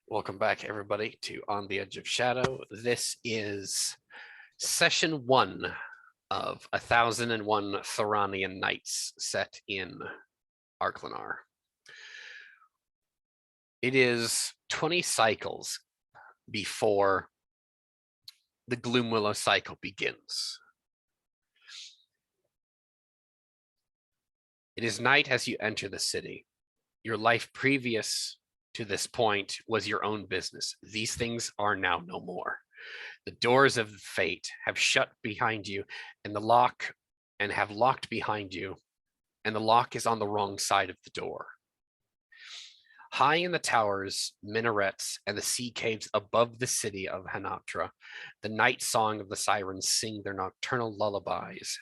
Welcome back, everybody, to On the Edge of Shadow. This is session 1 of 1001 Thoranean Nights set in Arklinar. It is 20 cycles before the Gloomwillow cycle begins. It is night as you enter the city. Your life previous to this point was your own business. These things are now no more. The doors of fate have shut behind you and have locked behind you, and the lock is on the wrong side of the door. High in the towers, minarets, and the sea caves above the city of Hanatra, the night song of the sirens sing their nocturnal lullabies,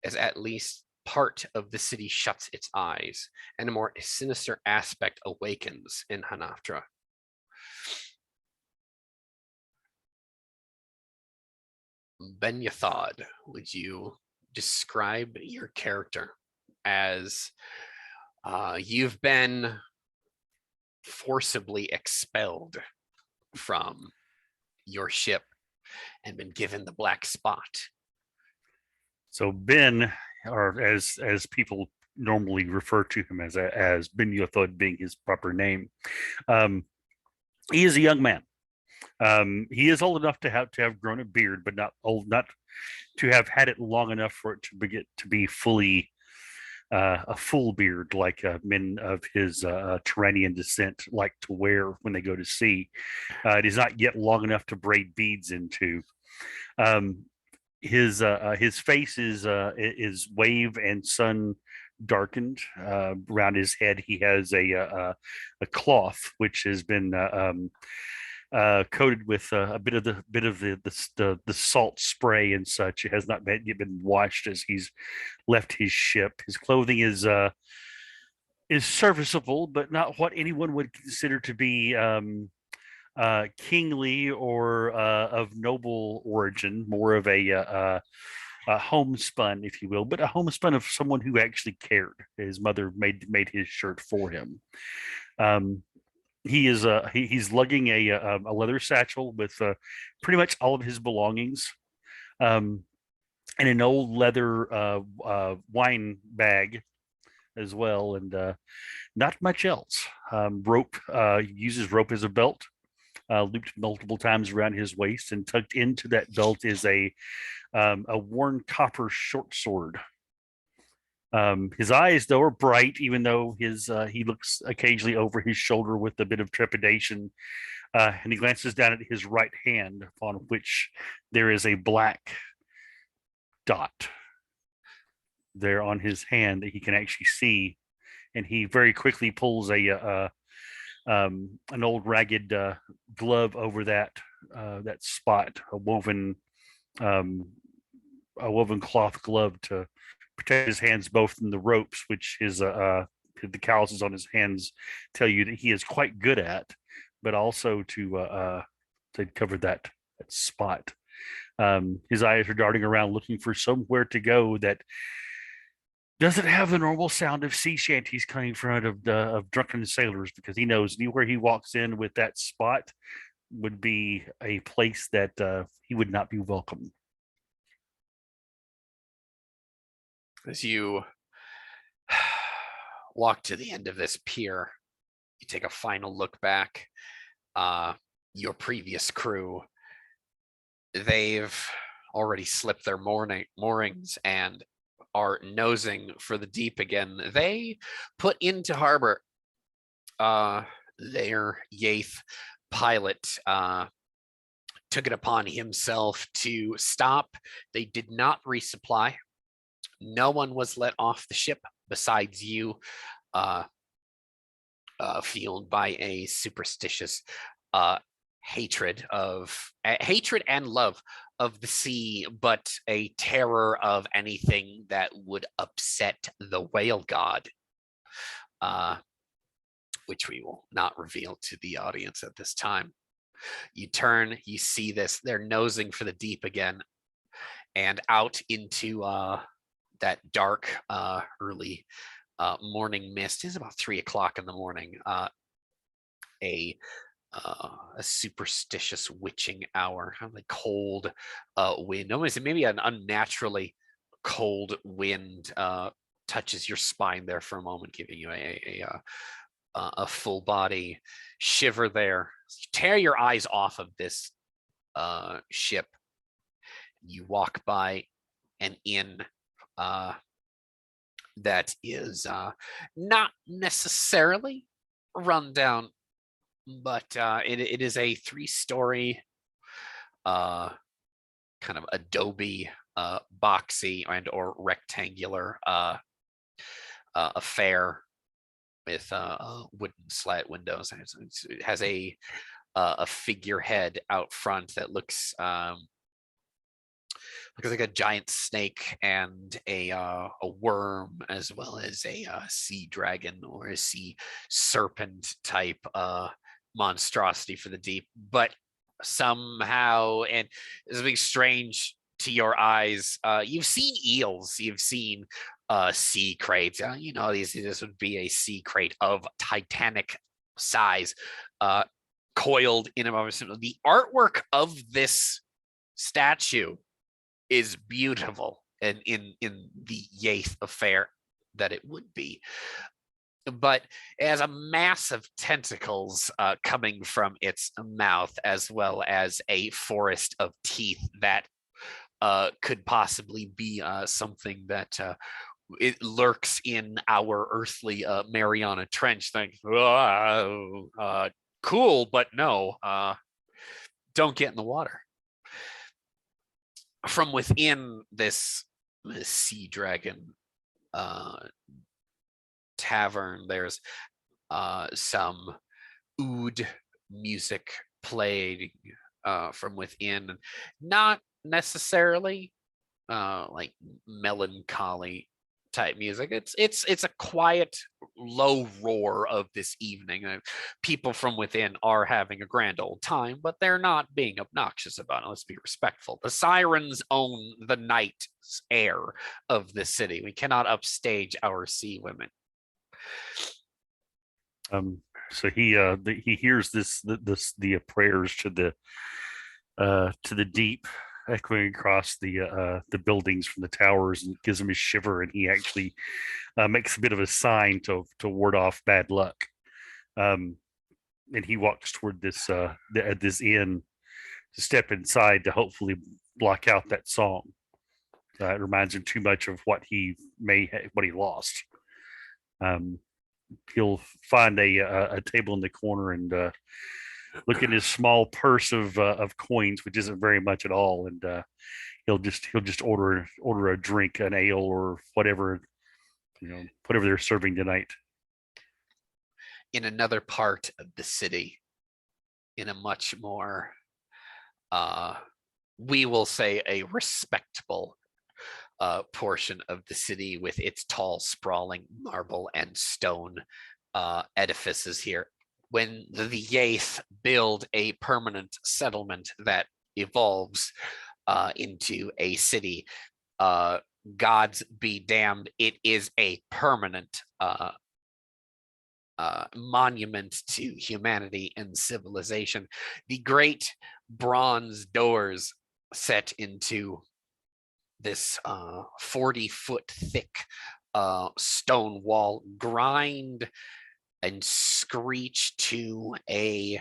as at least part of the city shuts its eyes, and a more sinister aspect awakens in Hanatra. Ben Yathod, would you describe your character as you've been forcibly expelled from your ship and been given the black spot? So Ben, or as people normally refer to him as Ben Yothod being his proper name, he is a young man. He is old enough to have grown a beard, but not to have had it long enough for it to be fully a full beard like men of his Thoranean descent like to wear when they go to sea. It is not yet long enough to braid beads into. His face is wave and sun darkened. Around his head, he has a cloth which has been coated with a bit of the salt spray and such. It has not yet been washed as he's left his ship. His clothing is serviceable, but not what anyone would consider to be kingly or of noble origin. More of a homespun, if you will, but a homespun of someone who actually cared. His mother made his shirt for him. He's lugging a leather satchel with pretty much all of his belongings, and an old leather wine bag as well, and not much else. Rope, uses rope as a belt, looped multiple times around his waist, and tucked into that belt is a worn copper short sword. His eyes, though, are bright, even though he looks occasionally over his shoulder with a bit of trepidation, and he glances down at his right hand, upon which there is a black dot there on his hand that he can actually see, and he very quickly pulls an old ragged glove over that spot, a woven cloth glove to protect his hands both from the ropes, which the calluses on his hands tell you that he is quite good at, but also to cover that spot. His eyes are darting around looking for somewhere to go that doesn't have the normal sound of sea shanties coming from of drunken sailors, because he knows anywhere he walks in with that spot would be a place that he would not be welcome. As you walk to the end of this pier, you take a final look back. Your previous crew, they've already slipped their moorings and are nosing for the deep again. They put into harbor. Their Yaith pilot took it upon himself to stop. They did not resupply. No one was let off the ship besides you, fueled by a superstitious hatred and love of the sea, but a terror of anything that would upset the whale god, which we will not reveal to the audience at this time. You turn, you see this, they're nosing for the deep again, and out into that dark, early morning mist. It's about 3 o'clock in the morning. a superstitious witching hour, kind of like cold wind, almost maybe an unnaturally cold wind touches your spine there for a moment, giving you a full body shiver there. You tear your eyes off of this ship. You walk by an inn that is not necessarily run down, but it is a 3-story kind of adobe boxy and or rectangular affair with wooden slat windows. It has a figurehead out front that looks like a giant snake and a worm, as well as a sea dragon or a sea serpent type monstrosity for the deep. But somehow, and something strange to your eyes, you've seen eels, you've seen sea crates. You know, this would be a sea crate of titanic size, coiled in a moment. The artwork of this statue is beautiful, and in the Yates affair that it would be, but it has a mass of tentacles coming from its mouth, as well as a forest of teeth that could possibly be something that it lurks in our earthly Mariana Trench. Thing, cool, but no, don't get in the water. From within this sea dragon tavern, there's some oud music played from within, not necessarily like melancholy type music. It's a quiet, low roar of this evening. People from within are having a grand old time, but they're not being obnoxious about it. Let's be respectful. The sirens own the night air of the city. We cannot upstage our sea women. So he hears the prayers to the deep echoing across the buildings from the towers, and gives him a shiver, and he actually makes a bit of a sign to ward off bad luck. And he walks toward this inn to step inside to hopefully block out that song. It reminds him too much of what he lost. He'll find a table in the corner and look in his small purse of coins, which isn't very much at all, and he'll just order a drink, an ale or whatever they're serving tonight. In another part of the city, in a much more we will say a respectable portion of the city, with its tall, sprawling marble and stone edifices here. When the Yates build a permanent settlement that evolves into a city, gods be damned, it is a permanent monument to humanity and civilization. The great bronze doors set into this 40-foot thick stone wall grind and screech to a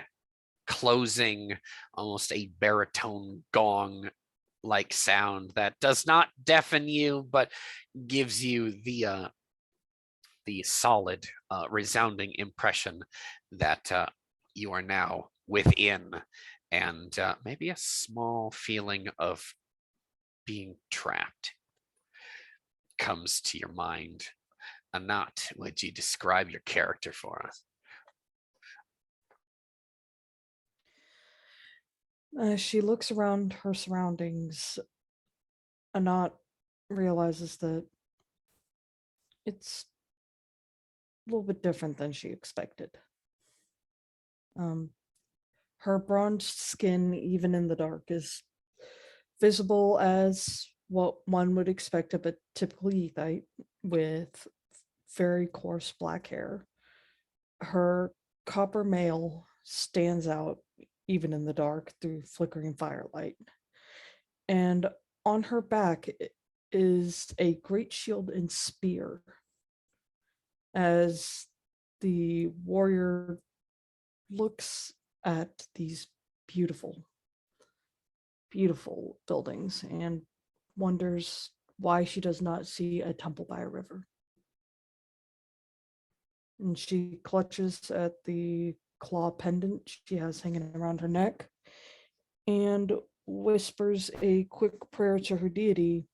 closing, almost a baritone gong like sound that does not deafen you, but gives you the solid resounding impression that you are now within, and maybe a small feeling of being trapped comes to your mind. Anat, would you describe your character for us? As she looks around her surroundings, Anat realizes that it's a little bit different than she expected. Her bronzed skin, even in the dark, is visible as what one would expect of a typical Yethite, with very coarse black hair. Her copper mail stands out even in the dark through flickering firelight. And on her back is a great shield and spear, as the warrior looks at these beautiful, beautiful buildings and wonders why she does not see a temple by a river. And she clutches at the claw pendant she has hanging around her neck and whispers a quick prayer to her deity,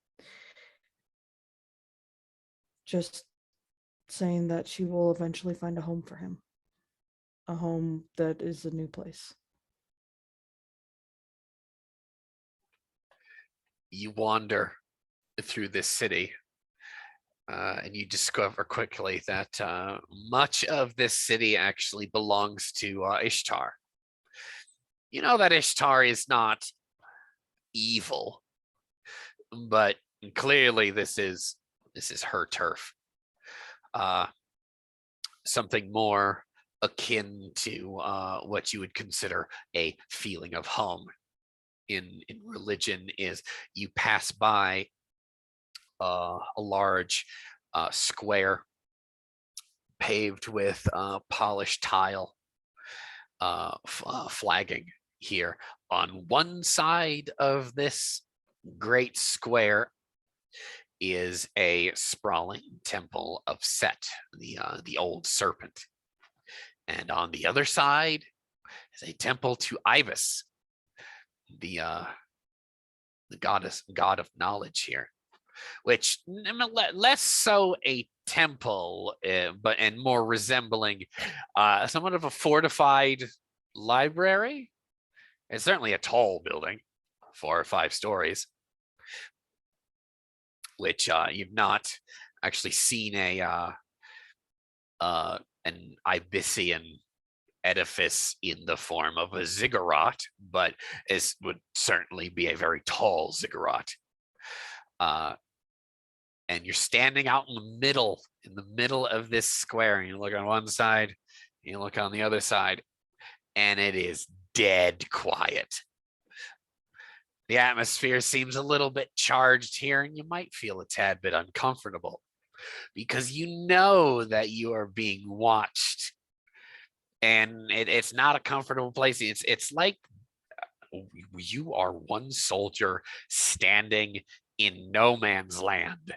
just saying that she will eventually find a home for him, a home that is a new place. You wander through this city, and you discover quickly that much of this city actually belongs to Ishtar. You know that Ishtar is not evil, but clearly this is her turf. Something more akin to what you would consider a feeling of home in religion is you pass by a large square paved with polished tile, flagging here. On one side of this great square is a sprawling temple of Set, the old serpent. And on the other side is a temple to Ibis, the god of knowledge here, which less so a temple, but and more resembling somewhat of a fortified library. It's certainly a tall building, 4 or 5 stories, which you've not actually seen an Ibisian edifice in the form of a ziggurat, but it would certainly be a very tall ziggurat. And you're standing out in the middle of this square, and you look on one side, you look on the other side, and it is dead quiet. The atmosphere seems a little bit charged here, and you might feel a tad bit uncomfortable because you know that you are being watched, and it's not a comfortable place. It's like you are one soldier standing in no man's land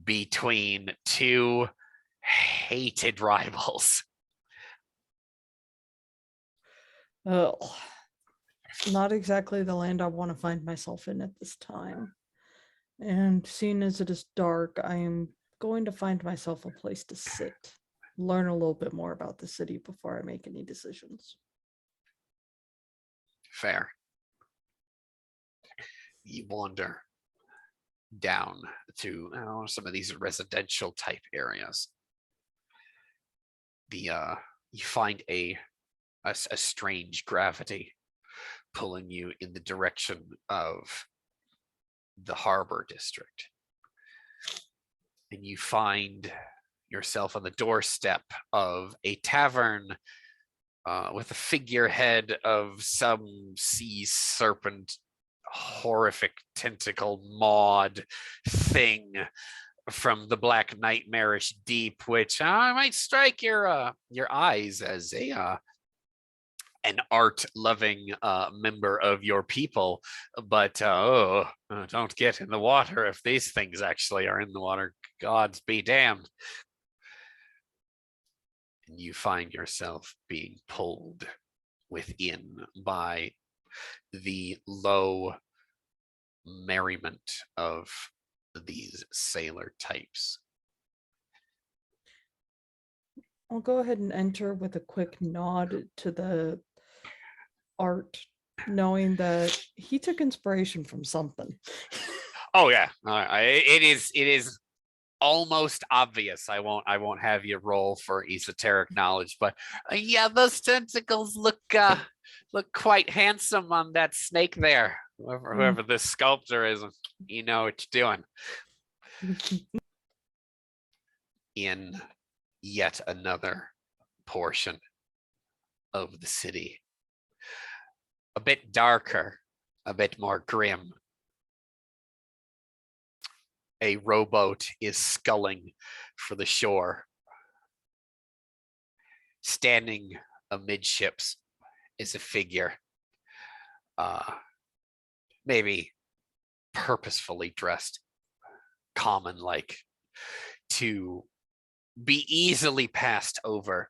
between 2 hated rivals. Oh, not exactly the land I want to find myself in at this time. And seeing as it is dark, I am going to find myself a place to sit, learn a little bit more about the city before I make any decisions. Fair. You wander down to some of these residential type areas. You find a strange gravity pulling you in the direction of the harbor district, and you find yourself on the doorstep of a tavern with a figurehead of some sea serpent, horrific tentacle maud thing from the Black Nightmarish Deep, which might strike your eyes as an art-loving member of your people, but don't get in the water if these things actually are in the water. Gods be damned. And you find yourself being pulled within by the low merriment of these sailor types. I'll go ahead and enter with a quick nod to the art, knowing that he took inspiration from something. Oh yeah, it is almost obvious. I won't have you roll for esoteric knowledge, but yeah, those tentacles look quite handsome on that snake there. Whoever this sculptor is, you know what you're doing. In yet another portion of the city. A bit darker, a bit more grim. A rowboat is sculling for the shore. Standing amidships is a figure, maybe purposefully dressed common-like, to be easily passed over.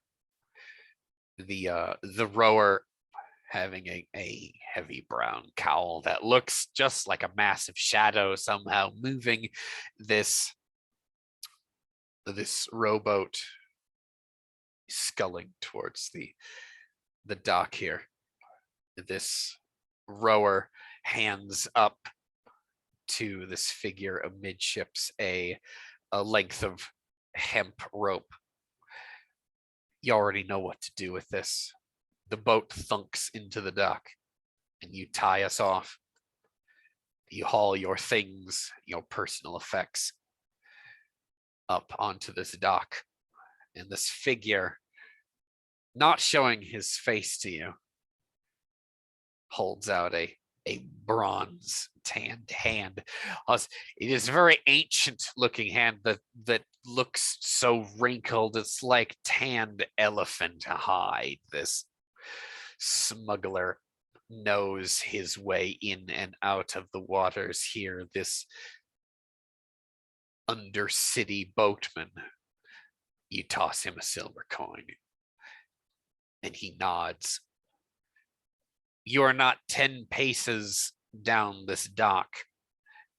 The rower having a heavy brown cowl that looks just like a massive shadow somehow moving this rowboat, sculling towards the dock here. This rower hands up to this figure amidships a length of hemp rope. You already know what to do with this. The boat thunks into the dock and you tie us off. You haul your things, your personal effects up onto this dock. And this figure, not showing his face to you, holds out a bronze tanned hand. It is a very ancient looking hand that looks so wrinkled. It's like tanned elephant hide. This smuggler knows his way in and out of the waters here. This undercity boatman. You toss him a silver coin and he nods. You are not 10 paces down this dock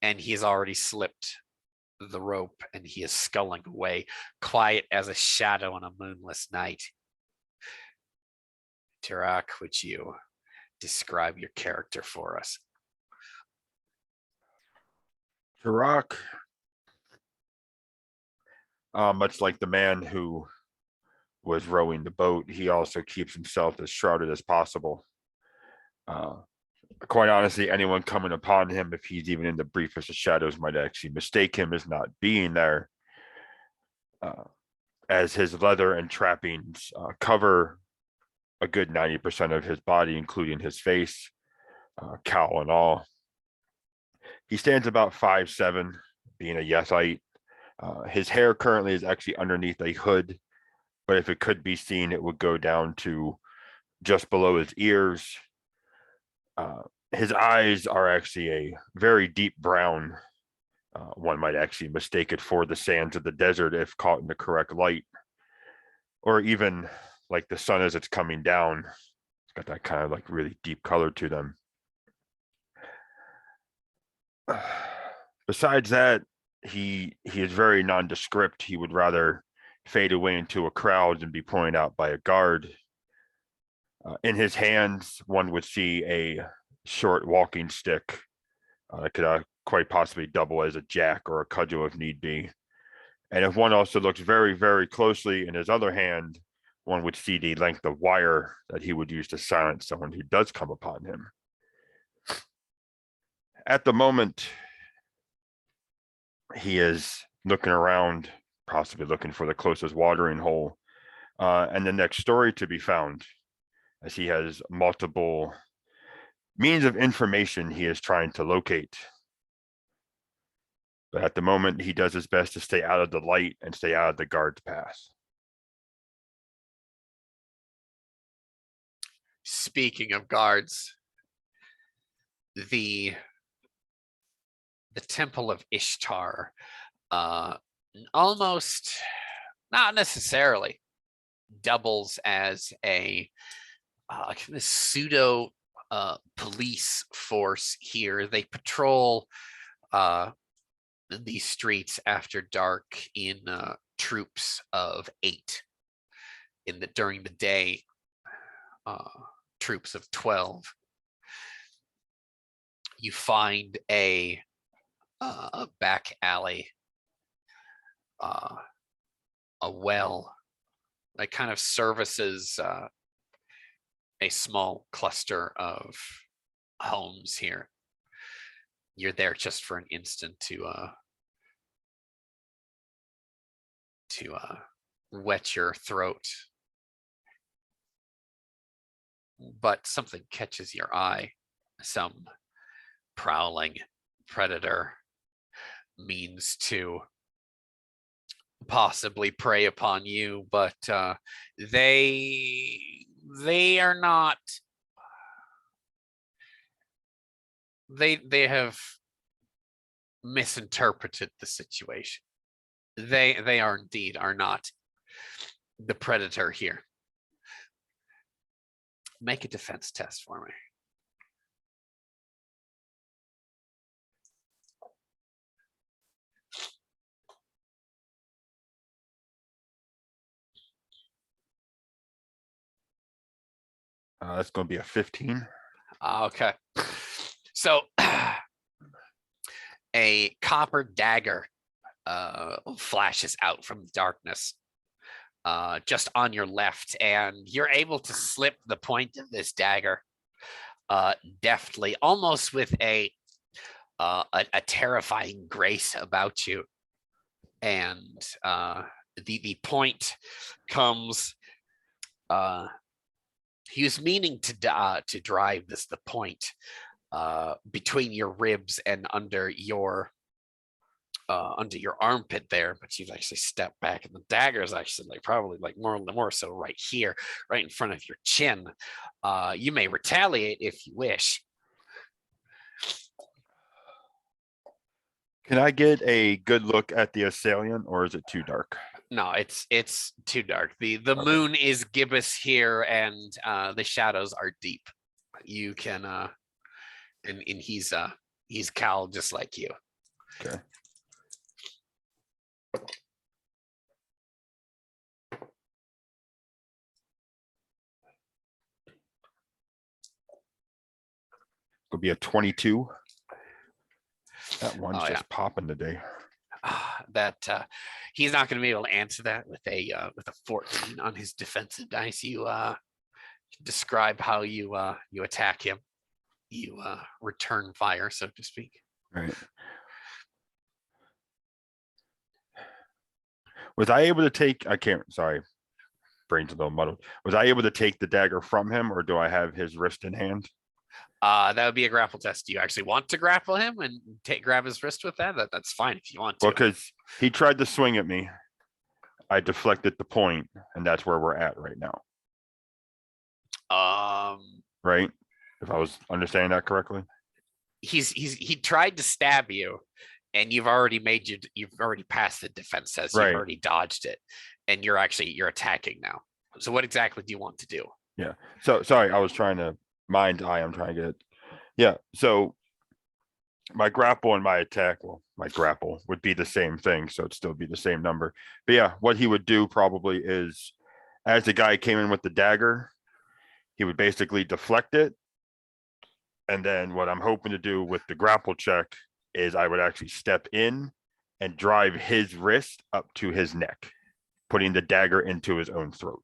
and he has already slipped the rope and he is sculling away, quiet as a shadow on a moonless night. Tarak, would you describe your character for us? Tarak, much like the man who was rowing the boat, he also keeps himself as shrouded as possible. Quite honestly, anyone coming upon him, if he's even in the briefest of shadows, might actually mistake him as not being there, as his leather and trappings cover a good 90% of his body, including his face, cowl and all. He stands about 5'7", being a Yethite. His hair currently is actually underneath a hood, but if it could be seen, it would go down to just below his ears. His eyes are actually a very deep brown. One might actually mistake it for the sands of the desert if caught in the correct light, or even like the sun as it's coming down. It's got that kind of like really deep color to them. Besides that, he is very nondescript. He would rather fade away into a crowd than be pointed out by a guard. In his hands, one would see a short walking stick that could quite possibly double as a jack or a cudgel if need be. And if one also looks very, very closely in his other hand, one would see the length of wire that he would use to silence someone who does come upon him. At the moment, he is looking around, possibly looking for the closest watering hole, and the next story to be found, as he has multiple means of information he is trying to locate. But at the moment, he does his best to stay out of the light and stay out of the guard's path. Speaking of guards, the Temple of Ishtar, almost, not necessarily, doubles as a kind of pseudo police force here. They patrol these streets after dark in troops of 8. During the day, troops of 12. You find a back alley, a well that kind of services a small cluster of homes here. You're there just for an instant to wet your throat. but something catches your eye. Some prowling predator means to possibly prey upon you, but they are not. They have misinterpreted the situation. They are indeed are not the predator here. Make a defense test for me. That's going to be a 15. Okay. So a copper dagger flashes out from the darkness just on your left, and you're able to slip the point of this dagger deftly, almost with a terrifying grace about you. And the point comes. He was meaning to drive the point between your ribs and under your armpit there, but you've actually stepped back, and the dagger is actually probably more so right here, right in front of your chin. You may retaliate if you wish. Can I get a good look at the assailant, or is it too dark? No, it's too dark. The moon is gibbous here, and the shadows are deep. You can and he's Cal just like you. Okay. Could be a 22. That one's just popping today. That he's not going to be able to answer that with a 14 on his defensive dice. You describe how you attack him. You return fire, so to speak. Right. Was I able to take? I can't. Sorry, brain's a little muddled. Was I able to take the dagger from him, or do I have his wrist in hand? That would be a grapple test. Do you actually want to grapple him and grab his wrist with that? That's fine if you want to. Well, because he tried to swing at me, I deflected the point, and that's where we're at right now. Right? If I was understanding that correctly. He tried to stab you, and you've already passed the defense test. You've already dodged it, and you're attacking now. So what exactly do you want to do? Yeah. So sorry, I was trying to mind eye. I'm trying to get. Yeah. So my grapple and my attack, well, my grapple would be the same thing, so it'd still be the same number. But yeah, what he would do probably is, as the guy came in with the dagger, he would basically deflect it. And then what I'm hoping to do with the grapple check is I would actually step in and drive his wrist up to his neck, putting the dagger into his own throat.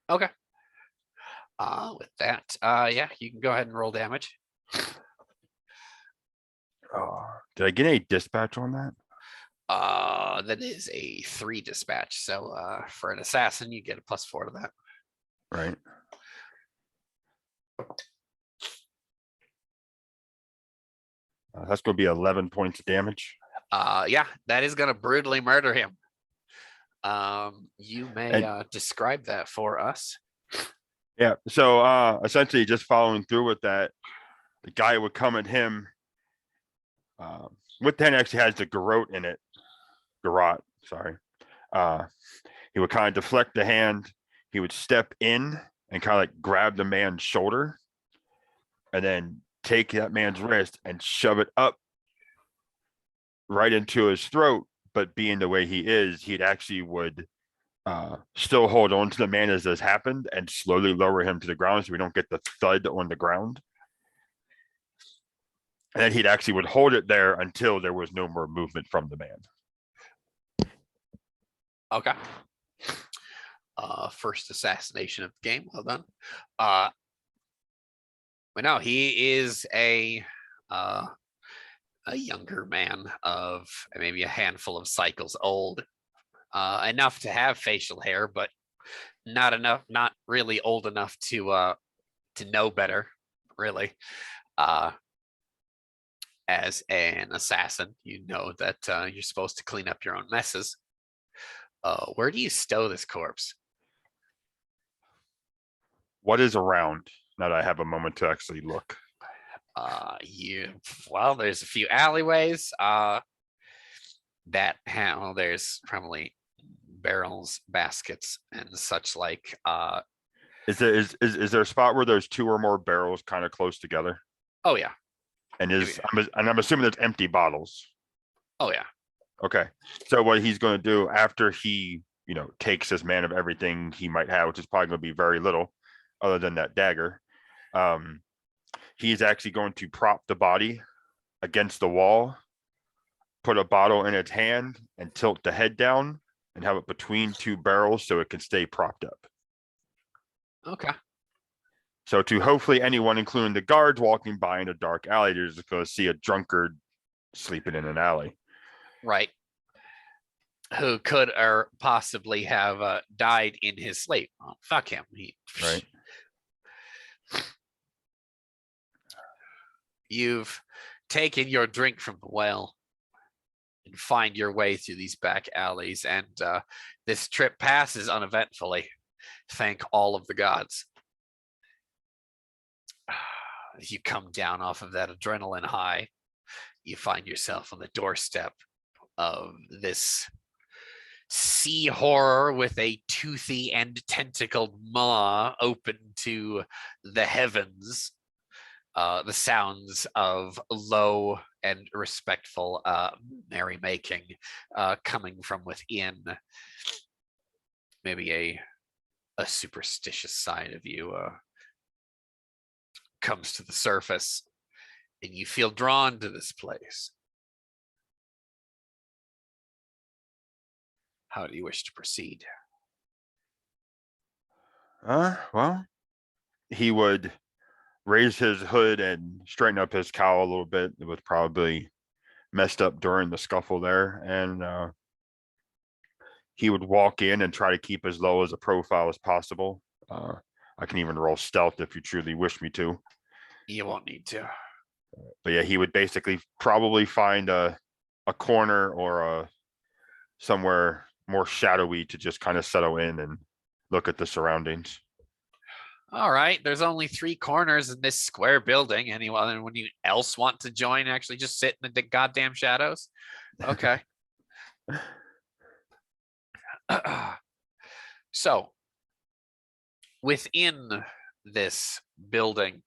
Okay. With that, yeah, you can go ahead and roll damage. Did I get any dispatch on that? That is a 3 dispatch. So for an assassin, you get a +4 to that. Right. That's going to be 11 points of damage. Yeah, that is going to brutally murder him. You may describe that for us. Yeah. So essentially, just following through with that, the guy would come at him. With that actually has the garrote in it. Garrote, sorry. He would kind of deflect the hand. He would step in and kind of like grab the man's shoulder, and then take that man's wrist and shove it up right into his throat. But being the way he is, he'd actually would still hold on to the man as this happened and slowly lower him to the ground so we don't get the thud on the ground. And then he'd actually would hold it there until there was no more movement from the man. Okay. First assassination of the game. Well done. But no, he is a younger man of maybe a handful of cycles old, enough to have facial hair, but not enough, not really old enough to know better, really. As an assassin, you know that you're supposed to clean up your own messes. Where do you stow this corpse? What is around? Now that I have a moment to actually look. Well, there's a few alleyways. There's probably barrels, baskets, and such like. Is there a spot where there's 2 or more barrels kind of close together? Oh yeah. And I'm assuming there's empty bottles. Oh yeah. Okay. So what he's going to do after he, takes this man of everything he might have, which is probably going to be very little other than that dagger. He's actually going to prop the body against the wall, put a bottle in its hand and tilt the head down and have it between 2 barrels so it can stay propped up. Okay. So to hopefully anyone, including the guards walking by in a dark alley, they're just going to see a drunkard sleeping in an alley. Right. Who could or possibly have died in his sleep. Oh, fuck him. Right. You've taken your drink from the well and find your way through these back alleys, and this trip passes uneventfully. Thank all of the gods. You come down off of that adrenaline high. You find yourself on the doorstep of this sea horror with a toothy and tentacled maw open to the heavens. The sounds of low and respectful merrymaking coming from within. Maybe a superstitious side of you comes to the surface, and you feel drawn to this place. How do you wish to proceed? Well, he would raise his hood and straighten up his cowl a little bit. It was probably messed up during the scuffle there. And he would walk in and try to keep as low as a profile as possible. I can even roll stealth if you truly wish me to. You won't need to. But yeah, he would basically probably find a corner or somewhere more shadowy to just kind of settle in and look at the surroundings. All right, there's only 3 corners in this square building. Anyone else want to join? Actually, just sit in the goddamn shadows. Okay. So, within this building,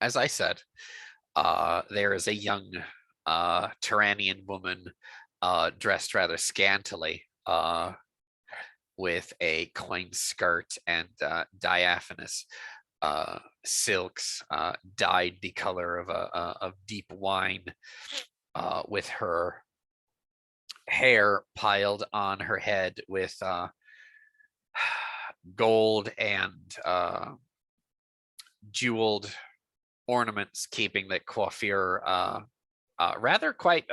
as I said, there is a young Thoranean woman dressed rather scantily, with a coin skirt and diaphanous silks dyed the color of deep wine, with her hair piled on her head with gold and jeweled ornaments, keeping the coiffure rather quite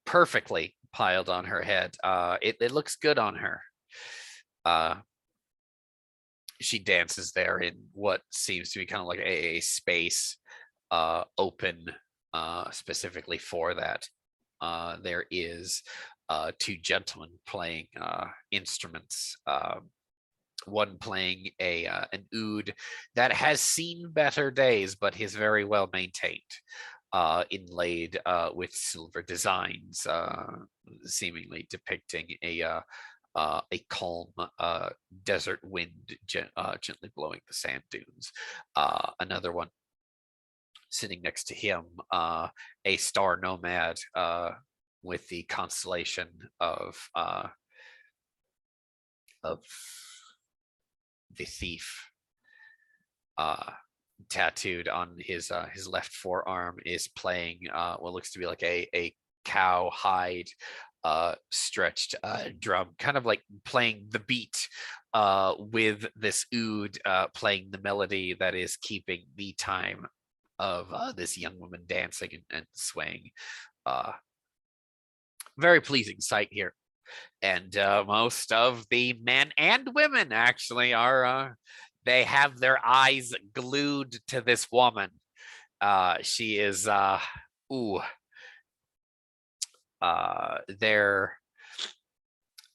perfectly piled on her head. It looks good on her. She dances there in what seems to be kind of like a space open specifically for that. There is 2 gentlemen playing instruments. One playing an oud that has seen better days, but is very well maintained, inlaid with silver designs, seemingly depicting a calm desert wind gently blowing the sand dunes. Another one sitting next to him, a star nomad with the constellation of the thief tattooed on his left forearm, is playing what looks to be like a cow hide stretched drum, kind of like playing the beat with this oud, playing the melody that is keeping the time of this young woman dancing and swaying. Very pleasing sight here. And most of the men and women actually are, they have their eyes glued to this woman. She is, ooh, there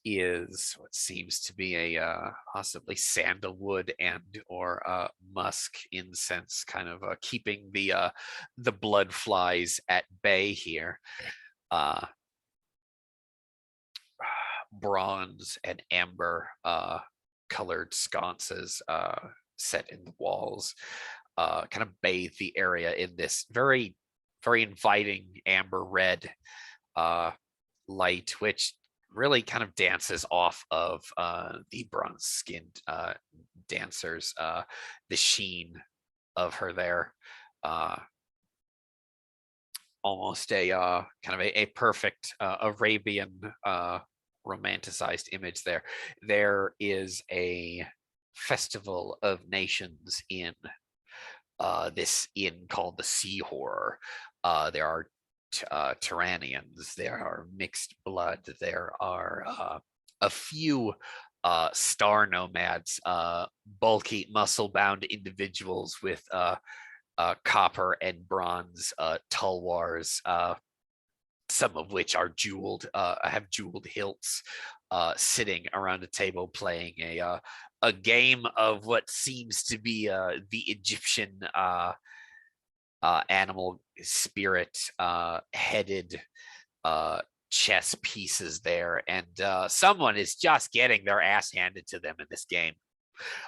is what seems to be a possibly sandalwood and or musk incense, kind of keeping the blood flies at bay here. Bronze and amber colored sconces set in the walls kind of bathe the area in this very, very inviting amber red light, which really kind of dances off of the bronze skinned dancers, the sheen of her there. Almost a kind of a perfect Arabian romanticized image there. There is a festival of nations in this inn called the Sea Horror. There are Thoraneans, there are mixed blood, there are a few star nomads, bulky muscle-bound individuals with copper and bronze tulwars, some of which are jeweled, have jeweled hilts, sitting around a table playing a game of what seems to be the Egyptian animal spirit headed chess pieces there, and someone is just getting their ass handed to them in this game.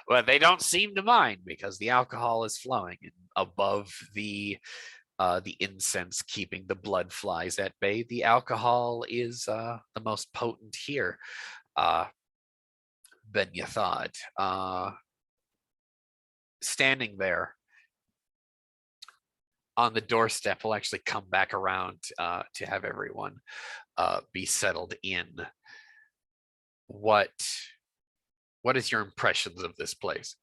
Well, they don't seem to mind because the alcohol is flowing above the incense, keeping the blood flies at bay. The alcohol is the most potent here. Ben Yathad, standing there on the doorstep, will actually come back around to have everyone be settled in. What is your impressions of this place?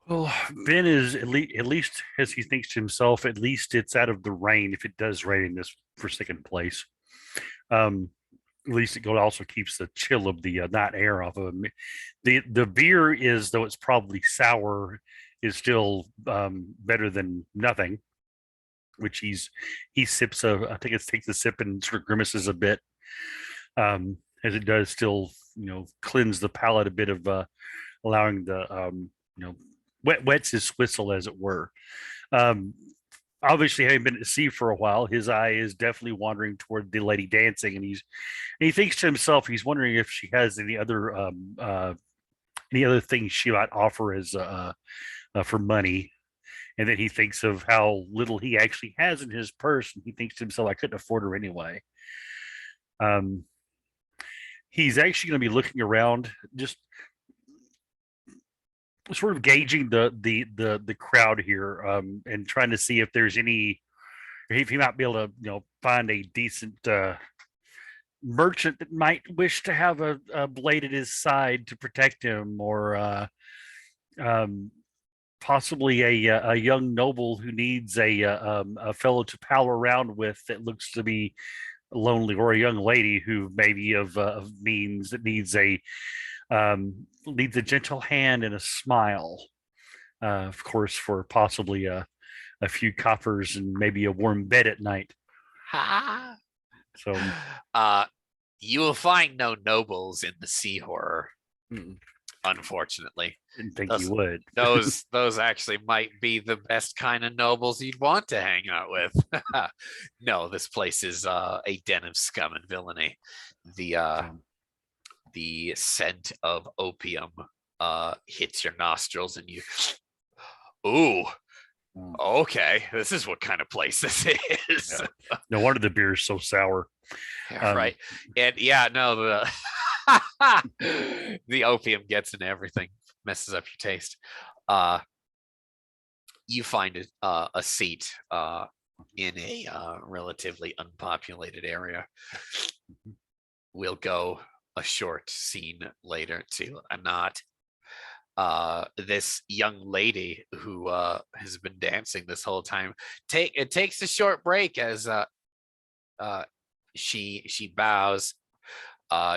Well, Ben is at least as he thinks to himself, at least it's out of the rain if it does rain in this forsaken place. At least it also keeps the chill of the night air off of him. The beer is, though it's probably sour, is still better than nothing. Which he sips I think it takes a sip and sort of grimaces a bit, as it does still cleanse the palate a bit of allowing the wets his whistle, as it were. Obviously, having been at sea for a while, his eye is definitely wandering toward the lady dancing, and he thinks to himself, he's wondering if she has any other things she might offer as for money. And then he thinks of how little he actually has in his purse, and he thinks to himself, I couldn't afford her anyway. He's actually going to be looking around, just sort of gauging the crowd here, and trying to see if there's if he might be able to find a decent merchant that might wish to have a blade at his side to protect him, or possibly a young noble who needs a fellow to pal around with that looks to be lonely, or a young lady who maybe of means that needs a gentle hand and a smile, of course, for possibly a few coppers and maybe a warm bed at night. So you will find no nobles in the Sea Horror, unfortunately. Didn't think you would. those actually might be the best kind of nobles you'd want to hang out with. No, this place is a den of scum and villainy. The scent of opium hits your nostrils, and you, ooh, okay, this is what kind of place this is. Yeah. No wonder the beer is so sour. Right. And yeah, no, the opium gets into everything, messes up your taste. You find a seat in a relatively unpopulated area. We'll go a short scene later to Anat. This young lady who has been dancing this whole time takes a short break as she bows.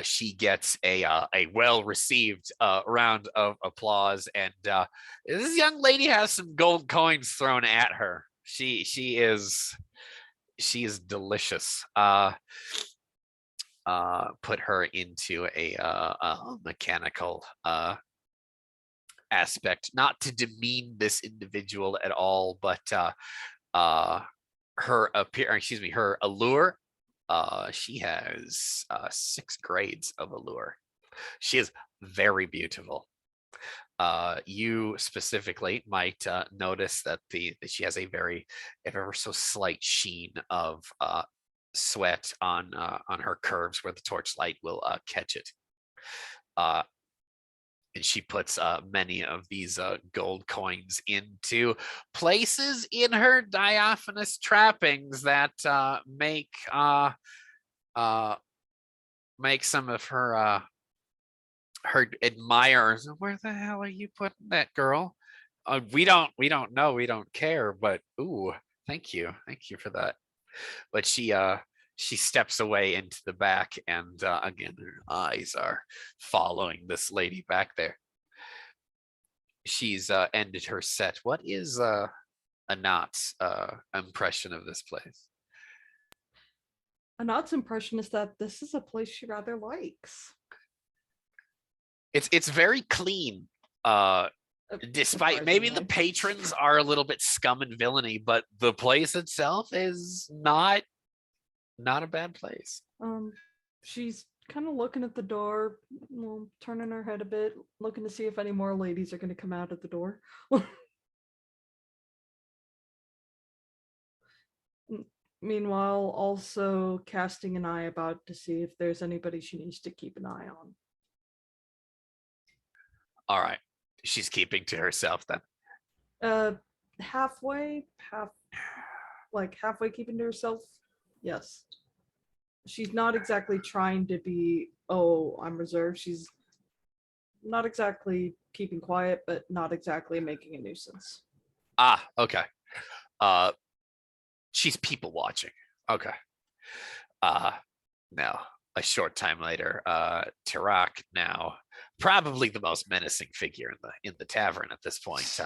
she gets a well-received round of applause, and this young lady has some gold coins thrown at her. She is delicious. Put her into a mechanical aspect, not to demean this individual at all, but her her allure. She has 6 grades of allure. She is very beautiful. You specifically might notice that that she has a very ever so slight sheen of sweat on her curves where the torchlight will catch it. And she puts many of these gold coins into places in her diaphanous trappings that make some of her admirers. Where the hell are you putting that, girl? We don't know. We don't care. But ooh, thank you for that. But she steps away into the back, and again, her eyes are following this lady back there. She's ended her set. What is Anat's impression of this place? Anat's impression is that this is a place she rather likes. It's very clean. Despite maybe the patrons are a little bit scum and villainy, but the place itself is not a bad place. She's kind of looking at the door, turning her head a bit, looking to see if any more ladies are going to come out of the door. Meanwhile, also casting an eye about to see if there's anybody she needs to keep an eye on. All right. She's keeping to herself then. Halfway keeping to herself. Yes. She's not exactly trying to be, oh, I'm reserved. She's not exactly keeping quiet, but not exactly making a nuisance. Ah, okay. She's people watching. Okay. Now, a short time later, Tarak, now probably the most menacing figure in the tavern at this point.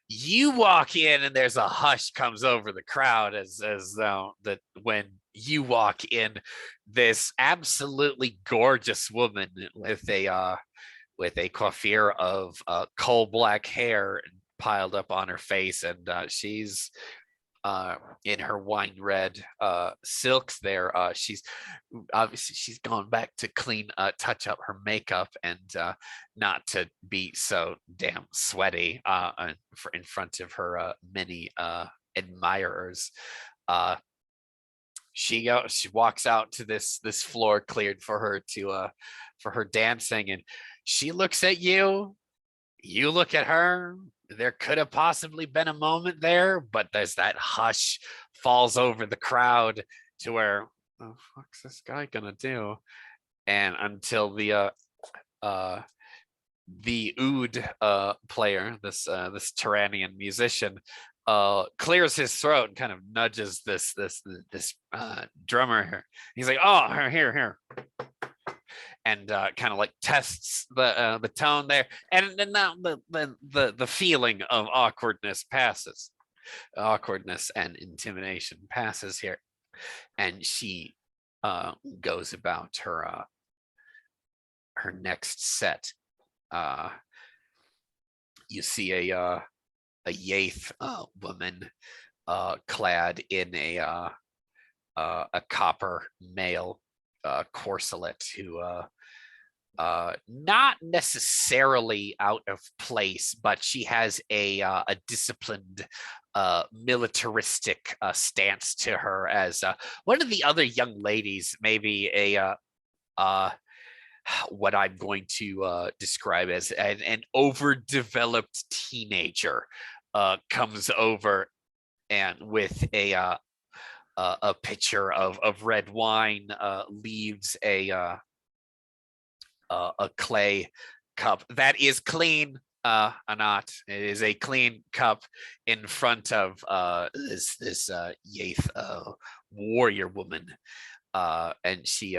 You walk in, and there's a hush comes over the crowd as though that when you walk in, this absolutely gorgeous woman with a coiffure of coal black hair piled up on her face, and she's in her wine red silks there. She's gone back to clean touch up her makeup and not to be so damn sweaty in front of her many admirers. She walks out to this floor cleared for her for her dancing, and she looks at you. You look at her. There could have possibly been a moment there, but there's that hush falls over the crowd to where, what the fuck's this guy gonna do? And until the oud player, this Thoranean musician, clears his throat and kind of nudges this drummer here. He's like, "Oh, here." And kind of like tests the tone there, and then now the feeling of awkwardness and intimidation passes here, and she goes about her next set. You see a Yaith woman clad in a copper mail corselet, who not necessarily out of place, but she has a disciplined militaristic stance to her, as one of the other young ladies, maybe a what I'm going to describe as an overdeveloped teenager comes over, and with a pitcher of red wine, leaves a clay cup that is clean. Anat, it is a clean cup in front of this Yaith warrior woman, and she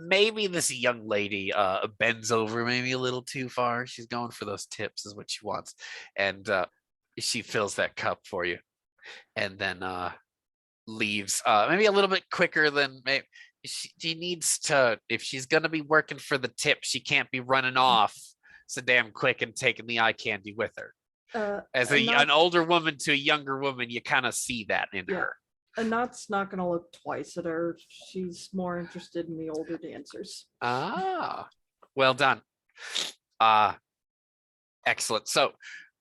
maybe this young lady bends over maybe a little too far. She's going for those tips is what she wants. And she fills that cup for you and then leaves maybe a little bit quicker than maybe she needs to. If she's going to be working for the tip, she can't be running off so damn quick and taking the eye candy with her. As an older woman to a younger woman, you kind of see that in her. Anat's not going to look twice at her. She's more interested in the older dancers. Ah, well done. Excellent. So,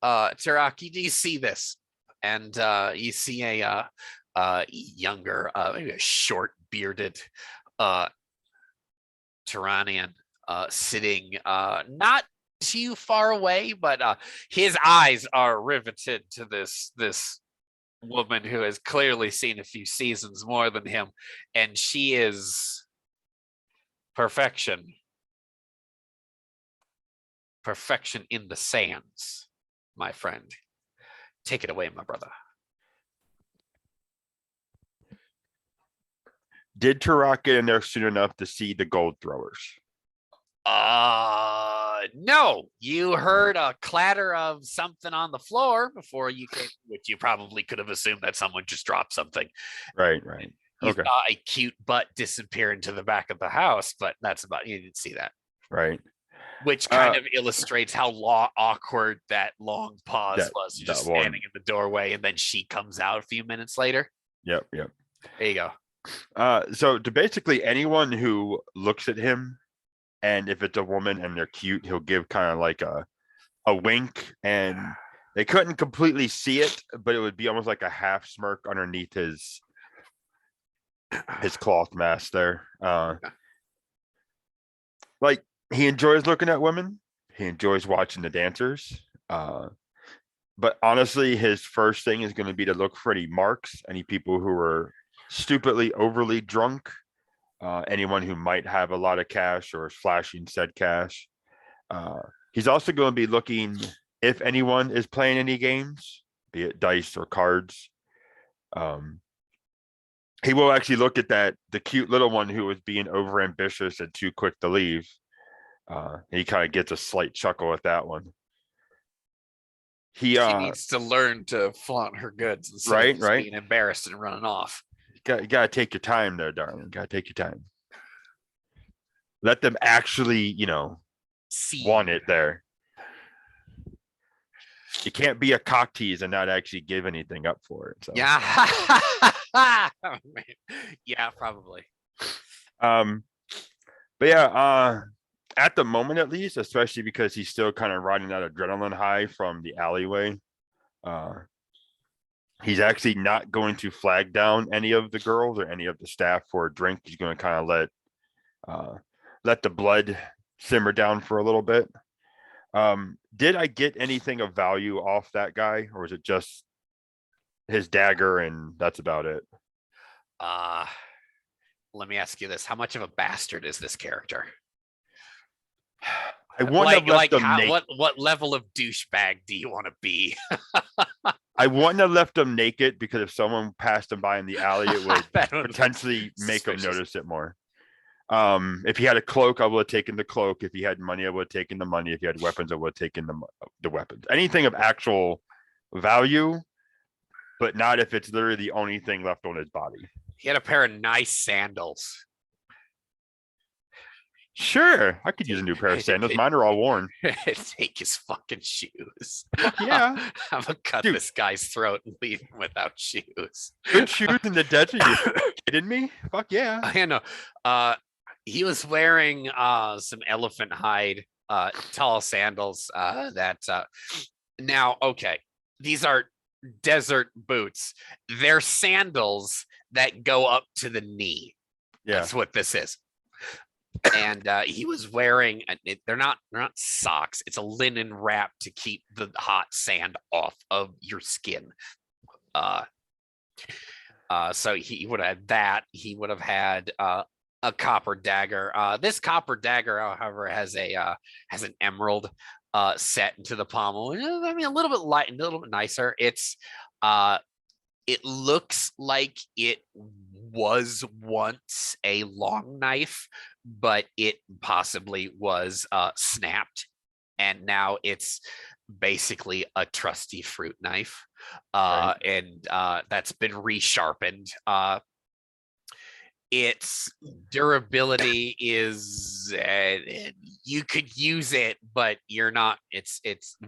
Taraki, do you see this? And you see a younger, maybe a short bearded Thoranean sitting not too far away, but his eyes are riveted to this woman who has clearly seen a few seasons more than him, and she is perfection in the sands, my friend. Take it away, my brother. Did Turok get in there soon enough to see the gold throwers? No, you heard a clatter of something on the floor before you came, which you probably could have assumed that someone just dropped something. Right. You Okay. saw a cute butt disappear into the back of the house, but that's about, you didn't see that. Right. Which kind of illustrates how awkward that long pause was. You're just standing in the doorway and then she comes out a few minutes later. Yep. There you go. So to basically anyone who looks at him, and if it's a woman and they're cute, he'll give kind of like a wink, and they couldn't completely see it, but it would be almost like a half smirk underneath his cloth mask there. Like, he enjoys looking at women. He enjoys watching the dancers. But honestly, his first thing is going to be to look for any marks, any people who are stupidly overly drunk, anyone who might have a lot of cash or is flashing said cash. He's also going to be looking if anyone is playing any games, be it dice or cards. He will actually look at the cute little one who was being overambitious and too quick to leave. He kind of gets a slight chuckle at that one. She needs to learn to flaunt her goods instead of just being embarrassed and running off. You gotta take your time there, darling. Gotta take your time. Let them actually, want it there. You can't be a cock tease and not actually give anything up for it. So. Yeah. Yeah, probably. But yeah, at the moment at least, especially because he's still kind of riding that adrenaline high from the alleyway, he's actually not going to flag down any of the girls or any of the staff for a drink. He's going to kind of let the blood simmer down for a little bit. Did I get anything of value off that guy, or was it just his dagger and that's about it? Let me ask you this: how much of a bastard is this character? I wouldn't have left him naked. What level of douchebag do you want to be? I wouldn't have left him naked, because if someone passed him by in the alley, it would potentially make him notice it more. If he had a cloak, I would have taken the cloak. If he had money, I would have taken the money. If he had weapons, I would have taken the weapons. Anything of actual value, but not if it's literally the only thing left on his body. He had a pair of nice sandals. Sure, I could use a new pair of sandals. Mine are all worn. Take his fucking shoes. Yeah. I'm gonna cut this guy's throat and leave him without shoes. Good shoes in the desert? You kidding me? Fuck yeah. I know. He was wearing some elephant hide tall sandals now, okay, these are desert boots. They're sandals that go up to the knee. Yeah. That's what this is. And he was wearing they're not socks. It's a linen wrap to keep the hot sand off of your skin. So he would have had that. He would have had a copper dagger. This copper dagger, however, has an emerald set into the pommel. I mean, a little bit light and a little bit nicer. It looks like it was once a long knife, but it possibly was snapped, and now it's basically a trusty fruit knife, and that's been resharpened. Its durability is you could use it, but you're not. It's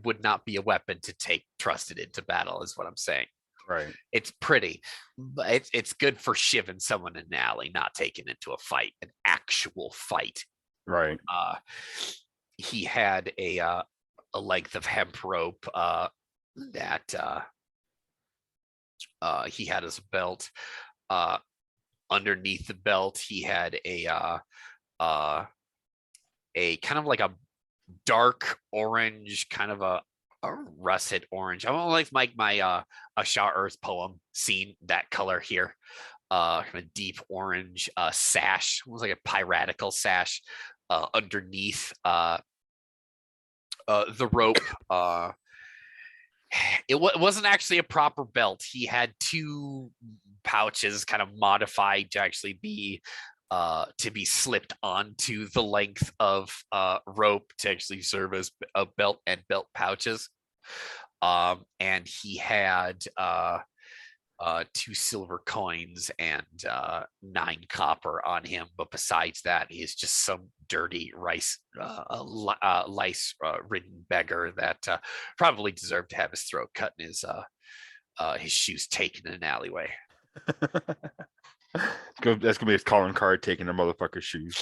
would not be a weapon to take trusted into battle, is what I'm saying. Right. It's pretty, but it's good for shivving someone in an alley, not taking into a fight, an actual fight. Right. He had a length of hemp rope that he had as a belt. Underneath the belt, he had a kind of like a dark orange, kind of a russet orange. I don't like my a Sha'ir's poem scene that color here. Kind of deep orange sash, almost like a piratical sash underneath the rope. It wasn't actually a proper belt. He had two pouches kind of modified to actually be slipped onto the length of rope to actually serve as a belt and belt pouches. And he had 2 silver coins and 9 copper on him. But besides that, he's just some dirty lice ridden beggar that probably deserved to have his throat cut and his shoes taken in an alleyway. That's gonna be his calling card, taking a motherfucker's shoes.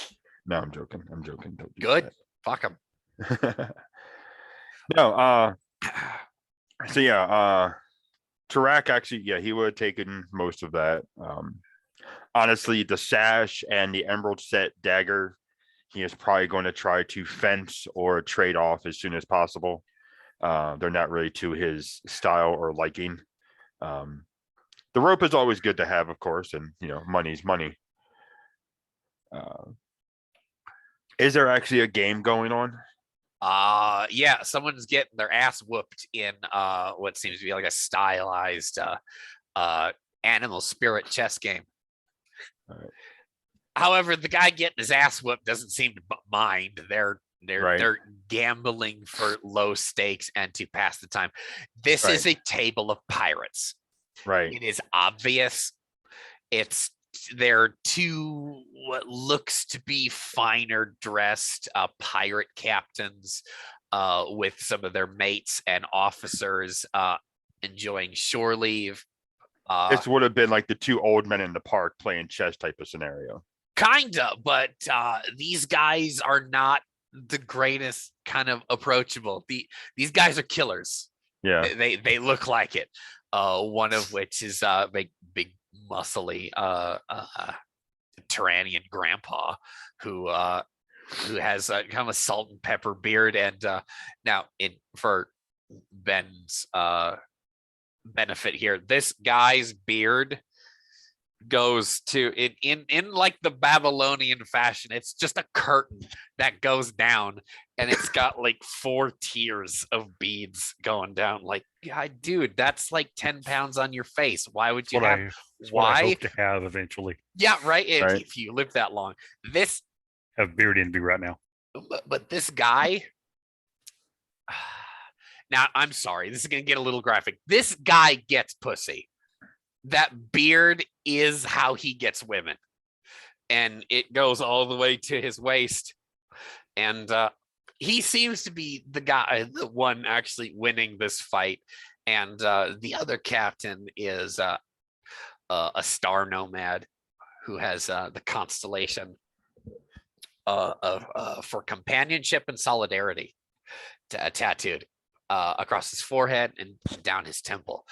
No, I'm joking. Don't do Good. Fuck him. that. No, so yeah, Tarak actually, yeah, he would have taken most of that. Honestly, the sash and the emerald set dagger, he is probably going to try to fence or trade off as soon as possible. They're not really to his style or liking. The rope is always good to have, of course, and money's money. Is there actually a game going on? Yeah, someone's getting their ass whooped in what seems to be like a stylized animal spirit chess game. All right. However, the guy getting his ass whooped doesn't seem to mind. They're gambling for low stakes and to pass the time. This is a table of pirates. Right. It is obvious. There are 2 what looks to be finer dressed pirate captains with some of their mates and officers enjoying shore leave. This would have been like the 2 old men in the park playing chess type of scenario. Kinda, but these guys are not the greatest kind of approachable. These guys are killers. Yeah. They look like it. One of which is big muscly Thoranean grandpa who has kind of a salt and pepper beard. And now for Ben's benefit here, this guy's beard goes to in like the Babylonian fashion. It's just a curtain that goes down, and it's got like 4 tiers of beads going down. Like, God, dude, that's like 10 pounds on your face. Why would you have? What I hope to have eventually. Yeah, right. Right. If you live that long, this Have beard envy right now. but this guy. Now, I'm sorry, this is gonna get a little graphic. This guy gets pussy. That beard is how he gets women, and it goes all the way to his waist. And he seems to be the one actually winning this fight. And the other captain is a star nomad who has the constellation for companionship and solidarity tattooed across his forehead and down his temple.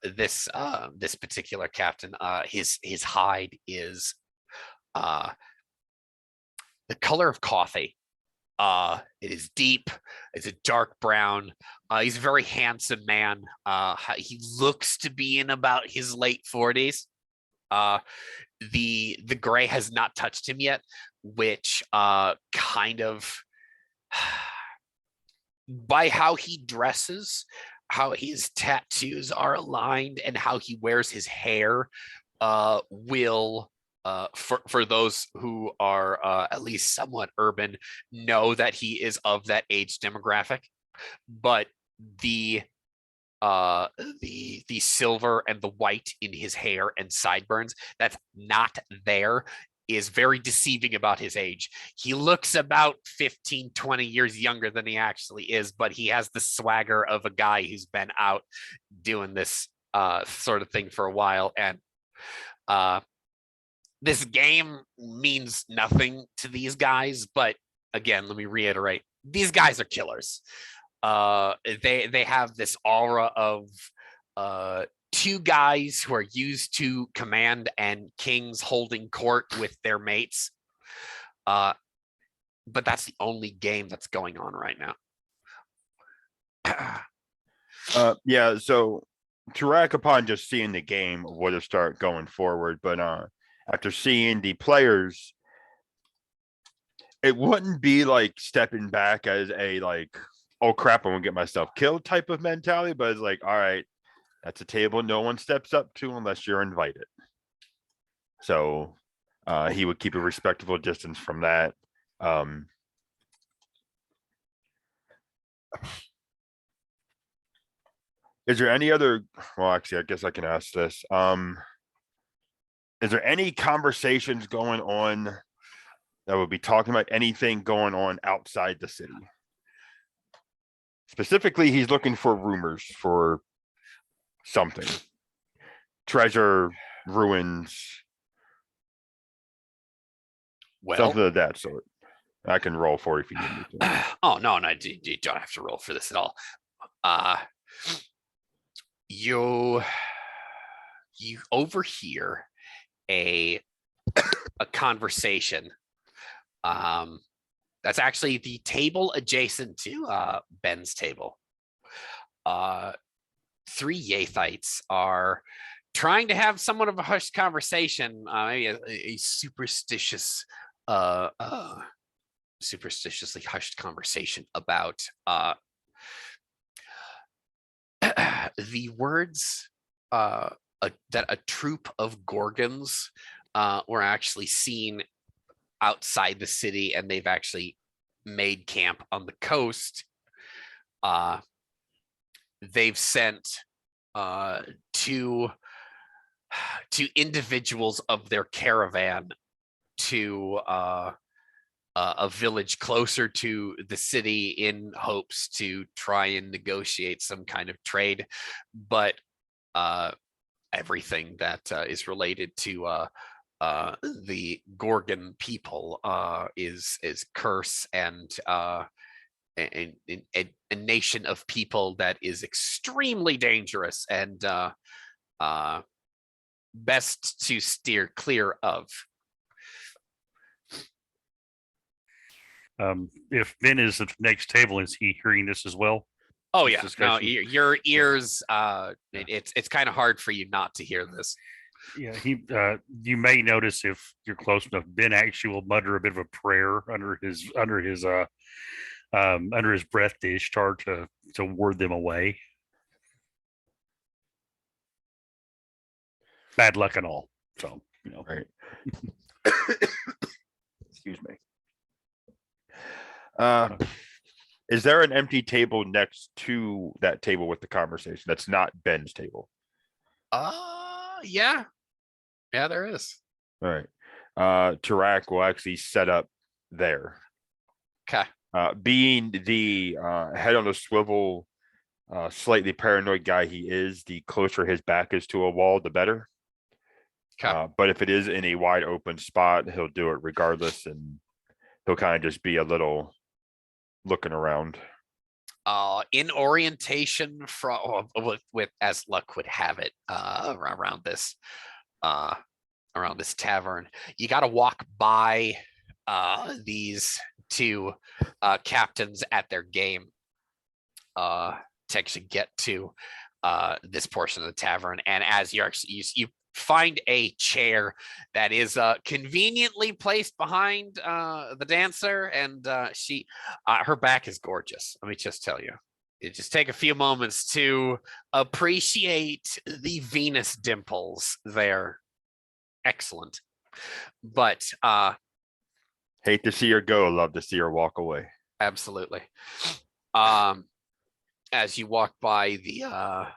This particular captain, his hide is the color of coffee. It is deep. It's a dark brown. He's a very handsome man. He looks to be in about his late 40s. The gray has not touched him yet, which kind of by how he dresses, how his tattoos are aligned, and how he wears his hair will for those who are at least somewhat urban, know that he is of that age demographic, but the the silver and the white in his hair and sideburns that's not there is very deceiving about his age. He looks about 15-20 years younger than he actually is, but he has the swagger of a guy who's been out doing this sort of thing for a while. And this game means nothing to these guys, but again, let me reiterate, these guys are killers. They have this aura of two guys who are used to command and kings holding court with their mates. But that's the only game that's going on right now. Yeah, so Tarak, upon just seeing the game, would have started going forward, but after seeing the players, it wouldn't be like stepping back as a like, oh crap, I'm gonna get myself killed type of mentality, but it's like, all right, that's a table no one steps up to unless you're invited. So he would keep a respectable distance from that. Is there any other, well, actually, I guess I can ask this. Is there any conversations going on that would be talking about anything going on outside the city? Specifically, he's looking for rumors for something. Treasure, ruins, something of that sort. I can roll for it if you need me to. Oh, no, you don't have to roll for this at all. You overhear a conversation. That's actually the table adjacent to Ben's table. Three Yathites are trying to have somewhat of a hushed conversation, maybe a superstitiously hushed conversation about the words that a troop of Gorgons were actually seen outside the city, and they've actually made camp on the coast. They've sent two individuals of their caravan to a village closer to the city in hopes to try and negotiate some kind of trade, but everything that is related to the Gorgon people is curse and a nation of people that is extremely dangerous and best to steer clear of. If Ben is at the next table, is he hearing this as well? Oh This yeah, no, discussion? your ears. It's kind of hard for you not to hear this. Yeah, you may notice if you're close enough, Ben actually will mutter a bit of a prayer under his breath to Ishtar to ward them away. Bad luck and all. So, Right. Excuse me. Is there an empty table next to that table with the conversation that's not Ben's table? Yeah, there is. All right. Tarak will actually set up there. Okay. Being the head on a swivel, slightly paranoid guy he is, the closer his back is to a wall, the better. Okay. But if it is in a wide open spot, he'll do it regardless, and he'll kind of just be a little looking around. In orientation from with as luck would have it, around this tavern, you got to walk by these two captains at their game to actually get to this portion of the tavern. And as you find a chair that is conveniently placed behind the dancer, and she her back is gorgeous. Let me just tell you. You just take a few moments to appreciate the Venus dimples there. Excellent. But Hate to see her go, love to see her walk away. absolutely. As you walk by, the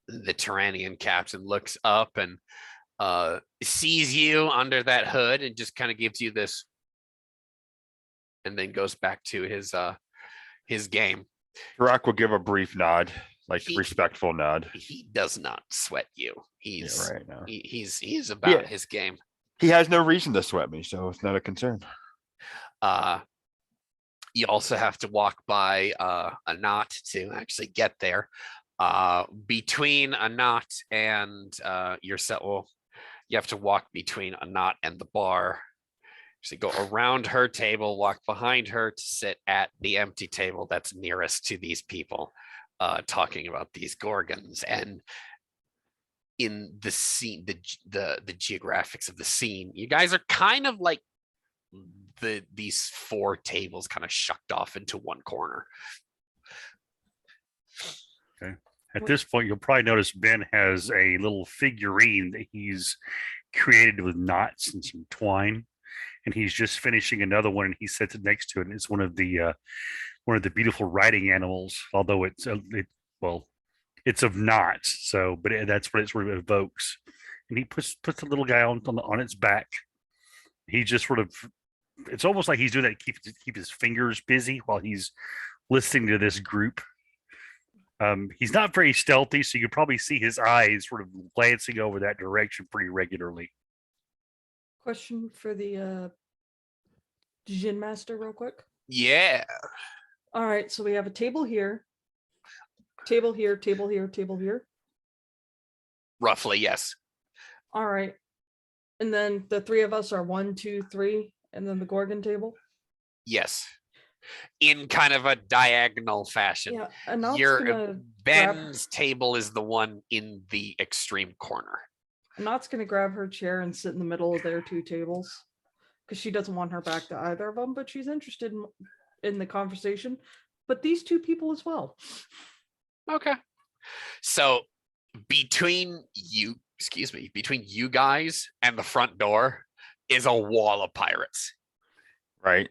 Thoranean captain looks up and sees you under that hood and just kind of gives you this, and then goes back to his game. Tarak will give a brief nod, like He- respectful nod. He does not sweat you. Yeah, He's right now. he's about his game. He has no reason to sweat me, so it's not a concern. You also have to walk by a knot to actually get there. Between a knot and yourself, well, you have to walk between a knot and the bar. So you go around her table, walk behind her to sit at the empty table that's nearest to these people, talking about these Gorgons. And in the scene, the geographics of the scene, you guys are kind of like these four tables kind of shucked off into one corner. At this point, you'll probably notice Ben has a little figurine that he's created with knots and some twine, and he's just finishing another one, and he sets it next to it. And it's one of the beautiful riding animals, although it's it's of knots. So, but that's what it sort of evokes. And he puts the little guy on its back. He just sort of, it's almost like he's doing that to keep his fingers busy while he's listening to this group. He's not very stealthy, so you can probably see his eyes sort of glancing over that direction pretty regularly. Question for the Jin Master, real quick. Yeah. All right, so we have a table here, table here, table here, table here. Roughly, yes. All right, and then the three of us are 1, 2, 3, and then the Gorgon table. Yes. In kind of a diagonal fashion. Yeah, and Not's Your gonna Ben's table is the one in the extreme corner. Not's gonna grab her chair and sit in the middle of their two tables because she doesn't want her back to either of them, but she's interested in the conversation. But these two people as well. Okay. So between you guys and the front door is a wall of pirates Right.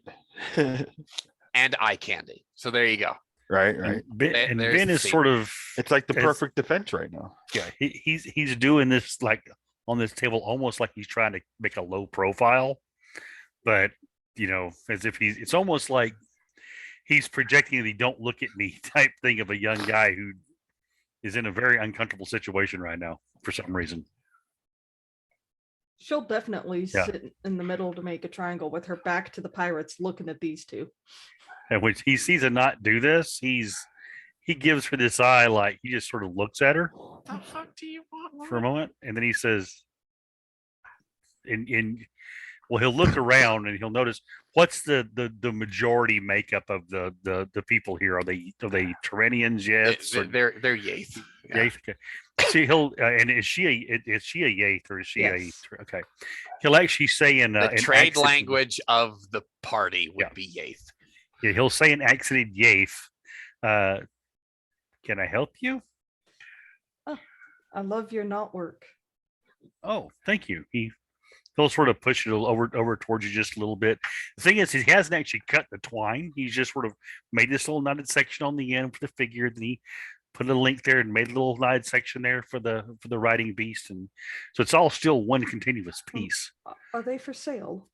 and eye candy. So there you go. Right. And Ben There's the is scene. sort of, It's like the It's- perfect defense right now. yeah, he's doing this like on this table almost like he's trying to make a low profile, but as if it's almost like he's projecting the "don't look at me" type thing of a young guy who is in a very uncomfortable situation right now for some reason. She'll definitely Yeah. sit in the middle to make a triangle with her back to the pirates, looking at these two. And when he sees a not do this, he gives her this eye, like he just sort of looks at her What the fuck do you want? for a moment, and then he says, well, he'll look around and he'll notice what's the majority makeup of the people here. Are they Thoraneans yet? They're Yaith. Yeah. Yaith? Okay. See, he'll and is she a Yaith or is she Yes. a okay? He'll actually say in The in trade accent- language of the party would Yeah. be Yaith. Yeah, he'll say in accented Yaith, "Can I help you?" I love your knot work. Oh, thank you. He'll sort of push it over towards you just a little bit. The thing is, he hasn't actually cut the twine. He's just sort of made this little knotted section on the end for the figure. Then he put a link there and made a little knotted section there for the riding beast, and so it's all still one continuous piece. Are they for sale?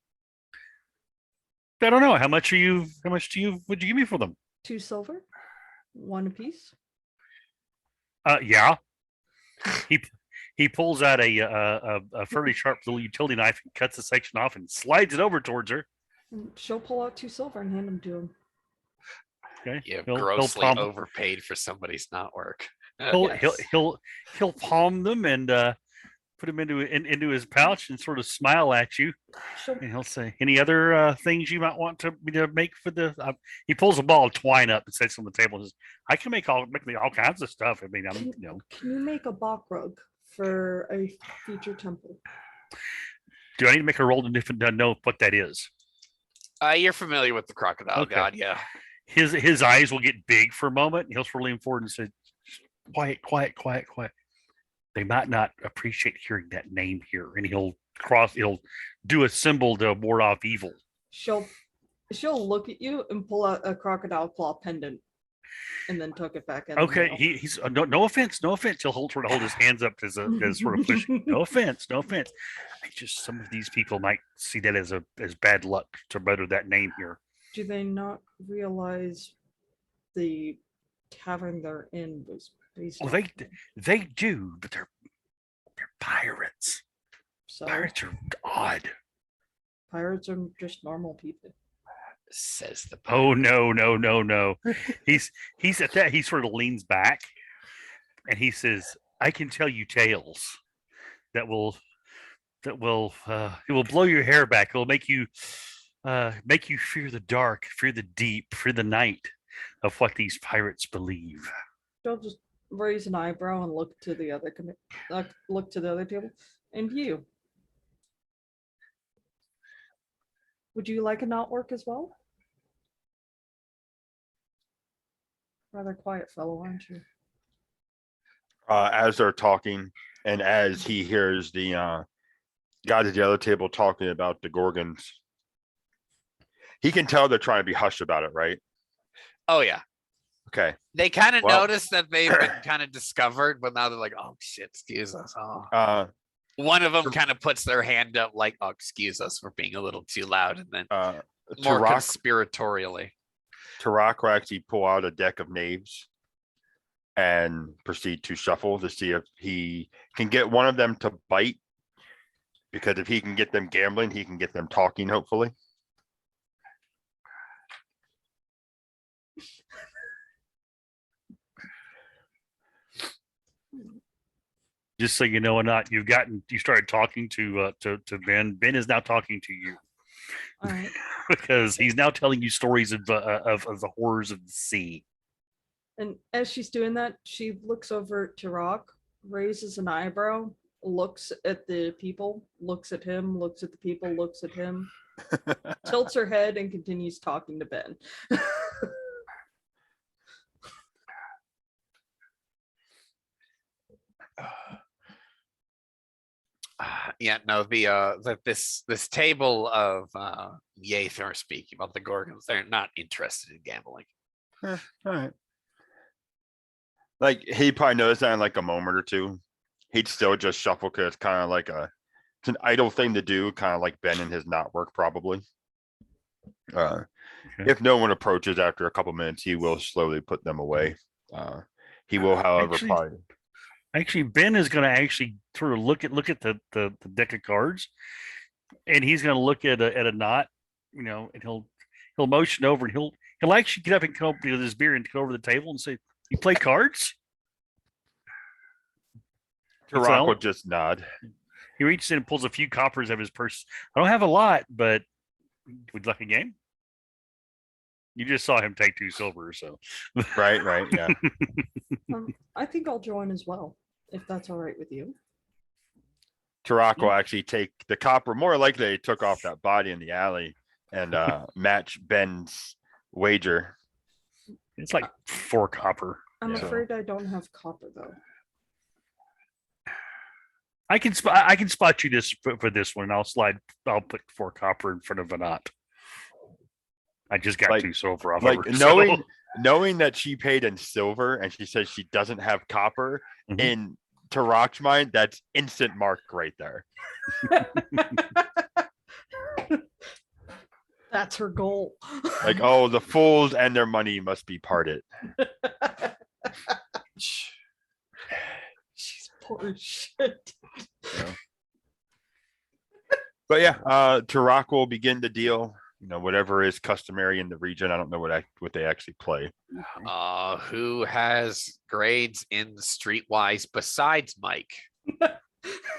I don't know how much would you give me for them? 2 silver, 1 apiece. Yeah. He pulls out a fairly sharp little utility knife and cuts the section off and slides it over towards her. And she'll pull out 2 silver and hand them to him. Okay. You've He'll grossly palm- overpaid for somebody's not work. Yes. He'll palm them and put them into his pouch and sort of smile at you. She'll, And he'll say, "Any other things you might want to make for the?" He pulls a ball of twine up and sets it on the table and says, "I can make all kinds of stuff. I mean, can you make a Bach rug for a future temple? Do I need to make a roll to know what that is?" You're familiar with the crocodile Okay. god, yeah. His eyes will get big for a moment, and he'll sort of lean forward and say, "Quiet. They might not appreciate hearing that name here." And he'll cross. It'll do a symbol to ward off evil. She'll look at you and pull out a crocodile claw pendant, and then tuck it back in. Okay, the mail. he's no offense. He'll hold his hands up as sort of push. No offense. I just some of these people might see that as bad luck to better that name here. Do they not realize the tavern they're in was based? Well, they do, but they're pirates. So Pirates are odd. pirates are just normal people. Says the Oh no. He's at that. He sort of leans back and he says, I can tell you tales that will it will blow your hair back. It will make you fear the dark, fear the deep, fear the night of what these pirates believe. She'll just raise an eyebrow and look to the other look to the other table. And you, would you like a knot work as well? Rather quiet fellow, aren't you? As they're talking, and as he hears the guys at the other table talking about the Gorgons, he can tell they're trying to be hushed about it, right? Oh yeah. Okay. They kind of Well- noticed that they've been kind of discovered, but now they're like, oh shit, excuse us. Oh. One of them kind of puts their hand up like, oh, excuse us for being a little too loud. And then more conspiratorially. Tarak will actually pull out a deck of knaves and proceed to shuffle to see if he can get one of them to bite. Because if he can get them gambling, he can get them talking, hopefully. Just so you know or not, you started talking to Ben. Ben is now talking to you. All right. Because he's now telling you stories of the horrors of the sea. And as she's doing that, she looks over to Rock, raises an eyebrow, looks at the people, looks at him, looks at the people, looks at him, tilts her head, and continues talking to Ben. Yeah, no, this table of Yath are speaking about the Gorgons. They're not interested in gambling. All right. Like he probably noticed that in like a moment or two. He'd still just shuffle because it's kind of like it's an idle thing to do, kind of like Ben and his knot work probably. If no one approaches after a couple minutes, he will slowly put them away. He will, however, Actually, Ben is going to actually sort of look at the deck of cards, and he's going to look at a knot, and he'll motion over, and he'll actually get up and come up with his beer and come over to the table and say, "You play cards?" Tarak will just nod. He reaches in and pulls a few coppers out of his purse. I don't have a lot, but would you like a game? You just saw him take 2 silver, so Right, yeah. I think I'll join as well, if that's all right with you. Tarak will actually take the copper. More likely, he took off that body in the alley and match Ben's wager. It's like 4 copper. I'm Yeah. afraid I don't have copper though. I can spot you this for this one. I'll put 4 copper in front of a knot. I just got 2 silver off. Like of her, knowing that she paid in silver and she says she doesn't have copper, Mhm. in Tarak's mind, that's instant mark right there. That's her goal. Like, oh, the fools and their money must be parted. She's poor as shit. But yeah, Tarak will begin the deal. Whatever is customary in the region. I don't know what they actually play. Who has grades in Streetwise besides Mike?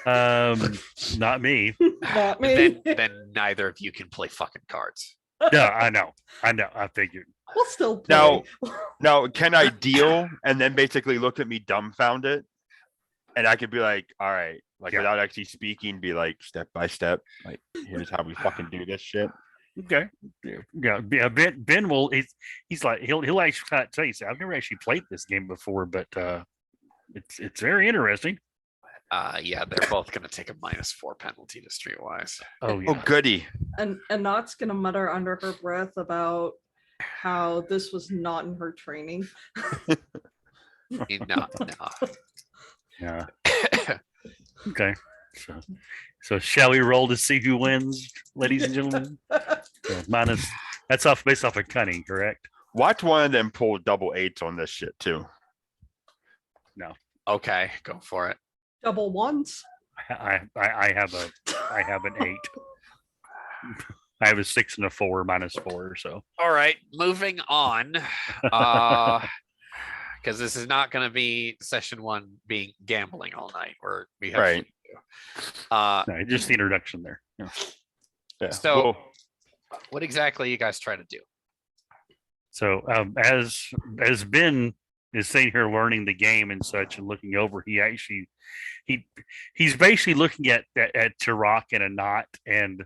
Not me. Not me. Then neither of you can play fucking cards. Yeah, I know. I figured. We'll still play. Now, can I deal and then basically look at me dumbfounded? And I could be like, all right, without actually speaking, be like step by step, like here's how we fucking do this shit. Okay. Yeah. Ben will. He's like he'll actually kind of tell you. I've never actually played this game before, but it's very interesting. Yeah, they're both gonna take a -4 penalty to streetwise. Oh Oh, yeah. goody. And Not's gonna mutter under her breath about how this was not in her training. No, no. Yeah. Okay. So shall we roll to see who wins, ladies and gentlemen? So that's based off of cunning, correct? Watch one of them pull double 8s on this shit too. Okay, go for it. Double ones. I have an 8. I have a 6 and a 4 -4. So All right, moving on. Because this is not going to be session 1 being gambling all night, or we have Right. shit to do. no, just the introduction there. Yeah. Yeah. So- well, What exactly you guys try to do? So as Ben is sitting here learning the game and such and looking over, he's basically looking at Turok in a knot, and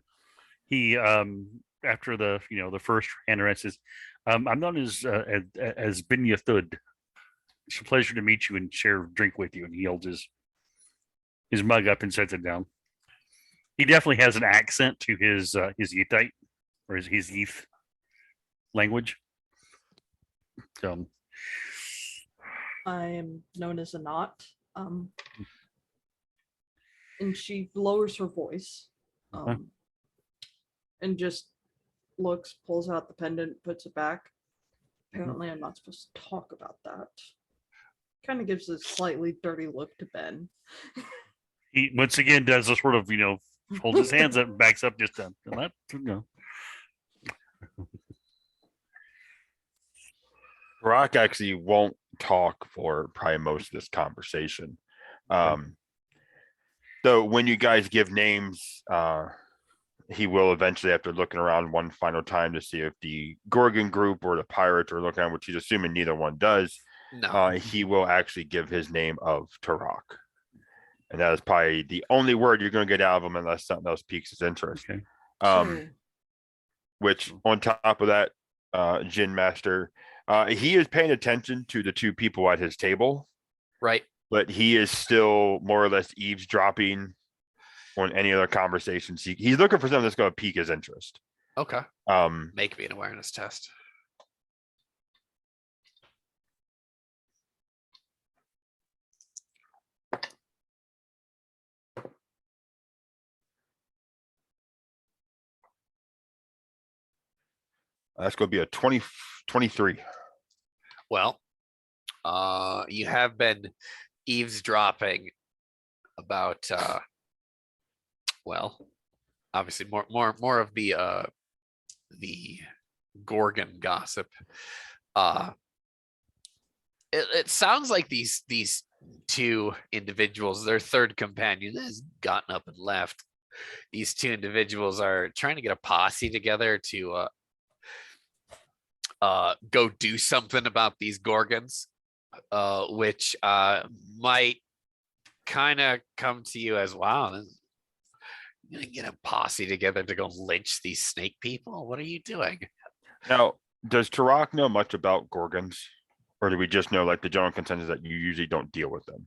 he after the the first hand around says, I'm known as Ben Yathud. It's a pleasure to meet you and share a drink with you. And he holds his mug up and sets it down. He definitely has an accent to his Yethite or his Yeth language. So I am known as a Not. And she lowers her voice. And just looks, pulls out the pendant, puts it back. Apparently, I'm not supposed to talk about that. Kind of gives a slightly dirty look to Ben. he once again does a sort of holds his hands up and backs up just to let Rock actually won't talk for probably most of this conversation. So when you guys give names, he will eventually, after looking around one final time to see if the Gorgon group or the pirates are looking at, which he's assuming neither one does, No. he will actually give his name of Turok. And that is probably the only word you're going to get out of him unless something else piques his interest. Okay. So, Which on top of that, Jin Master, he is paying attention to the 2 people at his table, Right. but he is still more or less eavesdropping on any other conversations. He's looking for something that's going to pique his interest. Okay. Um, Make me an awareness test. that's going to be a 23. Well, you have been eavesdropping about well, obviously more of the Gorgon gossip. It sounds like these 2 individuals, their third companion has gotten up and left. These 2 individuals are trying to get a posse together to go do something about these Gorgons, which might kind of come to you as, wow, you're gonna get a posse together to go lynch these snake people. What are you doing? Now, does Turok know much about Gorgons? Or do we just know like the general consensus that you usually don't deal with them?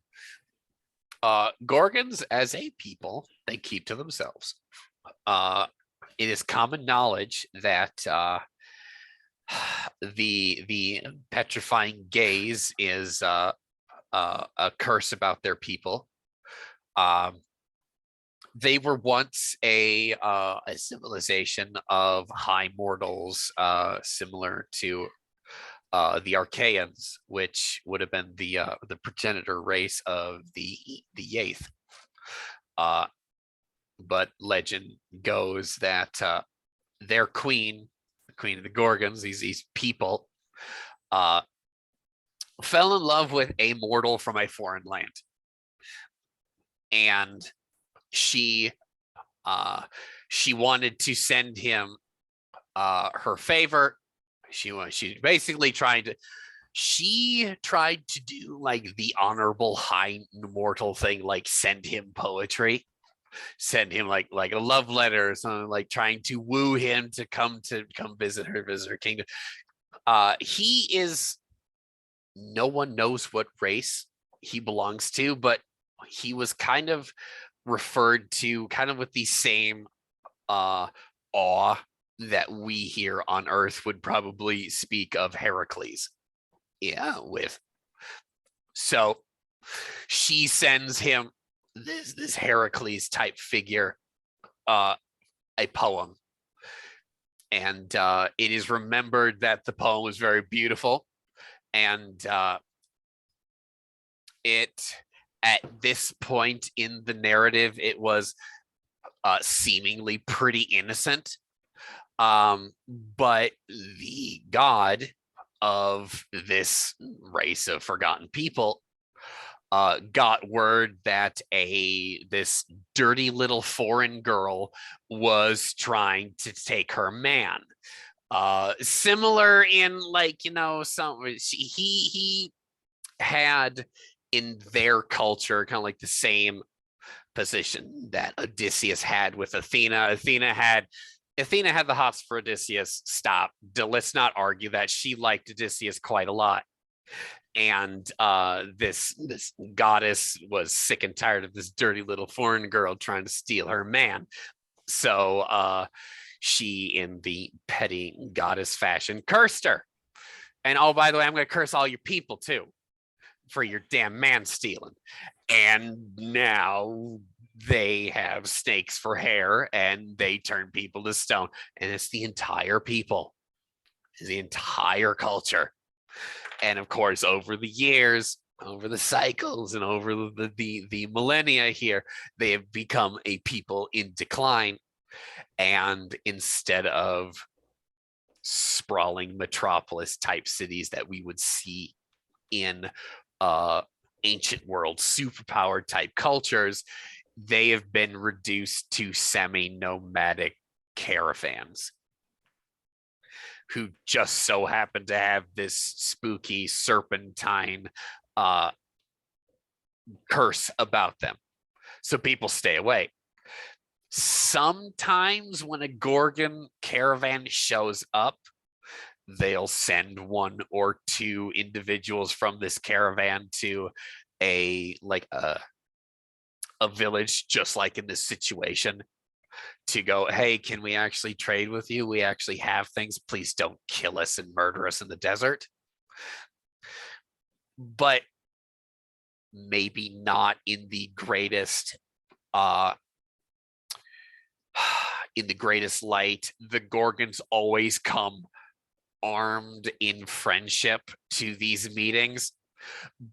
Gorgons as a people, they keep to themselves. It is common knowledge that the petrifying gaze is a curse about their people. They were once a civilization of high mortals, similar to the Archaeans, which would have been the progenitor race of the Yath. But legend goes that their queen, the queen of the Gorgons, these people, fell in love with a mortal from a foreign land, and she wanted to send him her favor. She basically tried to do like the honorable high mortal thing, like send him poetry, send him like a love letter or something, like trying to woo him to come visit her kingdom. He is, no one knows what race he belongs to, but he was kind of referred to kind of with the same awe that we here on Earth would probably speak of Heracles. Yeah, with. So she sends him this Heracles type figure a poem. And it is remembered that the poem was very beautiful. And it, at this point in the narrative, it was seemingly pretty innocent. But the god of this race of forgotten people got word that this dirty little foreign girl was trying to take her man. Similar in, like, you know, he had in their culture kind of like the same position that Odysseus had with Athena. Athena had the hots for Odysseus. Stop. Let's not argue that. She liked Odysseus quite a lot. And this goddess was sick and tired of this dirty little foreign girl trying to steal her man. So she, in the petty goddess fashion, cursed her. And oh, by the way, I'm going to curse all your people too for your damn man stealing. And now they have snakes for hair and they turn people to stone. And it's the entire people, it's the entire culture. And of course, over the years, over the cycles, and over the millennia here, they have become a people in decline. And instead of sprawling metropolis type cities that we would see in ancient world superpower type cultures, they have been reduced to semi-nomadic caravans who just so happen to have this spooky serpentine curse about them. So people stay away. Sometimes when a Gorgon caravan shows up, they'll send one or two individuals from this caravan to a village, just like in this situation, to go, hey, can we actually trade with you? We actually have things. Please don't kill us and murder us in the desert. But maybe not in the greatest light. The Gorgons always come armed in friendship to these meetings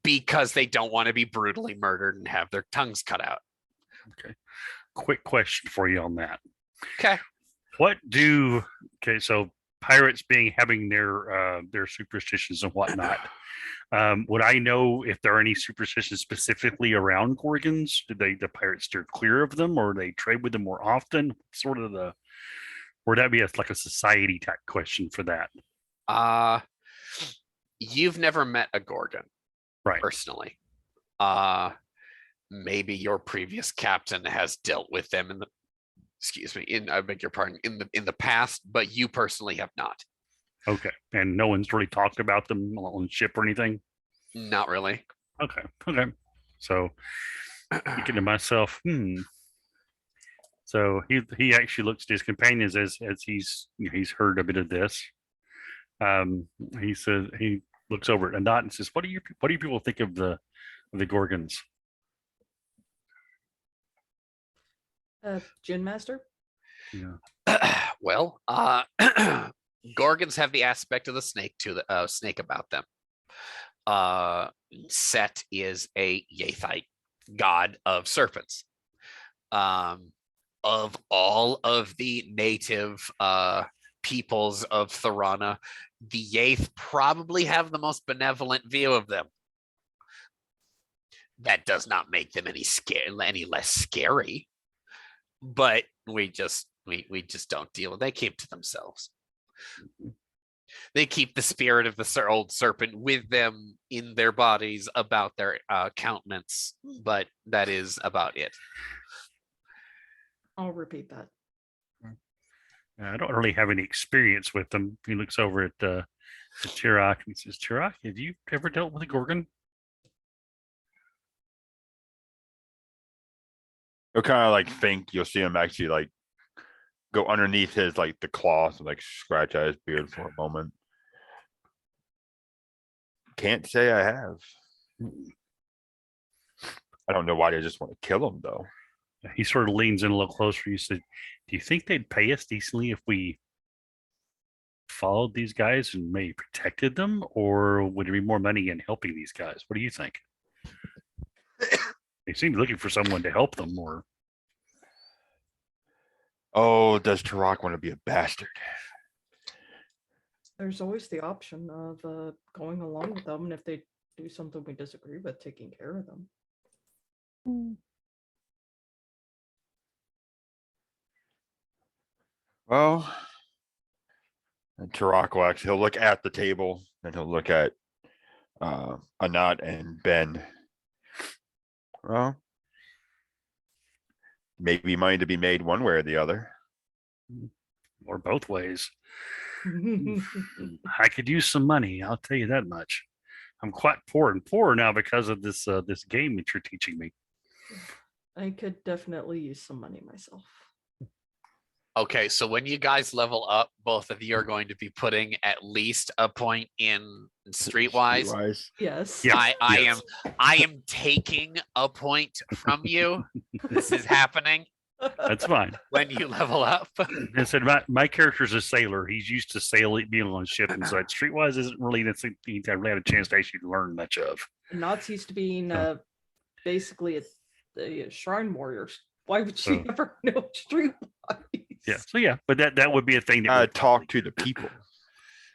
because they don't want to be brutally murdered and have their tongues cut out. Okay. Quick question for you on that. Okay. So pirates having their superstitions and whatnot. Would I know if there are any superstitions specifically around Gorgons? Do the pirates steer clear of them, or they trade with them more often? Would that be like a society type question for that? You've never met a Gorgon, right? Personally. Maybe your previous captain has dealt with them I beg your pardon, in the past, but you personally have not. Okay. And no one's really talked about them on the ship or anything? Not really. Okay. So thinking to myself, So he actually looks to his companions as he's heard a bit of this. He says, he looks over at Anat and says, what do you people think of the Gorgons? Gin Master? Yeah. Well, Gorgons have the aspect of the snake snake about them. Set is a Yathite god of serpents. Of all of the native peoples of Thorana, the Yath probably have the most benevolent view of them. That does not make them any less scary, but we just don't deal with. They keep to themselves. They keep the spirit of the old serpent with them in their bodies, about their countenance, but that is about it. I'll repeat that. I don't really have any experience with them. He looks over at Tirok and says, Tirok, have you ever dealt with a Gorgon? He'll kind of like think you'll see him actually like go underneath his like the cloth and like scratch at his beard for a moment. Can't say I have. I don't know why they just want to kill him though. He sort of leans in a little closer. You said, "Do you think they'd pay us decently if we followed these guys and maybe protected them, or would there be more money in helping these guys? What do you think?" They seem to be looking for someone to help them, or Oh, does Turok want to be a bastard? There's always the option of going along with them, and if they do something we disagree with, taking care of them. Well, and Turok will actually he'll look at the table and he'll look at Anat and Ben. Well, maybe money to be made one way or the other. both ways. I could use some money. I'll tell you that much. I'm quite poor and poorer now because of this this game that you're teaching me. I could definitely use some money myself. Okay, so when you guys level up, both of you are going to be putting at least a point in Streetwise. Streetwise. Yes. Yeah. I am taking a point from you. This is happening That's fine. when you level up. I said my character's a sailor. He's used to sailing, being on ship and such. Streetwise isn't really anything I really had a chance to actually learn much of. Knott's used to being basically the shrine warriors. Why would she So- ever know Streetwise? Yeah. So yeah, but that would be a thing that would Talk probably- to the people.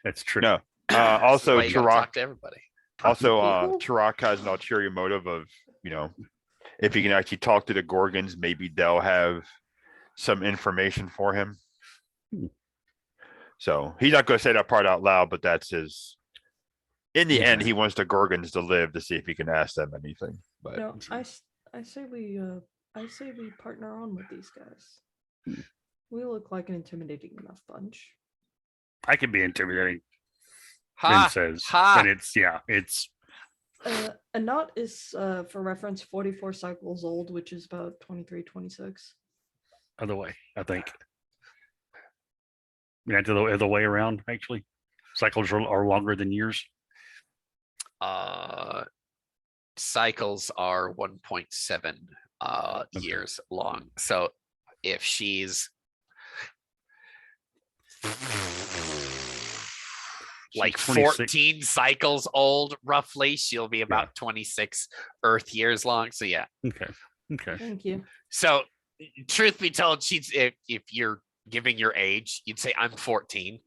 That's true. No. That's the Also, way you gotta Turok. talk to everybody. Also, people? Turok has an ulterior motive of, if he can actually talk to the Gorgons, maybe they'll have some information for him. Hmm. So he's not going to say that part out loud, but that's his. In the end, Okay. he wants the Gorgons to live to see if he can ask them anything. But No, I say we partner on with these guys. We look like an intimidating enough bunch. I can be intimidating. Ben Ha! says, ha. and it's A knot is, for reference, 44 cycles old, which is about 23, 26. other way. I think. Yeah, the other way around. Actually, cycles are longer than years. Cycles are 1.7 Okay. years long. So if she's like 26. 14 cycles old, roughly, she'll be about 26 Earth years long. So yeah. Okay. Okay. Thank you. So truth be told, she's if you're giving your age, you'd say I'm 14,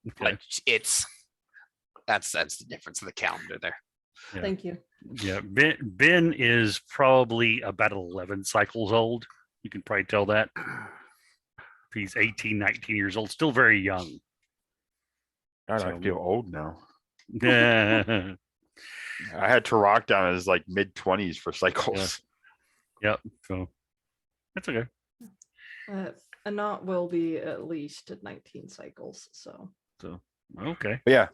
Okay. but that's the difference in the calendar there. Yeah. Thank you. Yeah. Ben is probably about 11 cycles old. You can probably tell that. He's 18, 19 years old, still very young. God, So- I feel old now. Yep. I had Turok down as like mid-20s for cycles. So that's okay. A knot will be at least at 19 cycles. So Okay. But yeah,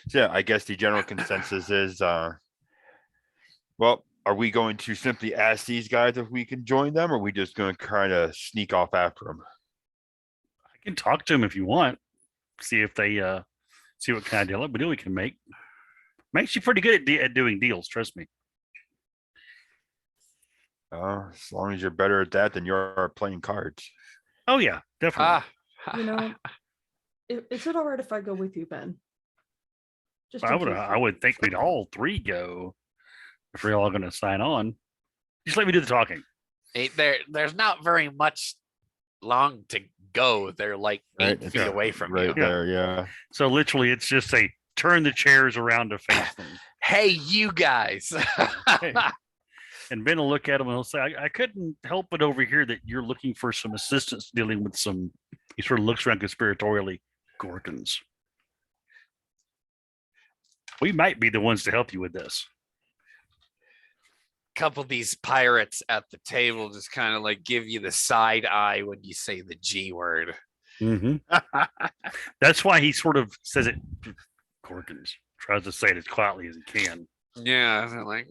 so yeah, I guess the general consensus is, well, are we going to simply ask these guys if we can join them, or are we just going to kind of sneak off after them? I can talk to him if you want. See if they see what kind of deal we can make. Makes you pretty good at doing deals, trust me. As long as you're better at that than you are playing cards. Oh yeah, definitely. you know, is it all right if I go with you, Ben? Just I in would case I would think we'd all three go if we're all going to sign on. Just let me do the talking. There's not very much long to go. They're like 8 Right, feet yeah, away from Right you. there, yeah. So literally, it's just a turn the chairs around to face them. Hey, you guys. Hey. And Ben will look at him and he'll say, I couldn't help but overhear that you're looking for some assistance dealing with some, he sort of looks around conspiratorially, Gorgons. We might be the ones to help you with this. Couple of these pirates at the table just kind of like give you the side eye when you say the G word. Mm-hmm. That's why he sort of says it, Gorgons, tries to say it as quietly as he can. Yeah, they're like,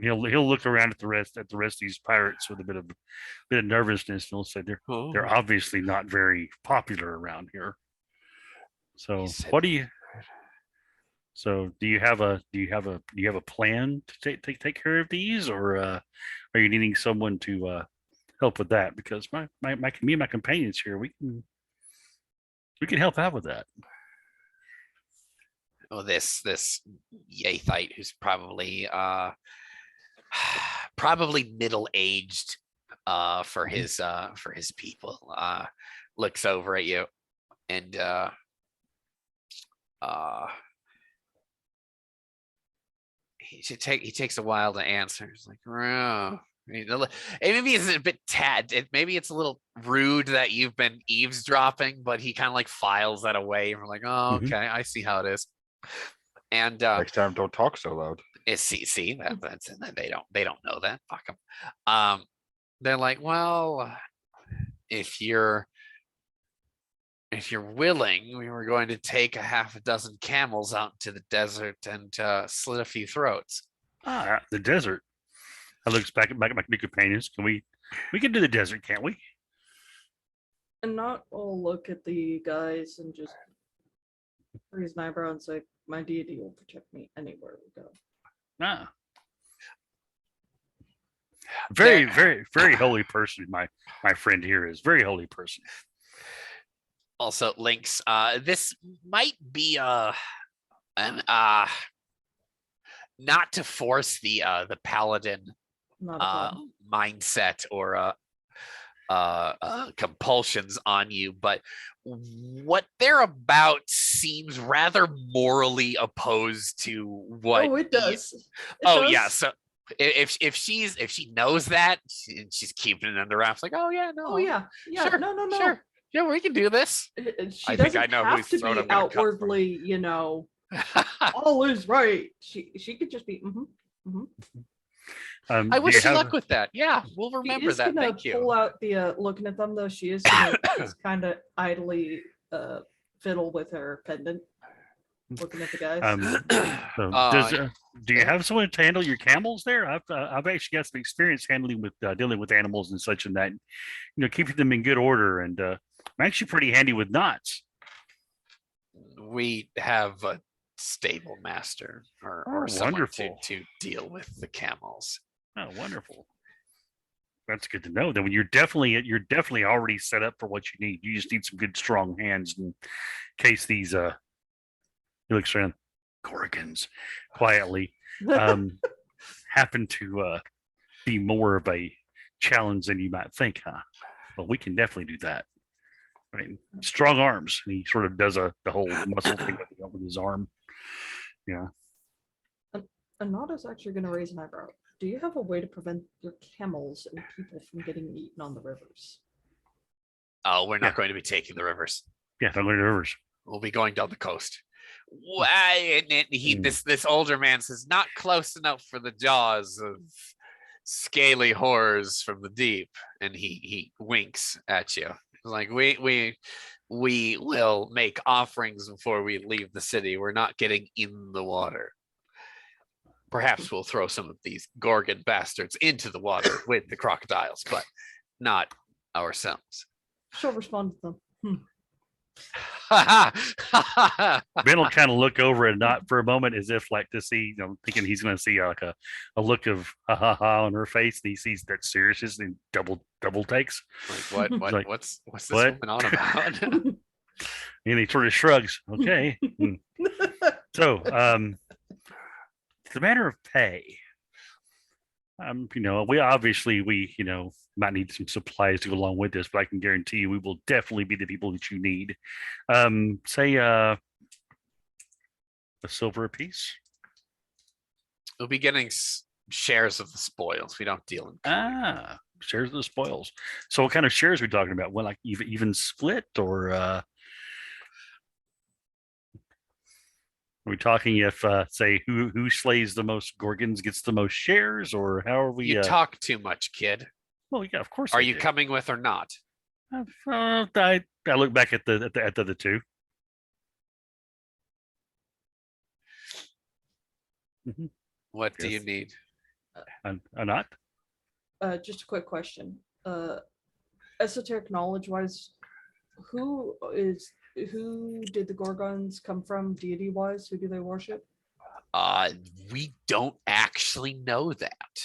And he'll look around at the rest of these pirates with a bit of nervousness, and he'll say they're obviously not very popular around here. So what do you? So do you have a plan to take care of these, or are you needing someone to help with that? Because me and my companions here, we can help out with that. Oh, this Yathite who's probably probably middle-aged for his people looks over at you and he takes a while to answer. He's like, oh. Maybe it's a bit maybe it's a little rude that you've been eavesdropping, but he kind of like files that away and we're like, oh, okay, I see how it is. And next time, don't talk so loud. See that's they don't know that. Fuck them. They're like, well, if you're willing, we were going to take a half a dozen camels out to the desert and slit a few throats. The desert. I look back at my new companions. We can do the desert, can't we? And not all look at the guys and just raise my eyebrow and say, my deity will protect me anywhere we go. Very, very, very holy person. My friend here is very holy person. Also, Lynx, this might be not to force the paladin mindset or compulsions on you, but what they're about seems rather morally opposed to what. Oh, it does. Yeah. So if she knows that and she's keeping it under wraps, like, oh yeah, no, oh yeah, sure, no, sure, yeah, we can do this. She I doesn't think I know have whose to throat be I'm gonna cut from. outwardly, all is right. She could just be. I wish you luck with that. Yeah, we'll remember that. Thank you. Pull out the looking at them though. She is gonna just kind of idly fiddle with her pendant, looking at the guys. Do you have someone to handle your camels there? I've actually got some experience handling with dealing with animals and such, and that, keeping them in good order. And I'm actually pretty handy with knots. We have a stable master or someone to deal with the camels. Oh, wonderful. That's good to know. Then when you're definitely already set up for what you need. You just need some good strong hands in case these he looks around, Gorgons quietly happen to be more of a challenge than you might think, huh? Well, we can definitely do that. I mean, strong arms. And he sort of does the whole muscle thing with his arm. Yeah. Anada's actually going to raise an eyebrow. Do you have a way to prevent your camels and people from getting eaten on the rivers? Oh, we're not going to be taking the rivers. Yeah, not going to the rivers. We'll be going down the coast. This older man says, not close enough for the jaws of scaly horrors from the deep. And he winks at you. Like, we will make offerings before we leave the city. We're not getting in the water. Perhaps we'll throw some of these Gorgon bastards into the water with the crocodiles, but not ourselves. She'll respond to them. Ben will kind of look over and not for a moment as if like to see, thinking he's going to see like a look of ha ha ha on her face. And he sees that seriousness and double takes. Like what's this woman on about? And he sort of shrugs. Okay. So, the matter of pay. We obviously might need some supplies to go along with this, but I can guarantee you we will definitely be the people that you need. Say a silver apiece. We'll be getting shares of the spoils. We don't deal in shares of the spoils. So what kind of shares are we talking about? Well, like even split, or are we talking if say who slays the most Gorgons gets the most shares, or how are we? You talk too much, kid. Well, yeah, of course. Are you coming with or not? I look back at the two. What do you need? Not? Just a quick question. Esoteric knowledge wise, who did the Gorgons come from deity wise? Who do they worship? We don't actually know that.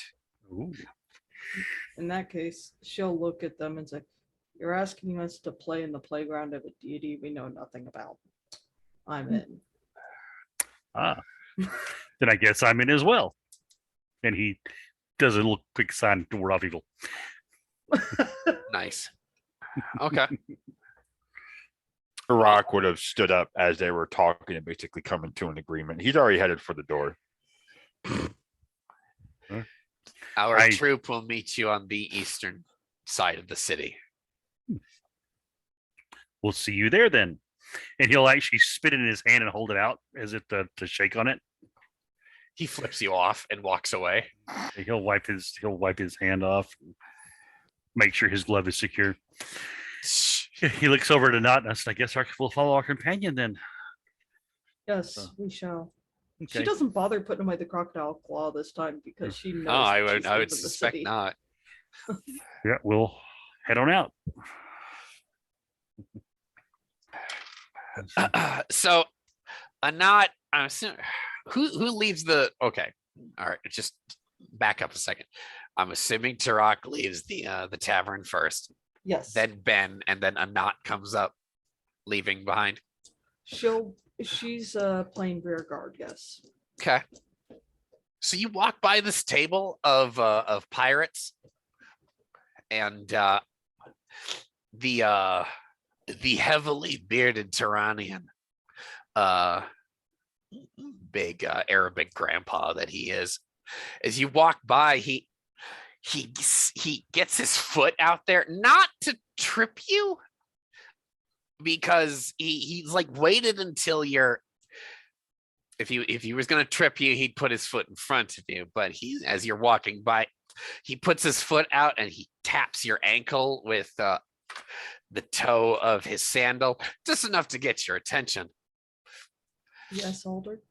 Ooh. In that case, she'll look at them and say, "You're asking us to play in the playground of a deity we know nothing about. I'm in." Then I guess I'm in as well. And he does a little quick sign to ward off evil. Nice. Okay. Iraq would have stood up as they were talking and basically coming to an agreement. He's already headed for the door. Our troop will meet you on the eastern side of the city. We'll see you there then. And he'll actually spit it in his hand and hold it out as if to shake on it. He flips you off and walks away. He'll wipe his hand off. Make sure his glove is secure. He looks over to Not, and I said, "I guess we'll follow our companion then." Yes, we shall. Okay. She doesn't bother putting away the crocodile claw this time because she knows. Oh, I that would she's I would leaving the suspect city. not. Yeah, we'll head on out. So Anat, I'm assuming who leaves the okay. All right, just back up a second. I'm assuming Tarak leaves the tavern first, Yes. then Ben, and then Anat comes up, leaving behind. She's playing rear guard. Yes. Okay. So you walk by this table of pirates, and the heavily bearded Thoranean, big Arabic grandpa that he is. As you walk by, he gets his foot out there, not to trip you, because he's like waited until you're. If he was gonna trip you, he'd put his foot in front of you. But as you're walking by, he puts his foot out and he taps your ankle with the toe of his sandal, just enough to get your attention. Yes, Alder.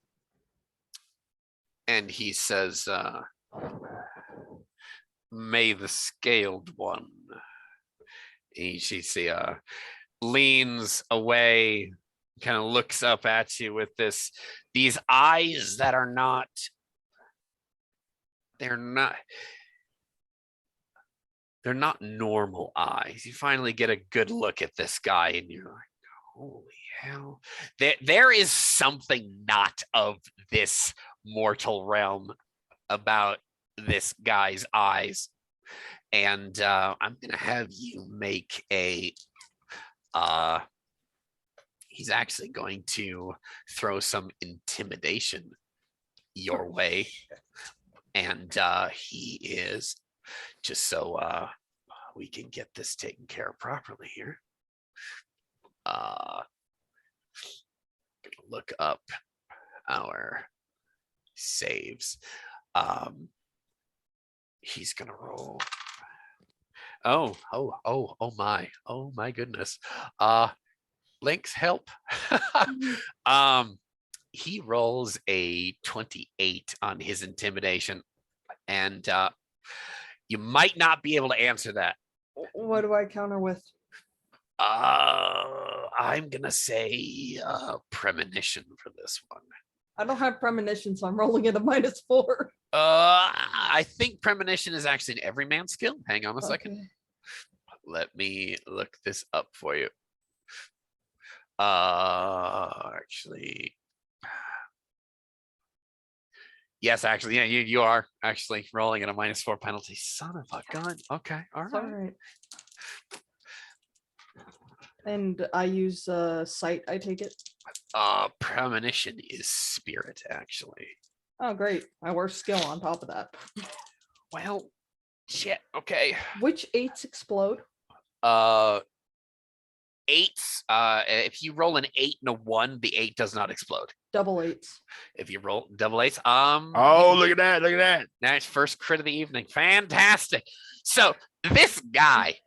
And he says, "May the scaled one." She leans away, kind of looks up at you with these eyes that are not. They're not normal eyes. You finally get a good look at this guy, and you're like, "Holy hell!" There is something not of this mortal realm about this guy's eyes, and I'm gonna have you make a. He's actually going to throw some intimidation your way, and he is just so we can get this taken care of properly here. Gonna look up our saves. He's gonna roll. Oh my goodness. Links help. He rolls a 28 on his intimidation, and you might not be able to answer that. What do I counter with? I'm gonna say premonition for this one. I don't have premonition, so I'm rolling at a -4. I think premonition is actually an everyman skill. Hang on a second. Okay. Let me look this up for you. Actually, yes, actually, yeah, you are actually rolling at a -4 penalty. Son of a gun. Okay, all It's all right. right. And I use sight, I take it. Premonition is spirit, actually. Oh, great. My worst skill on top of that. Well, shit. Okay. Which 8s explode? 8s. If you roll an 8 and a 1, the 8 does not explode. Double 8s. If you roll double 8s, Oh, look at that! Look at that! nice first crit of the evening. Fantastic. So this guy,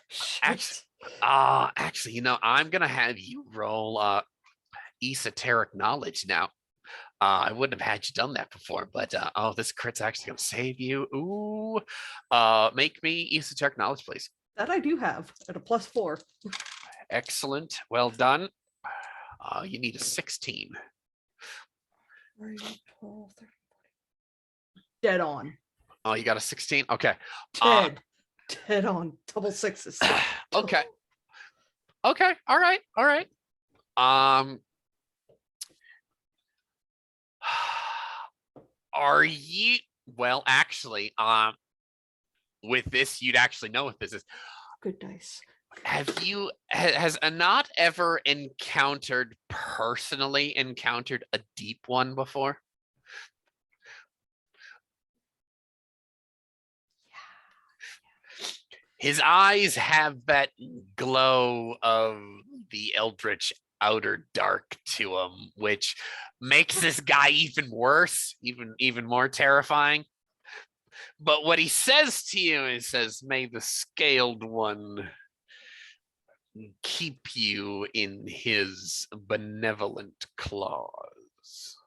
Shit. actually, I'm gonna have you roll esoteric knowledge now. I wouldn't have had you done that before, but oh, this crit's actually gonna save you. Ooh. Make me esoteric knowledge, please. That I do have at a +4. Excellent. Well done. You need a 16. 12, 13, 14. Dead on. Oh, you got a 16? Okay. Dead on. Double sixes. Okay. Okay. All right. All right. Are you well actually with this you'd actually know what this is. Good dice. Has Anat ever personally encountered a deep one before? His eyes have that glow of the eldritch outer dark to him, which makes this guy even worse, even more terrifying. But what he says to you is says, "May the scaled one keep you in his benevolent claws."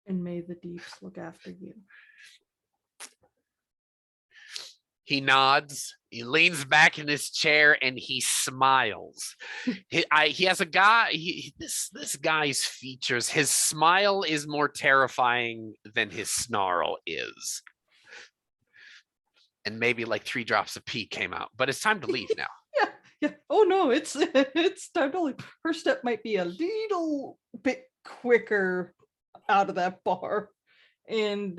And may the deeps look after you. He nods, he leans back in his chair, and he smiles. He has a guy, this guy's features, his smile is more terrifying than his snarl is. And maybe like 3 drops of pee came out, but it's time to leave now. Yeah. Oh no, it's time to leave. Her step might be a little bit quicker out of that bar. And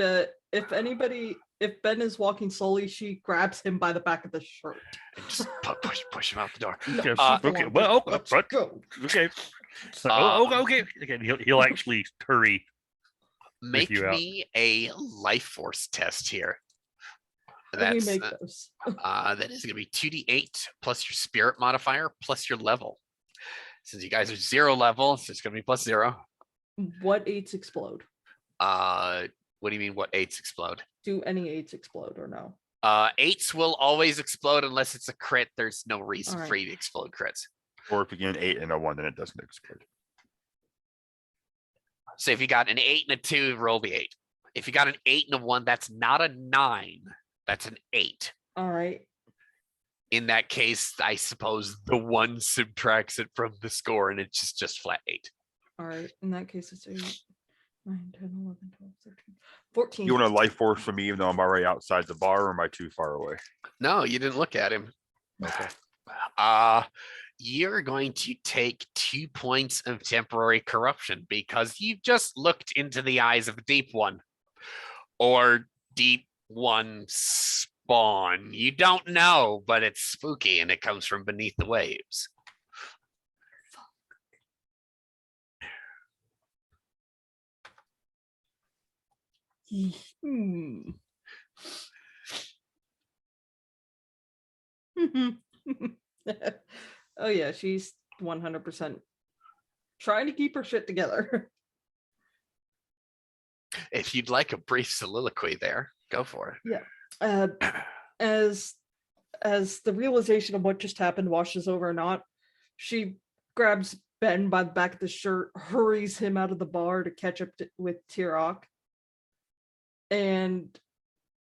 if Ben is walking slowly, she grabs him by the back of the shirt. And just push him out the door. Okay. Okay. Well, Let's but go. okay. So, okay. Again, he'll actually hurry. Make you out. me a life force test here. Let me That's make those. that is going to be 2d8 plus your spirit modifier plus your level. Since you guys are 0 level, so it's going to be +0. What 8s explode? What do you mean? What 8s explode? Do any 8s explode or no? 8s will always explode unless it's a crit. There's no reason All right. for you to explode crits. Or if you get an 8 and a 1, then it doesn't explode. So if you got an 8 and a 2, roll the 8. If you got an 8 and a 1, that's not a 9. That's an 8. All right. In that case, I suppose the 1 subtracts it from the score, and it's just flat 8. All right. In that case, it's 8, 9, 10, 11, 12, 13, 14. You want a life force from me, even though I'm already outside the bar, or am I too far away? No, you didn't look at him. Okay. You're going to take 2 points of temporary corruption because you just looked into the eyes of a deep one or deep one spawn. You don't know, but it's spooky and it comes from beneath the waves. Hmm. Oh yeah, she's 100% trying to keep her shit together. If you'd like a brief soliloquy there, go for it. As the realization of what just happened washes over or not, she grabs Ben by the back of the shirt, hurries him out of the bar to catch up with Tirok. And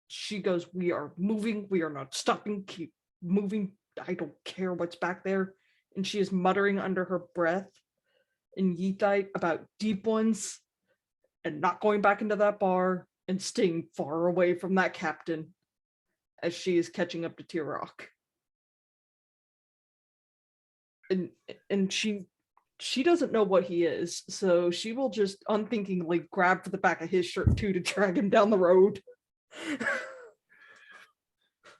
she goes, "We are moving. We are not stopping. Keep moving. I don't care what's back there." And she is muttering under her breath in Yethite about deep ones and not going back into that bar and staying far away from that captain as she is catching up to Tirok. And she doesn't know what he is, so she will just unthinkingly grab for the back of his shirt too to drag him down the road.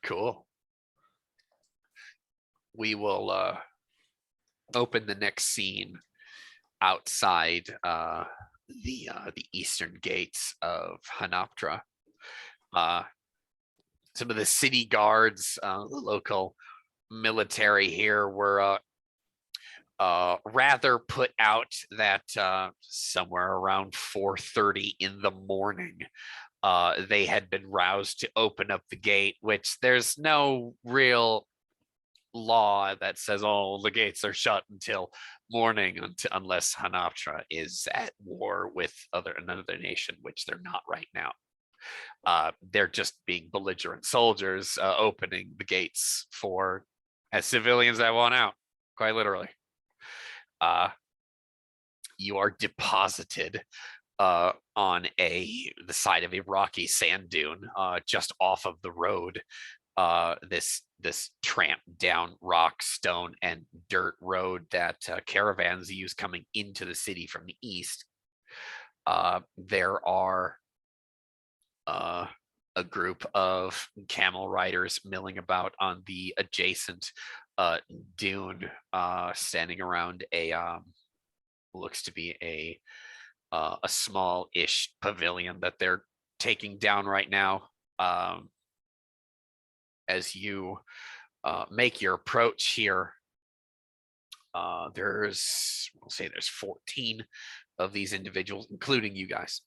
Cool. We will open the next scene outside the eastern gates of Hanoptra. Some of the city guards, the local military here were rather put out that somewhere around 4:30 in the morning, they had been roused to open up the gate, which there's no real law that says, oh, the gates are shut until morning unless Hanaptra is at war with another nation, which they're not right now. They're just being belligerent soldiers, opening the gates for as civilians that want out, quite literally. You are deposited on the side of a rocky sand dune, just off of the road. This tramp down rock, stone, and dirt road that caravans use coming into the city from the east. There are a group of camel riders milling about on the adjacent dune, standing around a looks to be a small-ish pavilion that they're taking down right now. As you make your approach here, we'll say there's 14 of these individuals, including you guys.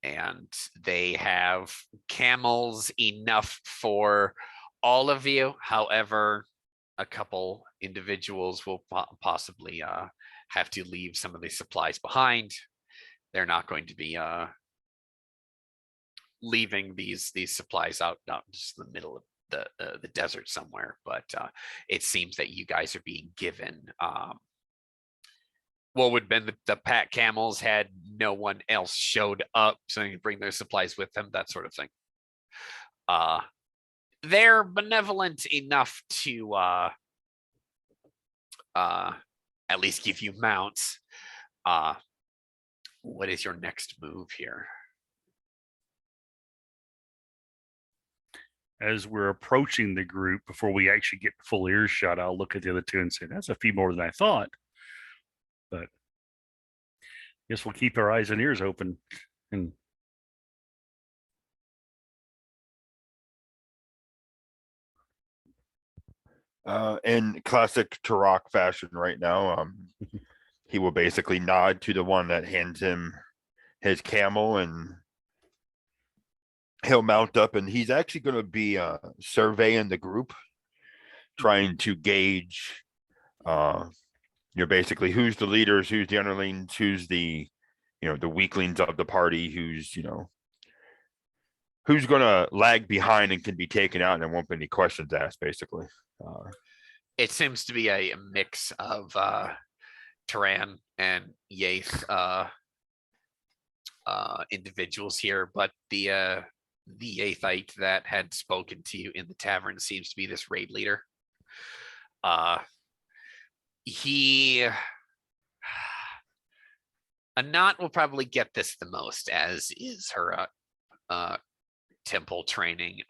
And they have camels enough for all of you. However, a couple individuals will possibly have to leave some of the supplies behind. They're not going to be leaving these supplies out just in the middle of the desert somewhere, but it seems that you guys are being given what would have been the pack camels had no one else showed up, so they can bring their supplies with them, that sort of thing. They're benevolent enough to at least give you mounts. What is your next move here? As we're approaching the group, before we actually get full earshot, I'll look at the other two and say, that's a few more than I thought. But I guess we'll keep our eyes and ears open. And in classic Turok fashion right now, he will basically nod to the one that hands him his camel, and he'll mount up, and he's actually going to be surveying the group, trying to gauge basically who's the leaders, who's the underlings, who's the the weaklings of the party, who's who's going to lag behind and can be taken out, and there won't be any questions asked, basically. It seems to be a mix of Thoran and Yaith individuals here, but the Yaithite that had spoken to you in the tavern seems to be this raid leader. Anat will probably get this the most, as is her temple training.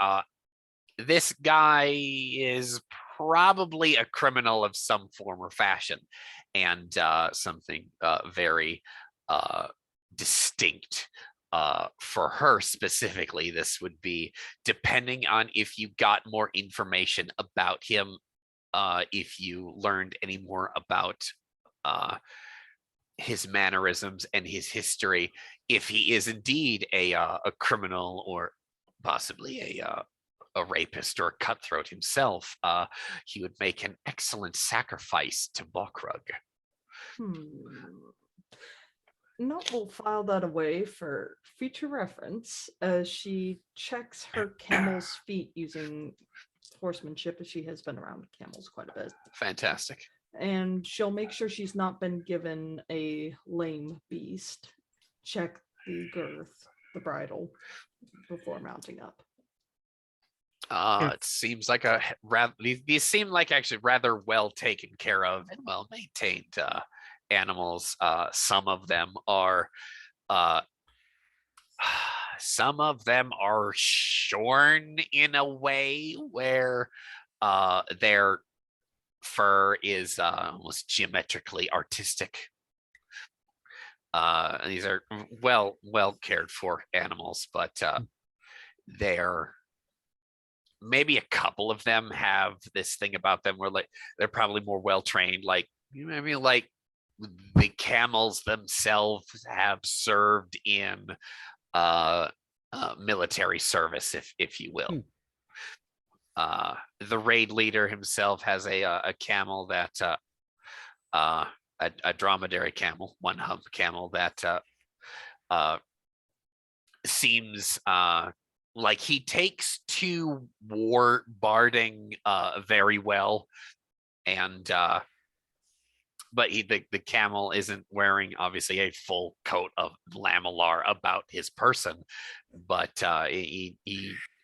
This guy is probably a criminal of some form or fashion, and something very distinct. For her specifically, this would be, depending on if you got more information about him, if you learned any more about his mannerisms and his history, if he is indeed a criminal or possibly a rapist or a cutthroat himself, he would make an excellent sacrifice to Bokrug. Not will file that away for future reference as she checks her camel's feet using horsemanship, as she has been around camels quite a bit. Fantastic. And she'll make sure she's not been given a lame beast. Check the girth, the bridle, before mounting up. It seems like these seem like actually rather well taken care of and well maintained animals. Some of them are shorn in a way where their fur is almost geometrically artistic. These are well cared for animals, but they're, maybe a couple of them have this thing about them where like they're probably more well trained, like maybe like the camels themselves have served in military service, if you will. The raid leader himself has a camel that a dromedary camel, one hump camel that seems like he takes to war barding very well, and but the camel isn't wearing obviously a full coat of lamellar about his person, but he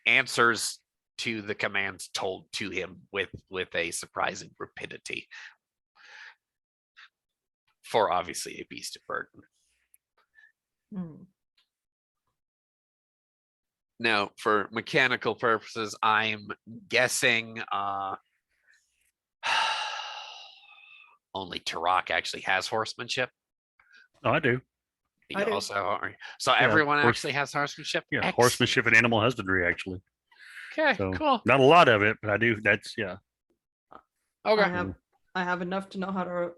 answers to the commands told to him with a surprising rapidity, for obviously a beast of burden. Hmm. Now, for mechanical purposes, I'm guessing only Tarak actually has horsemanship. Oh, I do. You I do. also are. So Yeah, everyone horse- actually has horsemanship? Yeah, Excellent. horsemanship and animal husbandry, actually. Okay, So cool. not a lot of it, but I do. That's Okay. I have enough to know how to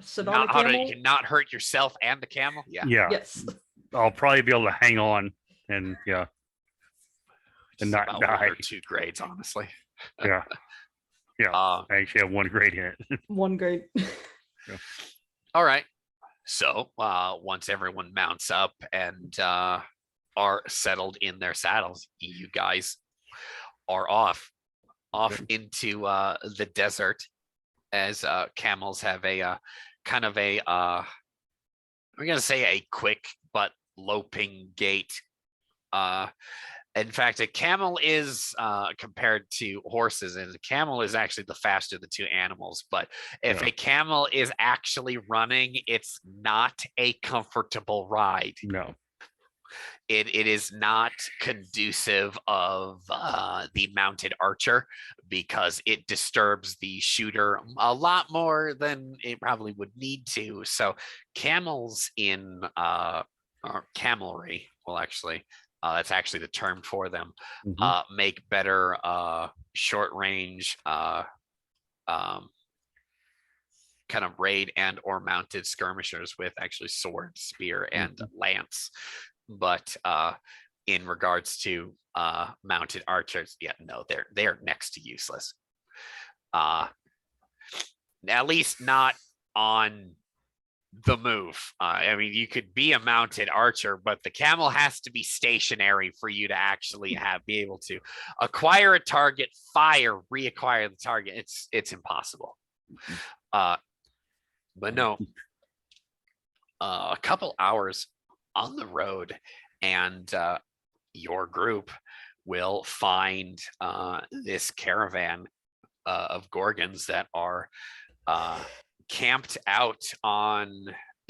sit on a Not how to camel. you can not hurt yourself and the camel. Yeah. Yes. I'll probably be able to hang on and Just not about die. one or two grades, honestly. yeah. Uh, I actually have 1 grade in it. One grade. all right. So once everyone mounts up and are settled in their saddles, you guys are off into the desert, as camels have a kind of a we're gonna say a quick but loping gait. In fact, a camel is compared to horses, and a camel is actually the faster of the two animals. But if a camel is actually running, it's not a comfortable ride. No. It is not conducive of the mounted archer, because it disturbs the shooter a lot more than it probably would need to. So camels in or camelry, well, actually, that's actually the term for them, Mhm. make better short range kind of raid and or mounted skirmishers with actually sword, spear, and lance. But in regards to mounted archers, yeah, no, they're next to useless. At least not on the move. I mean, you could be a mounted archer, but the camel has to be stationary for you to actually be able to acquire a target, fire, reacquire the target. It's impossible. But no, a couple hours on the road, and your group will find this caravan of Gorgons that are camped out on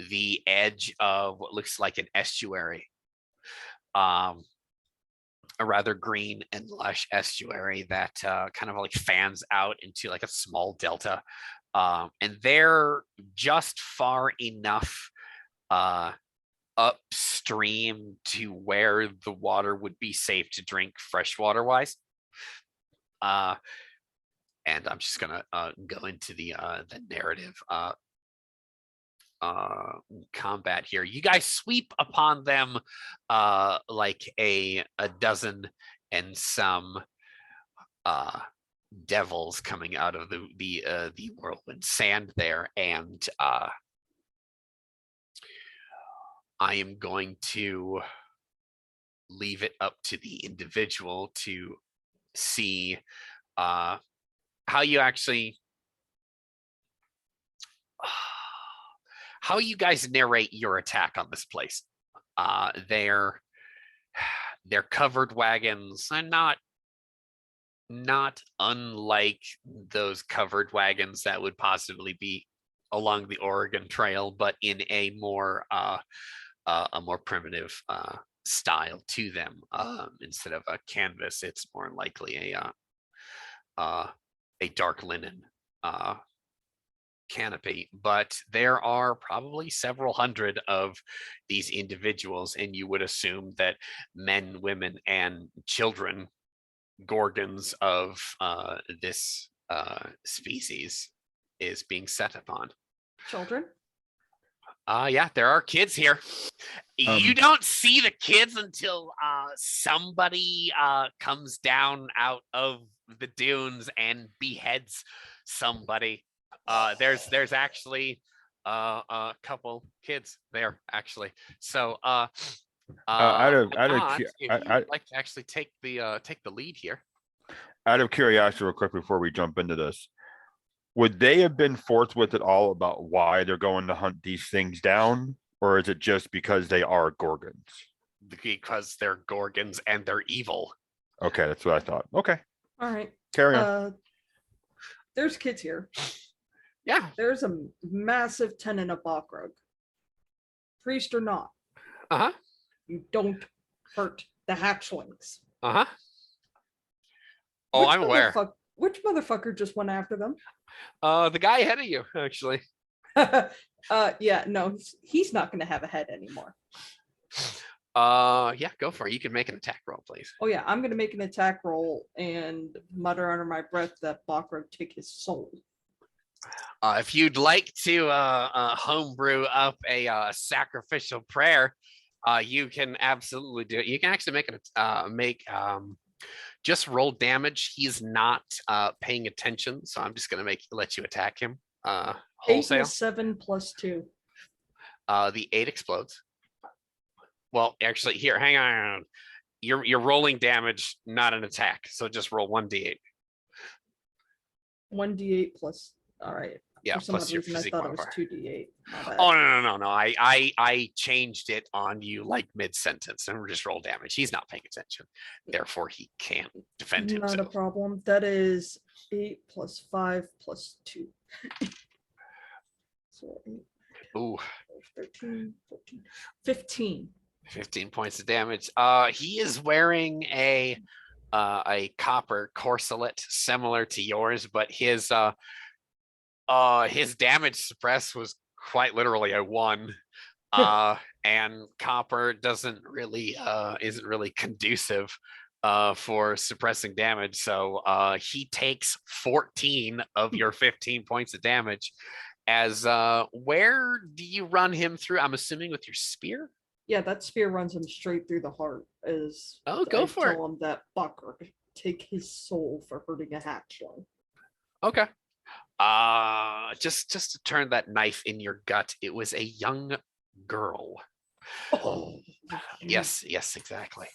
the edge of what looks like an estuary, a rather green and lush estuary that kind of like fans out into like a small delta, and they're just far enough upstream to where the water would be safe to drink freshwater wise. And I'm just gonna go into the narrative combat here. You guys sweep upon them like a dozen and some devils coming out of the whirlwind sand there, and I am going to leave it up to the individual to see how you actually how you guys narrate your attack on this place. They're covered wagons, and not unlike those covered wagons that would possibly be along the Oregon Trail, but in a more primitive style to them. Instead of a canvas, it's more likely a dark linen canopy. But there are probably several hundred of these individuals, and you would assume that men, women, and children, Gorgons of this species, is being set upon. Children? Yeah, there are kids here. You don't see the kids until somebody comes down out of the dunes and beheads somebody. There's actually a couple kids there actually. So out of Anand, cu- if I- you'd like to actually take the lead here. out of curiosity, real quick before we jump into this, would they have been forthwith at all about why they're going to hunt these things down, or is it just because they are Gorgons? Because they're Gorgons and they're evil. Okay, that's what I thought. Okay, All right. carry on. There's kids here. Yeah. There's a massive tenant of Bakrug. Priest or not, Uh-huh. you don't hurt the hatchlings. Uh-huh. Oh, I'm aware. Which motherfucker just went after them? The guy ahead of you, actually. Yeah, no, he's not going to have a head anymore. Yeah, go for it. You can make an attack roll, please. Oh yeah, I'm going to make an attack roll and mutter under my breath that Bakrug take his soul. If you'd like to homebrew up a sacrificial prayer, you can absolutely do it. You can actually make just roll damage. He's not paying attention, so I'm just gonna let you attack him. 8 Wholesale. 7 plus 2. The 8 explodes. Well, actually, here, hang on. You're rolling damage, not an attack. So just roll 1d8. 1d8 plus. All right. Yeah, For some plus odd your reason, I physique thought it was modifier. 2d8. My bad. Oh no. I changed it on you like mid-sentence and just roll damage. He's not paying attention. Therefore, he can't defend Not a himself. problem. That is 8 plus 5 plus 2. So 8, Ooh, 13, 14, 15. 15 points of damage. He is wearing a copper corselet similar to yours, but his damage suppress was quite literally a 1. And copper isn't really conducive for suppressing damage. So he takes 14 of your 15 points of damage. As where do you run him through? I'm assuming with your spear. Yeah, that spear runs him straight through the heart. As Go for it. Tell him that Bucker take his soul for hurting a hatchling. Okay. Just to turn that knife in your gut. It was a young girl. Oh, Yes, exactly.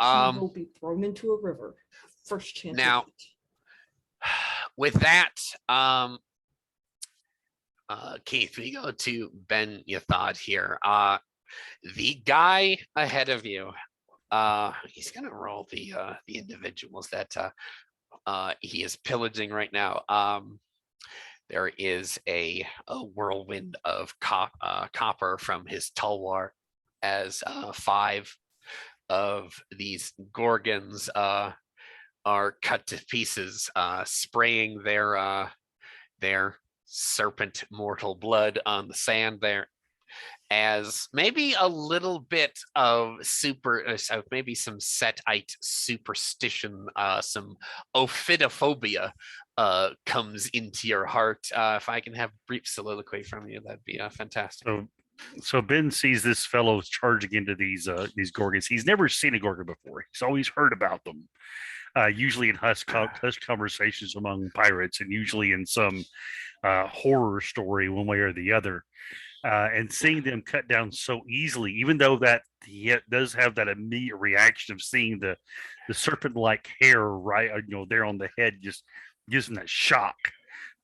She will be thrown into a river. First chance. Now, with that, Keith, we go to Ben Yathod here. The guy ahead of you, he's gonna roll the individuals that he is pillaging right now. There is a whirlwind of copper from his tulwar as 5 of these Gorgons are cut to pieces, spraying their serpent mortal blood on the sand there, as maybe a little bit of maybe some Setite superstition, some ophidiophobia comes into your heart. If I can have brief soliloquy from you, that'd be fantastic. So Ben sees this fellow charging into these Gorgons. He's never seen a Gorgon before. He's always heard about them, usually in hush conversations among pirates, and usually in some horror story, one way or the other. And seeing them cut down so easily, even though that he does have that immediate reaction of seeing the serpent-like hair right, there on the head, just gives him that shock.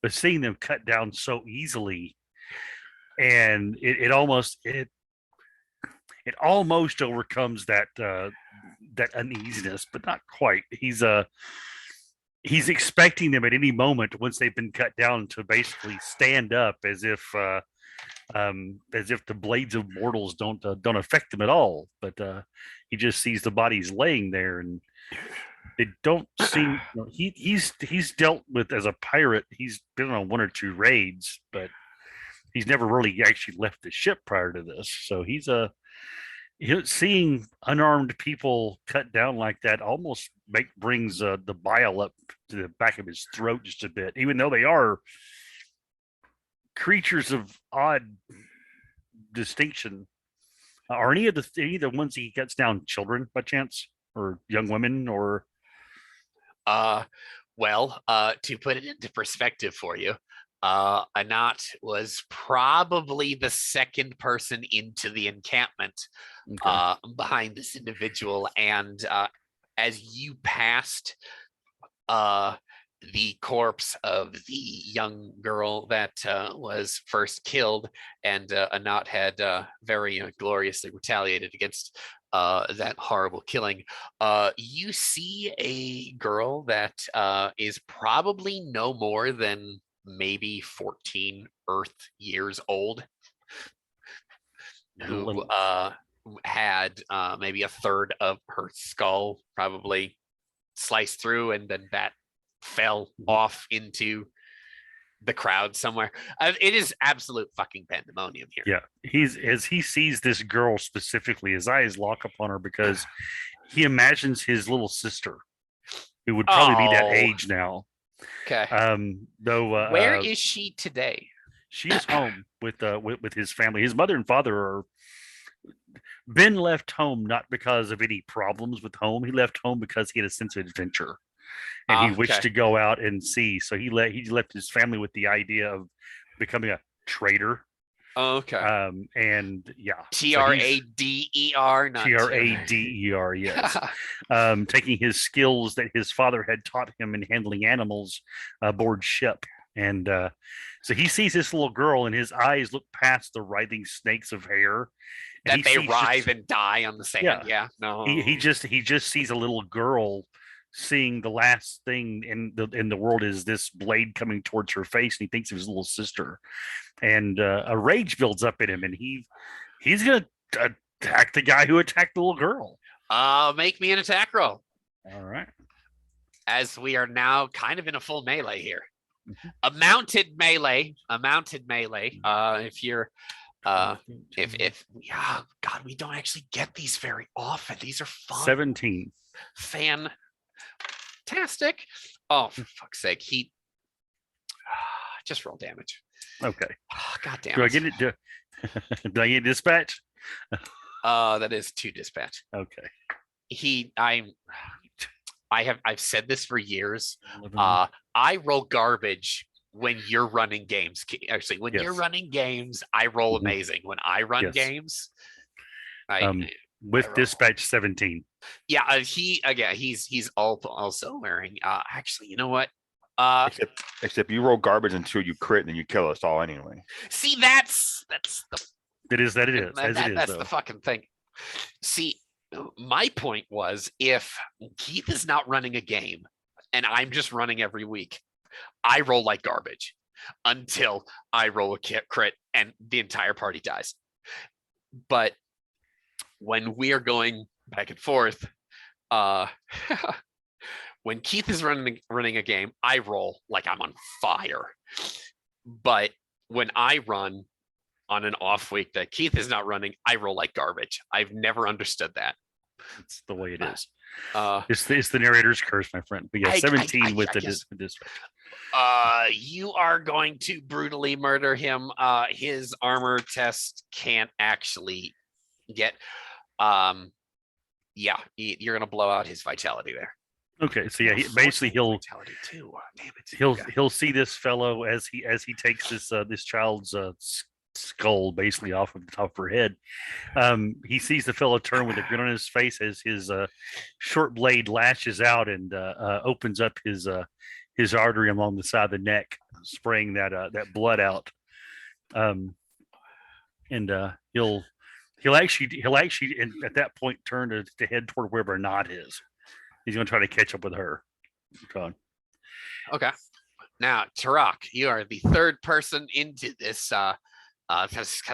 But seeing them cut down so easily, and it almost overcomes that uneasiness, but not quite. He's expecting them at any moment, once they've been cut down, to basically stand up as if the blades of mortals don't affect them at all. But he just sees the bodies laying there, and they don't seem. He's dealt with, as a pirate, he's been on 1 or 2 raids, but he's never really actually left the ship prior to this. So he's seeing unarmed people cut down like that almost brings the bile up to the back of his throat just a bit, even though they are creatures of odd distinction. Are any of the ones he cuts down children by chance, or young women, or? To put it into perspective for you, Anat was probably the second person into the encampment Okay. behind this individual, and as you passed the corpse of the young girl that was first killed, and Anat had very gloriously retaliated against that horrible killing. You see a girl that is probably no more than maybe 14 Earth years old, who had maybe a third of her skull probably sliced through, and then that fell off into the crowd somewhere. It is absolute fucking pandemonium here. Yeah, as he sees this girl specifically, his eyes lock upon her because he imagines his little sister, who would probably be that Oh. age now. Okay. Though Where is she today? she is home with his family. His mother and father are Ben left home not because of any problems with home. He left home because he had a sense of adventure, and he wished to go out and see. So he left his family with the idea of becoming a trader. Okay. And yeah, Trader, not Trader. Yes. Taking his skills that his father had taught him in handling animals aboard ship. And so he sees this little girl, and his eyes look past the writhing snakes of hair. That they writhe and die on the sand. Yeah. No. He just sees a little girl, seeing the last thing in the world is this blade coming towards her face, and he thinks of his little sister, and a rage builds up in him, and he's gonna attack the guy who attacked the little girl. Make me an attack roll. All right. As we are now kind of in a full melee here. Mhm. A mounted melee. If you're if God, we don't actually get these very often. These are fun. 17. Fantastic. Oh, for fuck's sake. He just roll damage. Okay. God damn Do I it. get it? Do I get dispatch? That is 2 dispatch. Okay. I've said this for years. I roll garbage when you're running games. Actually, when you're running games, I roll amazing. When I run games, with dispatch 17. Yeah, he's also wearing. Actually, you know what? Except you roll garbage until you crit, and then you kill us all anyway. See, that's the. It is. That's the fucking thing. See, my point was, if Keith is not running a game and I'm just running every week, I roll like garbage until I roll a crit and the entire party dies. But when we are going back and forth, when Keith is running a game, I roll like I'm on fire. But when I run on an off week that Keith is not running, I roll like garbage. I've never understood that. It's the way it is. It's the narrator's curse, my friend. We got 17 with the dispatch. You are going to brutally murder him. His armor test can't actually get. Yeah, you're gonna blow out his vitality there. Okay, so yeah, he'll vitality too. Damn it. He'll see this fellow as he takes this child's skull basically off of the top of her head. He sees the fellow turn with a grin on his face as his short blade lashes out and opens up his artery along the side of the neck, spraying that blood out. And he'll actually at that point turn to head toward where Bernard is. He's going to try to catch up with her. Okay. Now, Tarak, you are the third person into this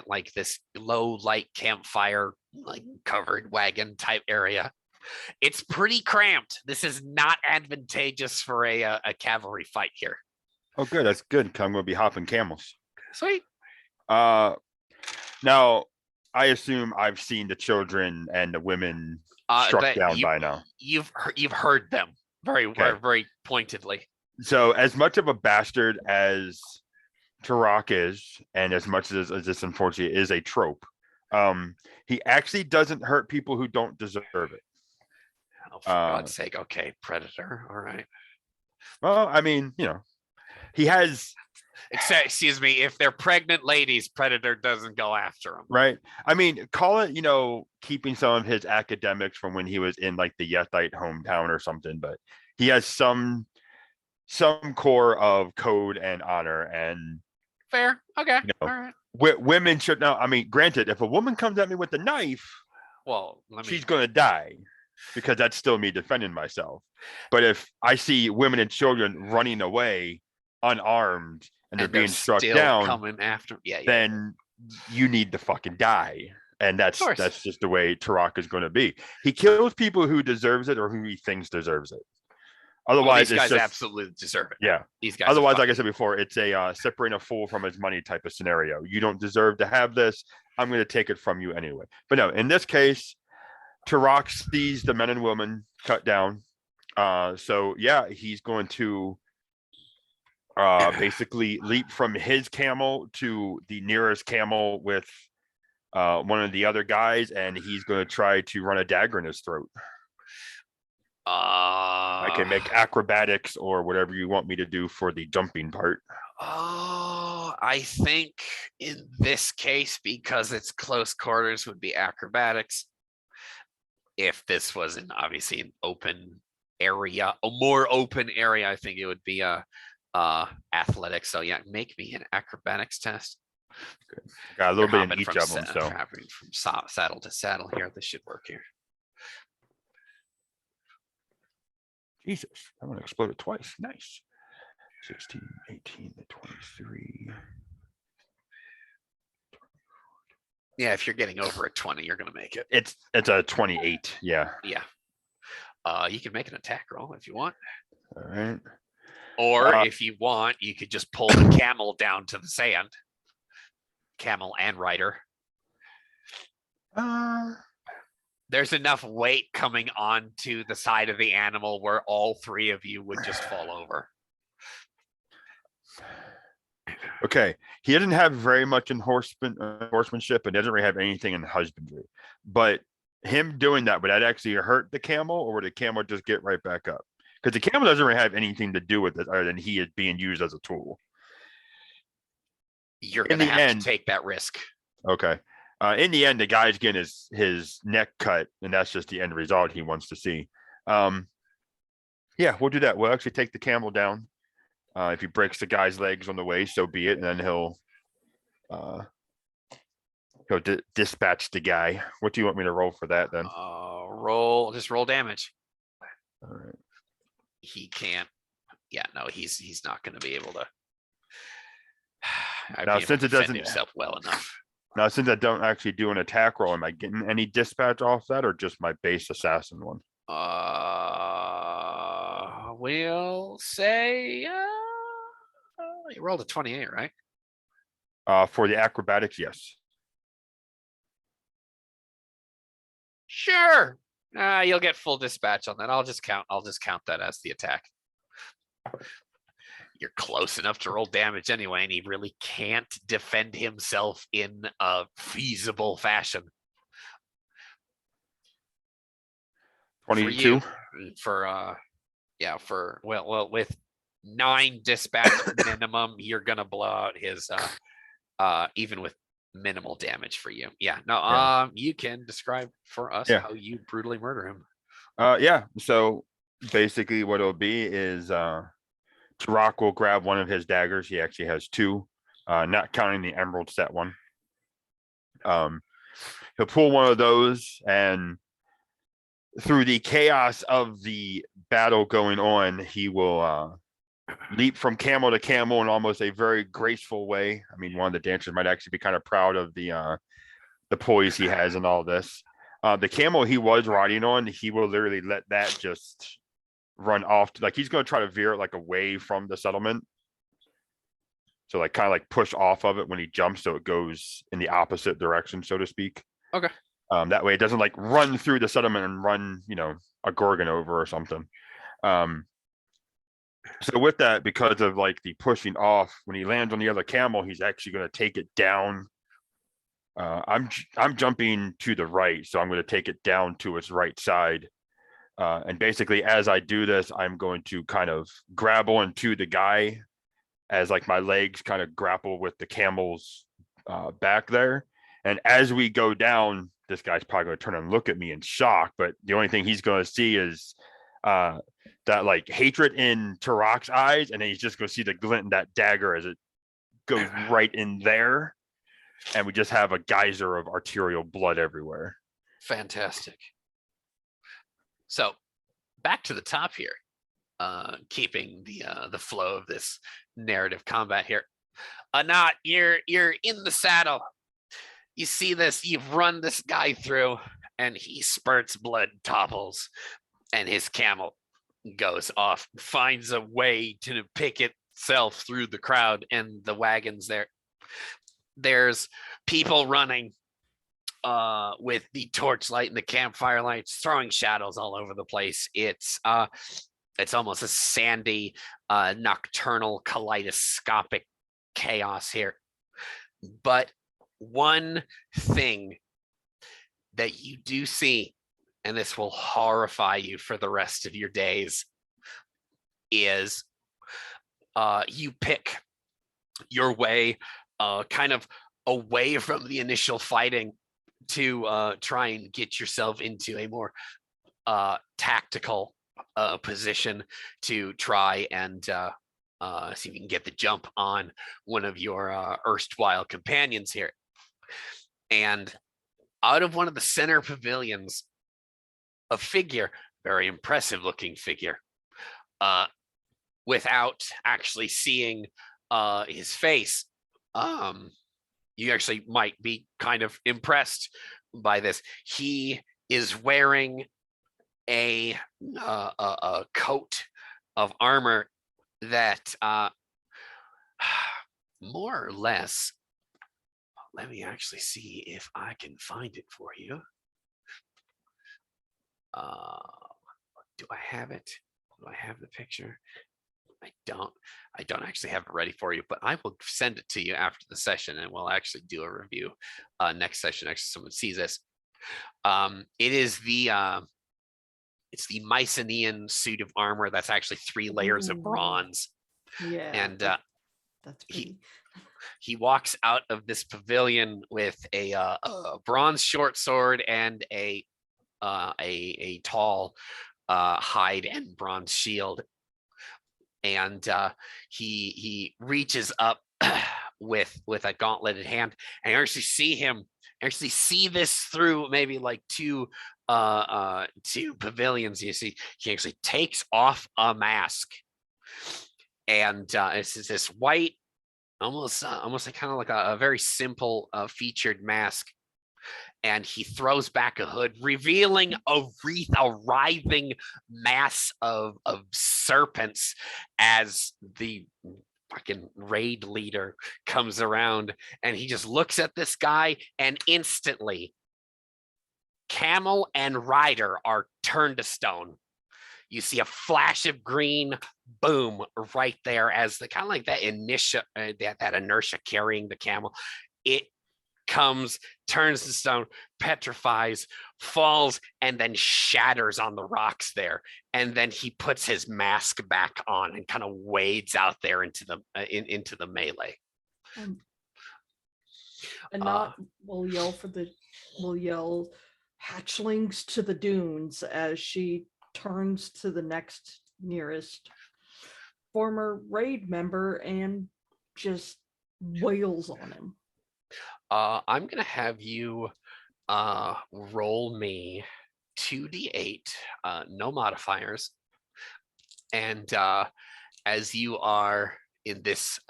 like this low light campfire, like covered wagon type area. It's pretty cramped. This is not advantageous for a cavalry fight here. Oh, good. That's good. I'm going to be hopping camels. Sweet. Now, I assume I've seen the children and the women struck down by now. You've heard them very pointedly. So, as much of a bastard as Tarak is, and as much as this unfortunately is a trope, he actually doesn't hurt people who don't deserve it. Oh, for God's sake. Okay, Predator. All right. Well, I mean, he has, Excuse me, if they're pregnant ladies, Predator doesn't go after them. right? I mean, call it, keeping some of his academics from when he was in like the Yethite hometown or something, but he has some core of code and honor, and Fair. Okay. know, All right. women should know. I mean, granted, if a woman comes at me with a knife, Well, she's going to die, because that's still me defending myself. But if I see women and children running away unarmed and they're being struck still down, coming after, then you need to fucking die. And that's just the way Turok is going to be. He kills people who deserves it or who he thinks deserves it. Otherwise, these guys it's just, absolutely deserve it. Yeah. These guys. Otherwise, like I said before, it's a separating a fool from his money type of scenario. You don't deserve to have this. I'm going to take it from you anyway. But no, in this case, Turok sees the men and women cut down. So yeah, he's going to basically leap from his camel to the nearest camel with one of the other guys, and he's going to try to run a dagger in his throat. I can make acrobatics or whatever you want me to do for the jumping part. Oh, I think in this case, because it's close quarters, would be acrobatics. If this was obviously an open area, a more open area, I think it would be athletics. So yeah, make me an acrobatics test. Good. Got a little bit in each of them. So traveling from saddle to saddle here. This should work here. Jesus, I'm going to explode it twice. Nice. 16, 18, 23. Yeah, if you're getting over a 20, you're going to make it. It's a 28. Yeah. Yeah. You can make an attack roll if you want. All right. Or if you want, you could just pull the camel down to the sand. Camel and rider. There's enough weight coming onto the side of the animal where all three of you would just fall over. Okay. He doesn't have very much in horsemanship, and doesn't really have anything in husbandry. But him doing that, would that actually hurt the camel, or would the camel just get right back up? Because the camel doesn't really have anything to do with it other than he is being used as a tool. You're going to have to take that risk. Okay. In the end, the guy's getting his neck cut, and that's just the end result he wants to see. Yeah, we'll do that. We'll actually take the camel down. If he breaks the guy's legs on the way, so be it. And then he'll dispatch the guy. What do you want me to roll for that then? Just roll damage. All right. He can't. Yeah, no, he's not going to be able to. Now, since it doesn't himself well enough. Now, since I don't actually do an attack roll, am I getting any dispatch off that, or just my base assassin one? We'll say you rolled a 28, right? For the acrobatics, yes. Sure. You'll get full dispatch on that. I'll just count that as the attack. You're close enough to roll damage anyway, and he really can't defend himself in a feasible fashion. 22 with 9 dispatch minimum, you're gonna blow out his even with minimal damage for you. You can describe for us how you brutally murder him. So basically what it'll be is Turok will grab one of his daggers. He actually has 2, not counting the emerald set one. He'll pull one of those, and through the chaos of the battle going on, he will leap from camel to camel in almost a very graceful way. I mean, one of the dancers might actually be kind of proud of the poise he has in all this. The camel he was riding on, he will literally let that just run off. Like, he's going to try to veer it like away from the settlement. So like kind of like push off of it when he jumps, so it goes in the opposite direction, so to speak. Okay. That way it doesn't like run through the settlement and run, a Gorgon over or something. So with that, because of like the pushing off, when he lands on the other camel, he's actually going to take it down. I'm jumping to the right, so I'm going to take it down to its right side. And basically, as I do this, I'm going to kind of grapple onto the guy as like my legs kind of grapple with the camel's back there. And as we go down, this guy's probably going to turn and look at me in shock. But the only thing he's going to see is that like hatred in Tarak's eyes. And then he's just going to see the glint in that dagger as it goes right in there. And we just have a geyser of arterial blood everywhere. Fantastic. So back to the top here, keeping the flow of this narrative combat here. Anat, you're in the saddle. You see this, you've run this guy through, and he spurts blood, topples, and his camel goes off, finds a way to pick itself through the crowd and the wagons there. There's people running with the torchlight and the campfire lights, throwing shadows all over the place. It's almost a sandy, nocturnal, kaleidoscopic chaos here. But one thing that you do see, and this will horrify you for the rest of your days, is you pick your way kind of away from the initial fighting to try and get yourself into a more tactical position to try and see if you can get the jump on one of your erstwhile companions here. And out of one of the center pavilions, a figure, very impressive looking figure, without actually seeing his face, you actually might be kind of impressed by this. He is wearing a coat of armor that more or less, let me actually see if I can find it for you. Do I have it? Do I have the picture? I don't actually have it ready for you, but I will send it to you after the session, and we'll actually do a review next session. Actually, someone sees this. It is it's the Mycenaean suit of armor that's actually 3 layers of bronze. Yeah. And that's pretty. he walks out of this pavilion with a bronze short sword and a tall hide and bronze shield. And he reaches up with a gauntleted hand, and you actually see this through maybe like two pavilions. You see he actually takes off a mask, and it's this white, almost like kind of like a very simple featured mask. And he throws back a hood, revealing a writhing mass of serpents as the fucking raid leader comes around. And he just looks at this guy, and instantly camel and rider are turned to stone. You see a flash of green, boom, right there as the kind of like that inertia, that inertia carrying the camel. It comes, turns to stone, petrifies, falls, and then shatters on the rocks there. And then he puts his mask back on and kind of wades out there into the melee. And not will yell hatchlings to the dunes as she turns to the next nearest former raid member and just wails on him. I'm gonna have you roll me 2d8, no modifiers, and as you are in this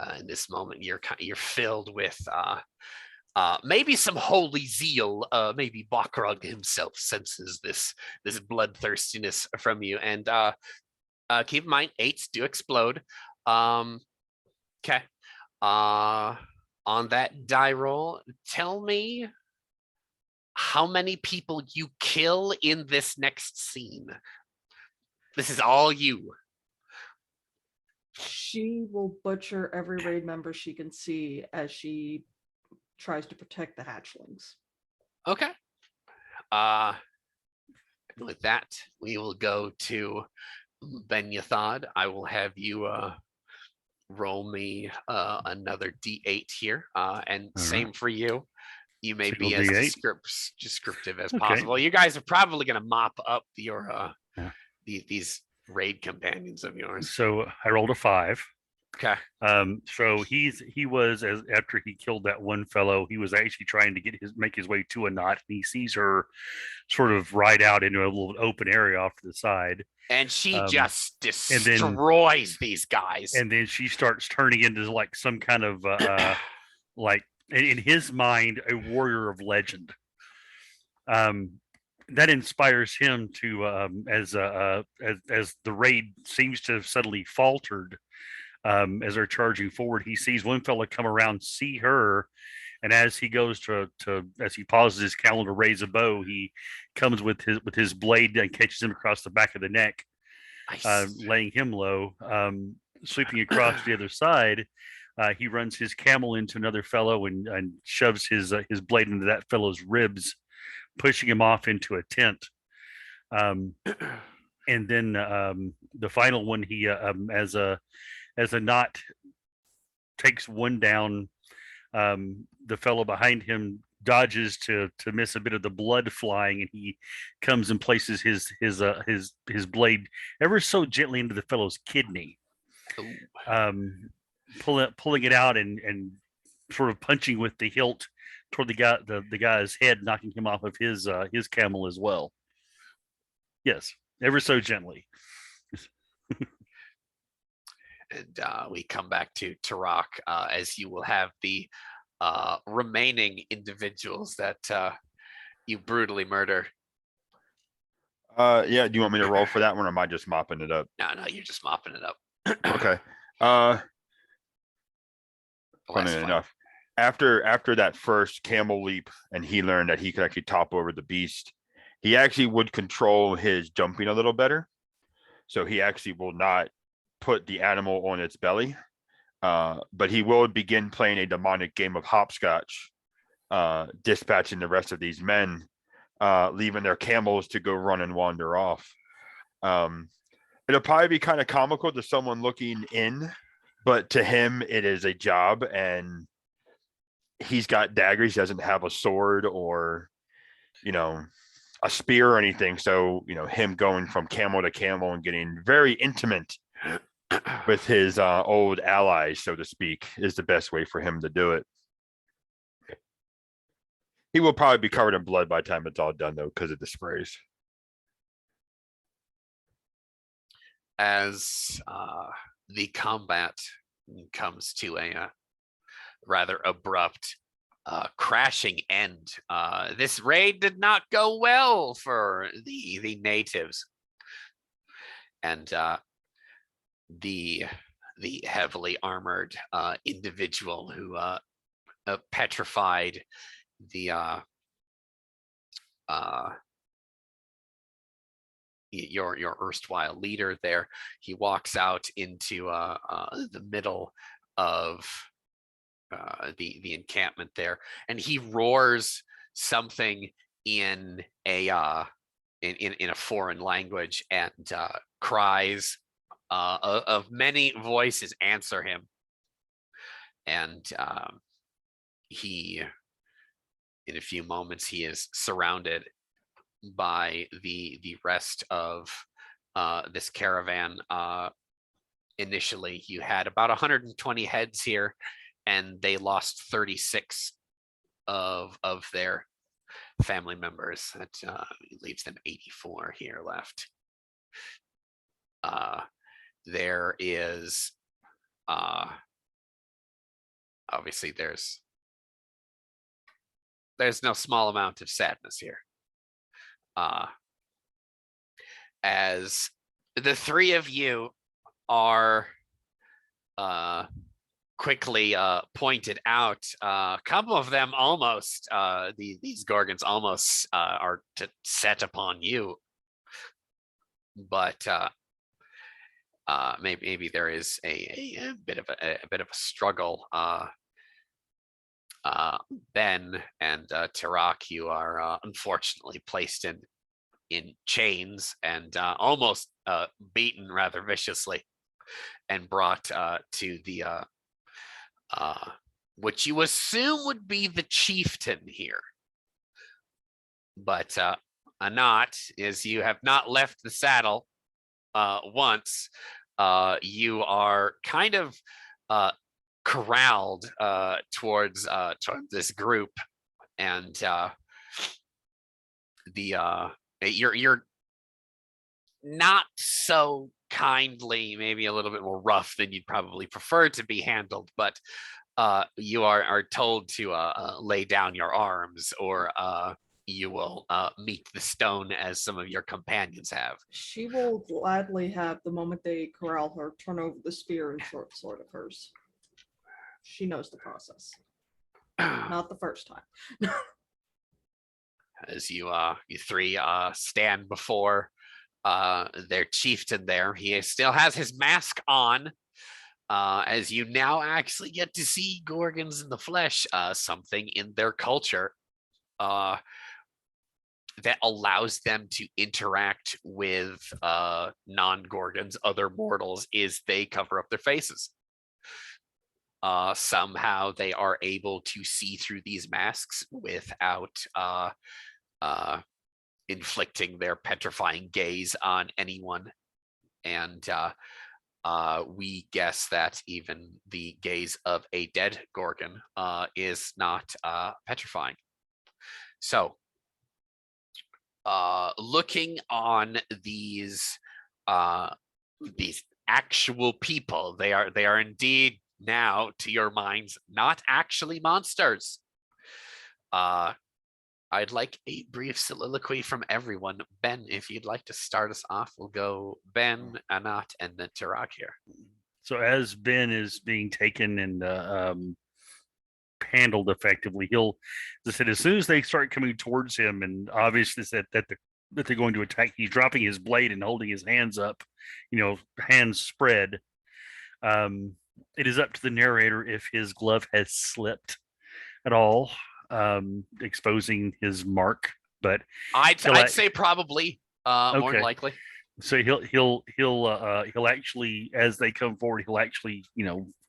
moment, you're filled with maybe some holy zeal. Maybe Bakrug himself senses this bloodthirstiness from you, and keep in mind 8s do explode. Okay. On that die roll, tell me how many people you kill in this next scene. This is all you. She will butcher every raid member she can see as she tries to protect the hatchlings. Okay. with that, we will go to Ben-Yathad. I will have you roll me another D8 here, and All same for you. You may Single be as D8. descriptive as Okay. possible. You guys are probably going to mop up your Yeah. these raid companions of yours. So I rolled a 5. Okay. So he was, as after he killed that one fellow, he was actually trying to make his way to a knot, and he sees her sort of ride out into a little open area off to the side, And she just and then- destroys these guys. and then she starts turning into like some kind of like in his mind a warrior of legend. That inspires him to as the raid seems to have suddenly faltered. As they're charging forward, he sees one fella come around, see her, and as he goes as he pauses his camel to raise a bow, he comes with his blade and catches him across the back of the neck, Nice. laying him low. Sweeping across the other side, he runs his camel into another fellow and shoves his blade into that fellow's ribs, pushing him off into a tent. And then the final one, he as a knot takes one down, the fellow behind him dodges to miss a bit of the blood flying, and he comes and places his blade ever so gently into the fellow's kidney, pulling it out and sort of punching with the hilt toward the guy's head, knocking him off of his camel as well. Yes, ever so gently. And we come back to Tarak, as you will have the remaining individuals that you brutally murder. Yeah, do you want me to roll for that one, or am I just mopping it up? No, you're just mopping it up. Okay. Last Funny fight. enough, after that first camel leap, and he learned that he could actually top over the beast, he actually would control his jumping a little better. So he actually will not put the animal on its belly, but he will begin playing a demonic game of hopscotch, dispatching the rest of these men, leaving their camels to go run and wander off. It'll probably be kind of comical to someone looking in, but to him, it is a job, and he's got daggers. He doesn't have a sword or, a spear or anything. So, him going from camel to camel and getting very intimate with his old allies, so to speak, is the best way for him to do it. He will probably be covered in blood by the time it's all done, though, because of the sprays. As the combat comes to a rather abrupt crashing end, this raid did not go well for the natives, and the heavily armored individual who petrified the your erstwhile leader there. He walks out into the middle of the encampment there, and he roars something in a foreign language, and cries of many voices answer him, and he, in a few moments, he is surrounded by the rest of this caravan. Initially, you had about 120 heads here, and they lost 36 of their family members. That leaves them 84 here left. There is obviously there's no small amount of sadness here, as the three of you are quickly pointed out. A couple of them almost, these Gorgons almost are to set upon you, but maybe there is a bit of a struggle. Ben and Tarak, you are unfortunately placed in chains and almost beaten rather viciously, and brought to the what you assume would be the chieftain here. But Anat, as you have not left the saddle once, you are kind of corralled towards this group, and you're not so kindly, maybe a little bit more rough than you'd probably prefer to be handled, but you are told to lay down your arms, or you will meet the stone as some of your companions have. She will gladly have, the moment they corral her, turn over the spear and short sword of hers. She knows the process. Not the first time. As you three stand before their chieftain there, he still has his mask on. As you now actually get to see Gorgons in the flesh, something in their culture that allows them to interact with non-Gorgons, other mortals, is they cover up their faces. Somehow they are able to see through these masks without inflicting their petrifying gaze on anyone. And we guess that even the gaze of a dead Gorgon is not petrifying. So, looking on these actual people, they are indeed now, to your minds, not actually monsters. I'd like a brief soliloquy from everyone. Ben, if you'd like to start us off, we'll go Ben, Anat, and then Tarak here. So as Ben is being taken and handled effectively, he'll, as I said, as soon as they start coming towards him, and obviously that they're going to attack, he's dropping his blade and holding his hands up, hands spread. It is up to the narrator if his glove has slipped at all, exposing his mark. But I'd say probably more than likely. So he'll actually, as they come forward, he'll actually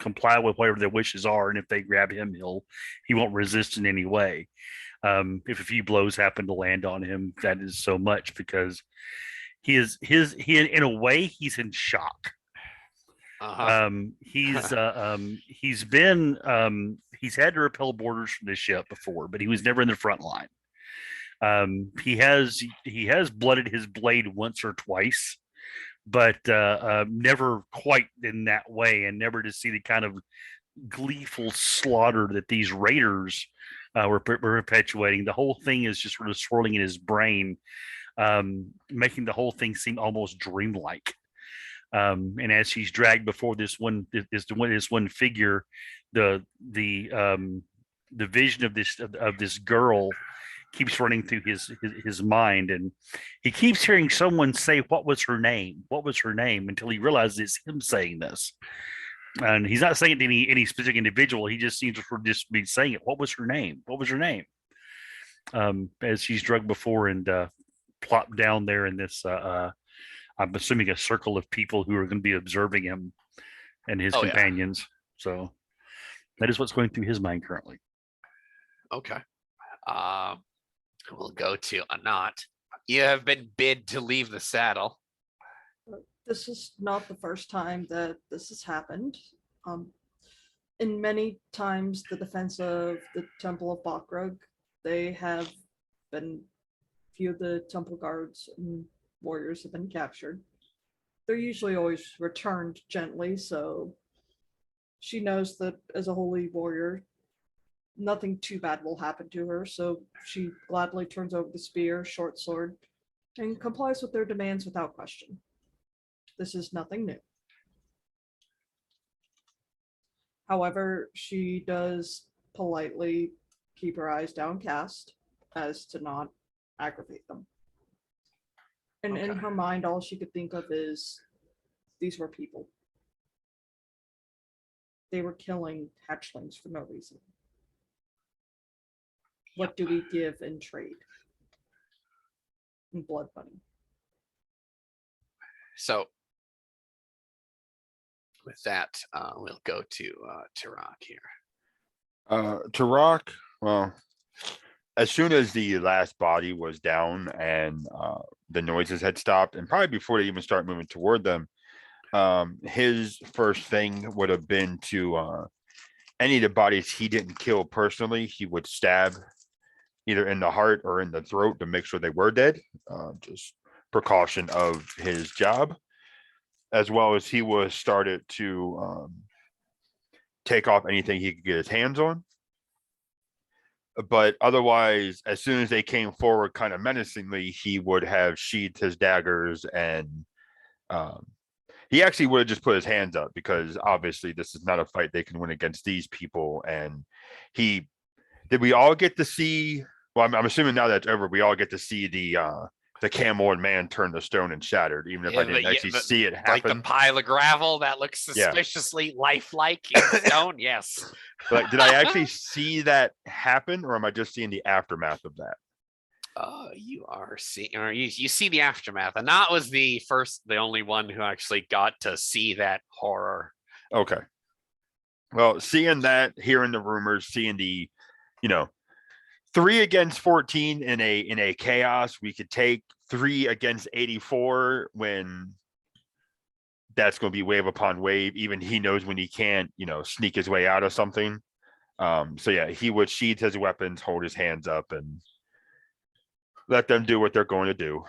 comply with whatever their wishes are, and if they grab him, he won't resist in any way. If a few blows happen to land on him, that is so much, because he in a way he's in shock. He's had to repel boarders from the ship before, but he was never in the front line. He has blooded his blade once or twice, but never quite in that way, and never to see the kind of gleeful slaughter that these raiders were perpetuating. The whole thing is just sort of swirling in his brain, making the whole thing seem almost dreamlike. And as she's dragged before this one figure, the vision of this girl keeps running through his mind, and he keeps hearing someone say, "What was her name? What was her name?" until he realizes it's him saying this. And he's not saying it to any specific individual. He just seems to just be saying it. What was her name? What was her name? As she's drugged before and plopped down there in this, I'm assuming, a circle of people who are going to be observing him and his companions. Yeah. So that is what's going through his mind currently. Okay. We'll go to Anat. You have been bid to leave the saddle. This is not the first time that this has happened. In many times, the defense of the Temple of Bakrug, they have been, few of the temple guards and warriors have been captured. They're usually always returned gently, so she knows that as a holy warrior, nothing too bad will happen to her, so she gladly turns over the spear, short sword, and complies with their demands without question. This is nothing new. However, she does politely keep her eyes downcast as to not aggravate them. And in her mind, all she could think of is, these were people. They were killing hatchlings for no reason. What do we give in trade? and blood money. So with that, we'll go to Tarak here. Tarak, well, as soon as the last body was down and the noises had stopped, and probably before they even start moving toward them, his first thing would have been to any of the bodies he didn't kill personally, he would stab either in the heart or in the throat to make sure they were dead. Just precaution of his job, as well as he was started to take off anything he could get his hands on. But otherwise, as soon as they came forward kind of menacingly, he would have sheathed his daggers, and he actually would have just put his hands up, because obviously this is not a fight they can win against these people. And did we all get to see, well, I'm assuming now that's over, we all get to see the camel and man turn to stone and shattered, even if I didn't actually see it happen. Like the pile of gravel that looks suspiciously lifelike in stone. Yes. But did I actually see that happen, or am I just seeing the aftermath of that? You are seeing, or you see the aftermath. Anat was the only one who actually got to see that horror. Okay. Well, seeing that, hearing the rumors, seeing the, 3 against 14 in a chaos, we could take 3 against 84 when that's going to be wave upon wave. Even he knows when he can't, sneak his way out of something. So yeah, he would sheath his weapons, hold his hands up, and let them do what they're going to do.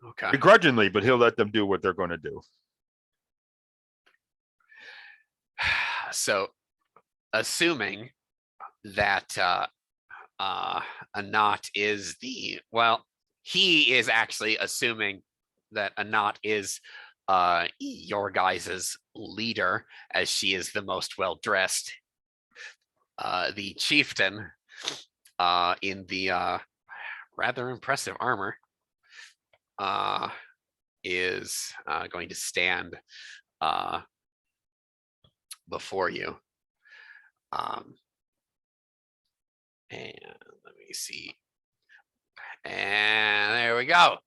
Okay. Begrudgingly, but he'll let them do what they're going to do. So, assuming that Anat is he is actually assuming that Anat is your guys's leader, as she is the most well dressed. The chieftain in the rather impressive armor is going to stand before you. And let me see. And there we go.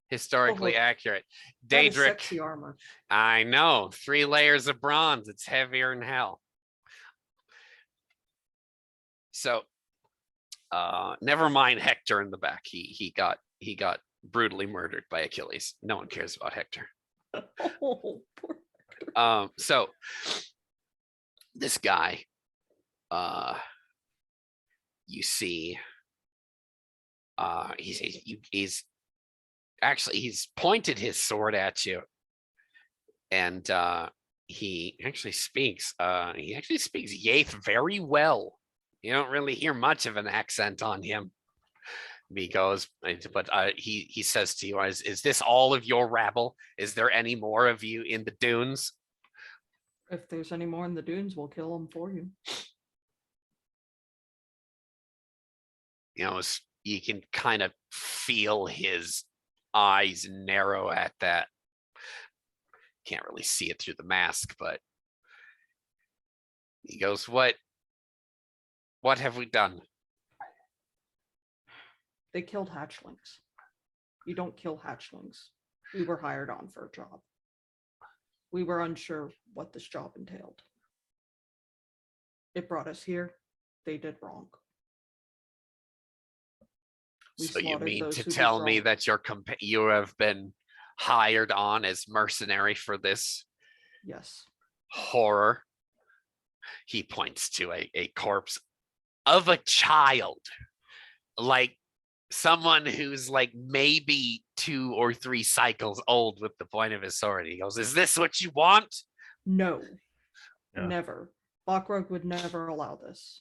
Historically accurate. That is Daedric. sexy armor. I know. 3 layers of bronze. It's heavier than hell. So never mind Hector in the back. He got brutally murdered by Achilles. No one cares about Hector. Oh, poor So this guy, you see, he's pointed his sword at you, and he actually speaks Yath very well. You don't really hear much of an accent on him. He says to you, is this all of your rabble? Is there any more of you in the dunes? If there's any more in the dunes, we'll kill them for you. You can kind of feel his eyes narrow at that. Can't really see it through the mask, but he goes, What have we done? They killed hatchlings. You don't kill hatchlings. We were hired on for a job. We were unsure what this job entailed. It brought us here. They did wrong. We So you slaughtered mean those to who did tell me wrong. that you have been hired on as mercenary for this Yes. horror? He points to a corpse of a child, like someone who's like maybe 2 or 3 cycles old with the point of his sword. He goes, "Is this what you want?" No. Yeah. Never. Blackrock would never allow this,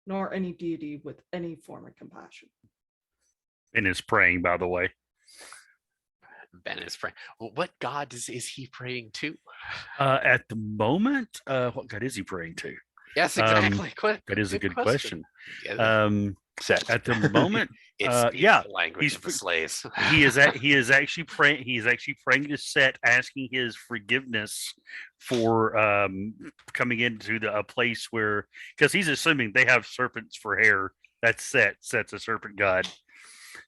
nor any deity with any form of compassion. And is praying, by the way. Ben is praying. Well, what god is he praying to? At the moment, what god is he praying to? Yes, exactly. That is a good question. Yeah, At the moment, it's yeah, the language he's of the slaves. he is actually praying. He is actually praying to Set, asking his forgiveness for coming into a place where, because he's assuming they have serpents for hair That's Set's a serpent god.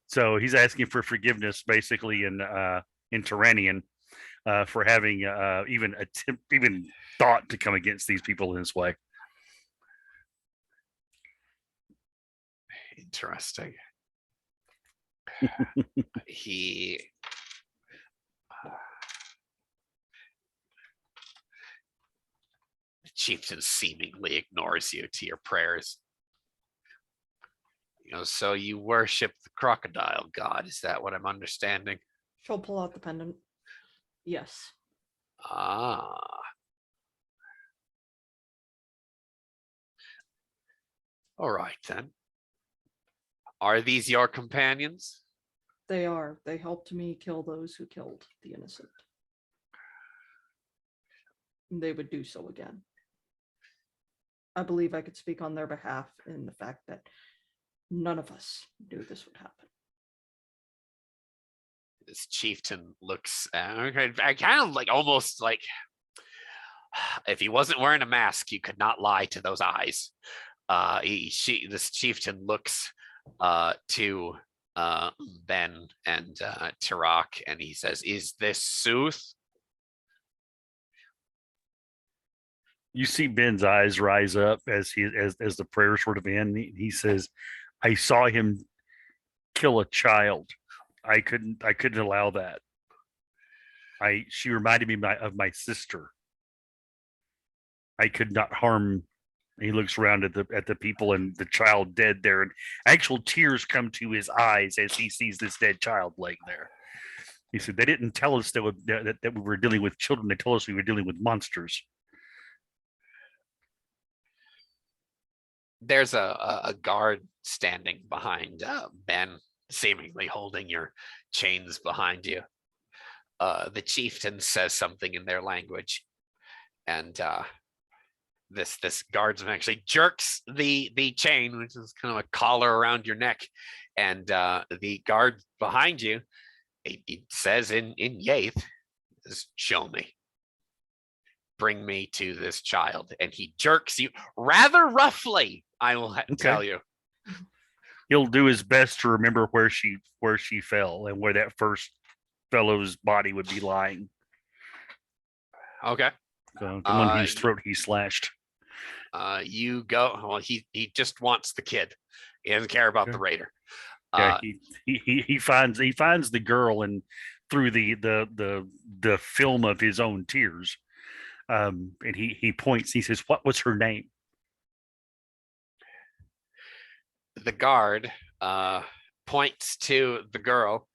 So he's asking for forgiveness, basically in Thoranean, for having even thought to come against these people in this way. Interesting. He the chieftain seemingly ignores you to your prayers. So you worship the crocodile god, is that what I'm understanding? She'll pull out the pendant. Yes. Ah. All right then. Are these your companions? They are. They helped me kill those who killed the innocent. They would do so again. I believe I could speak on their behalf in the fact that none of us knew this would happen. This chieftain looks I kind of like almost like if he wasn't wearing a mask, you could not lie to those eyes. This chieftain looks to Ben and Tarak, and he says, "Is this Sooth?" You see Ben's eyes rise up as the prayer sort of end. He says, "I saw him kill a child. I couldn't allow that. She reminded me of my sister. I could not harm." He looks around at the people and the child dead there, and actual tears come to his eyes as he sees this dead child laying there. He said, "They didn't tell us that we were dealing with children. They told us we were dealing with monsters." There's a guard standing behind Ben, seemingly holding your chains behind you. The chieftain says something in their language, and this guardsman actually jerks the chain, which is kind of a collar around your neck, and the guard behind you, he says in Yaith, "Show me. Bring me to this child," and he jerks you rather roughly. I will tell you. He'll do his best to remember where she fell and where that first fellow's body would be lying. Okay. So the one whose throat he slashed. You go. Well, he just wants the kid. He doesn't care about the raider. Yeah, he finds the girl, and through the film of his own tears, and he points. He says, "What was her name?" The guard points to the girl,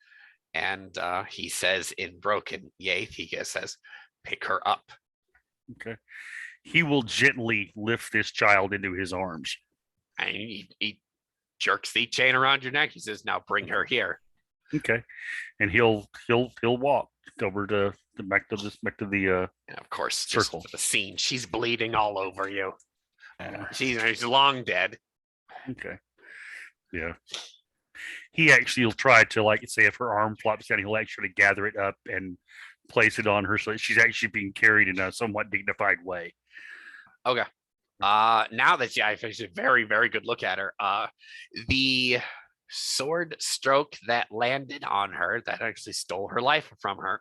and he says in broken Yaith, he says, "Pick her up." Okay. He will gently lift this child into his arms. And he jerks the chain around your neck. He says, "Now bring her here." Okay. And he'll walk over to back to the and of course, circle. Just for the scene, she's bleeding all over you. Yeah. She's long dead. Okay. Yeah. He actually will try to, like, say, if her arm flops down, he'll actually gather it up and place it on her so that she's actually being carried in a somewhat dignified way. Okay. Now that I've a very, very good look at her, the sword stroke that landed on her, that actually stole her life from her,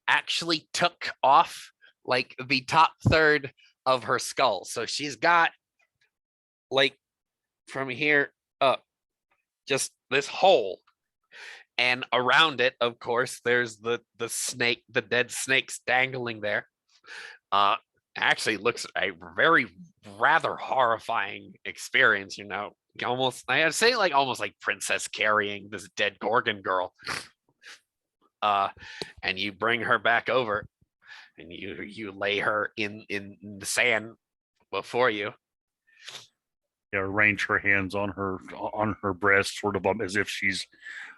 actually took off like the top third of her skull. So she's got like from here up just this hole, and around it, of course, there's the snake, the dead snakes dangling there. Actually looks a very rather horrifying experience, almost, I'd say, like almost like Princess carrying this dead Gorgon girl. And you bring her back over, and you lay her in the sand before you. Yeah, arrange her hands on her breast, sort of as if she's